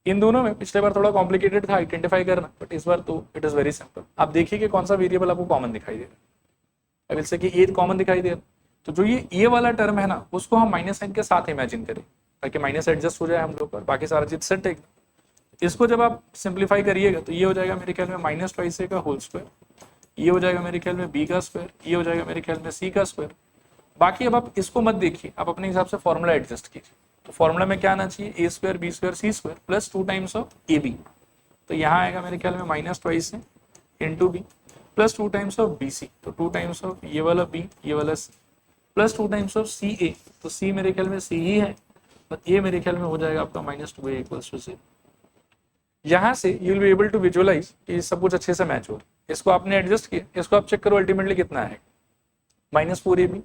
इन दोनों में पिछले बार थोड़ा कॉम्प्लिकेटेड था आइडेंटिफाई करना, बट इस बार तो इट इज वेरी सिंपल। आप देखिए कि कौन सा वेरिएबल आपको कॉमन दिखाई दे रहा है। आई विल से कि ए कॉमन दिखाई दे रहा है, तो जो ये वाला टर्म है ना उसको हम माइनस साइन के साथ इमेजिन करें ताकि माइनस एडजस्ट हो जाए हम लोग पर, बाकी सारा चीज सेट है। इसको जब आप सिंप्लीफाई करिएगा तो ये हो जाएगा मेरे ख्याल में माइनस ट्वाइस ए का होल स्क्वायर, ये हो जाएगा मेरे ख्याल में बी का स्क्वायर, ये हो जाएगा मेरे ख्याल में सी का स्क्वायर। बाकी अब आप इसको मत देखिए, आप अपने हिसाब से फॉर्मूला एडजस्ट कीजिए। तो फॉर्मूला में क्या आना चाहिए, a square b square C square plus 2 times of a b, तो यहाँ आएगा मेरे ख्याल में minus twice a into b plus 2 times of b c, तो 2 टाइम्स ऑफ ये वाला बी ये वाला c plus 2 times of c a, तो सी मेरे ख्याल में सी ही है, और ए मेरे ख्याल में हो जाएगा आपका माइनस 2a इक्वल्स टू 0। यहाँ से you will be able to visualize कि सब कुछ अच्छे से मैच हो रहा है। इसको आपने एडजस्ट किया, इसको आप चेक करो अल्टीमेटली कितना है, माइनस 4ab,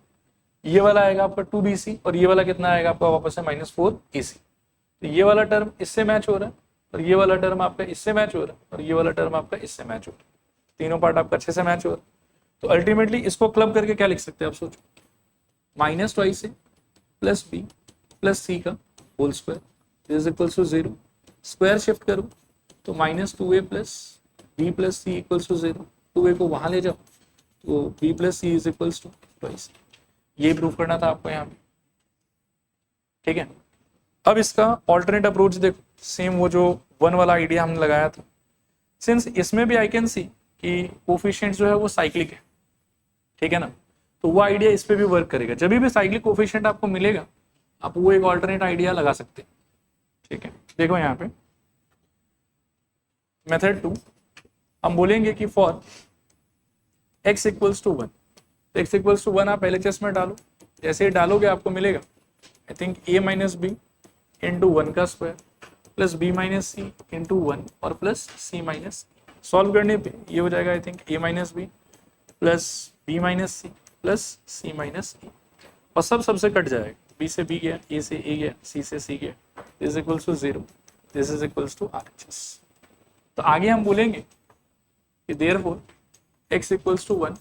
ये वाला आएगा आपका 2bc, और ये वाला कितना आएगा आपका वापस से माइनस 4ac। तो ये वाला टर्म इससे मैच हो रहा है, और ये वाला टर्म आपका इससे मैच हो रहा है, और ये वाला टर्म आपका इससे मैच हो रहा है, तीनों पार्ट आपका अच्छे से मैच हो रहा है। तो अल्टीमेटली इसको क्लब करके क्या लिख सकते हैं आप सोचो, minus twice A plus B plus C का whole square is equals to 0, square shift करो तो minus 2a plus B plus C equals to 0, 2a को वहां ले जाओ तो b plus C is equals to twice. ये प्रूव करना था आपको यहाँ पे, ठीक है। अब इसका ऑल्टरनेट अप्रोच देखो, सेम वो जो 1 वाला आइडिया हमने लगाया था, सिंस इसमें भी आई कैन सी कि कोफिशिएंट जो है वो साइक्लिक है, ठीक है ना, तो वो आइडिया इस पे भी वर्क करेगा। जब भी साइक्लिक कोफिशिएंट आपको मिलेगा आप वो एक ऑल्टरनेट आइडिया लगा सकते हैं, ठीक है। देखो यहाँ पे मेथड 2 हम बोलेंगे कि for x equals to 1, x equals to 1 आप LHS में डालो, जैसे ही डालोगे आपको मिलेगा I think a minus B into 1 का square plus b minus C into 1 और प्लस c माइनस। सॉल्व करने पे ये हो जाएगा I think a minus B plus b minus C plus c minus e, और सब सबसे कट जाएगा, b से b गया, a से a गया, c से c गया, this equals to 0, this is equals to RHS। तो आगे हम बोलेंगे कि therefore x equals to 1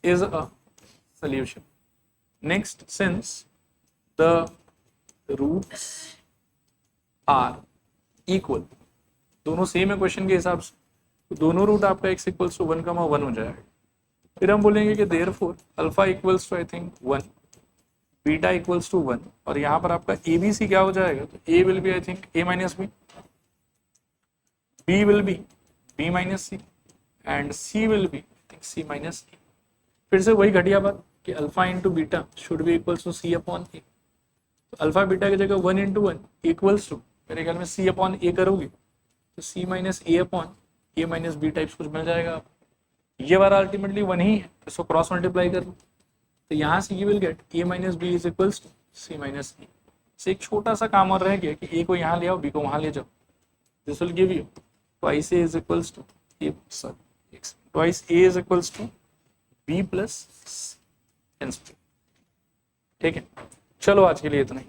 is a solution. Next, since the roots are equal, दोनों सेम है क्वेश्चन के हिसाब से, तो दोनों रूट आपका x इक्वल्स टू 1 का 1 हो जाएगा। फिर हम बोलेंगे कि therefore alpha equals to I think 1, beta equals to 1, और यहाँ पर आपका ए बी सी क्या हो जाएगा, तो a will be I think a minus b will be b minus c and c will be I think c minus e। फिर से वही घटिया बात कि alpha into beta should be equals to c upon a, तो alpha beta की जगह 1 into 1 equals to मेरे ख्याल में सी अपॉन ए करोगे तो सी माइनस ए अपॉन ए माइनस बी टाइप्स कुछ मिल जाएगा आपको। ये वाला अल्टीमेटली 1 ही है, तो इसको क्रॉस मल्टीप्लाई कर लो, तो यहाँ से you will get a minus b is equals to c minus a. से एक छोटा सा काम और रह गया कि ए को यहाँ ले आओ, बी को वहाँ ले जाओ, this will give you twice A is equals to A, sorry twice A is equals to B plus, ठीक है। चलो आज के लिए इतना ही।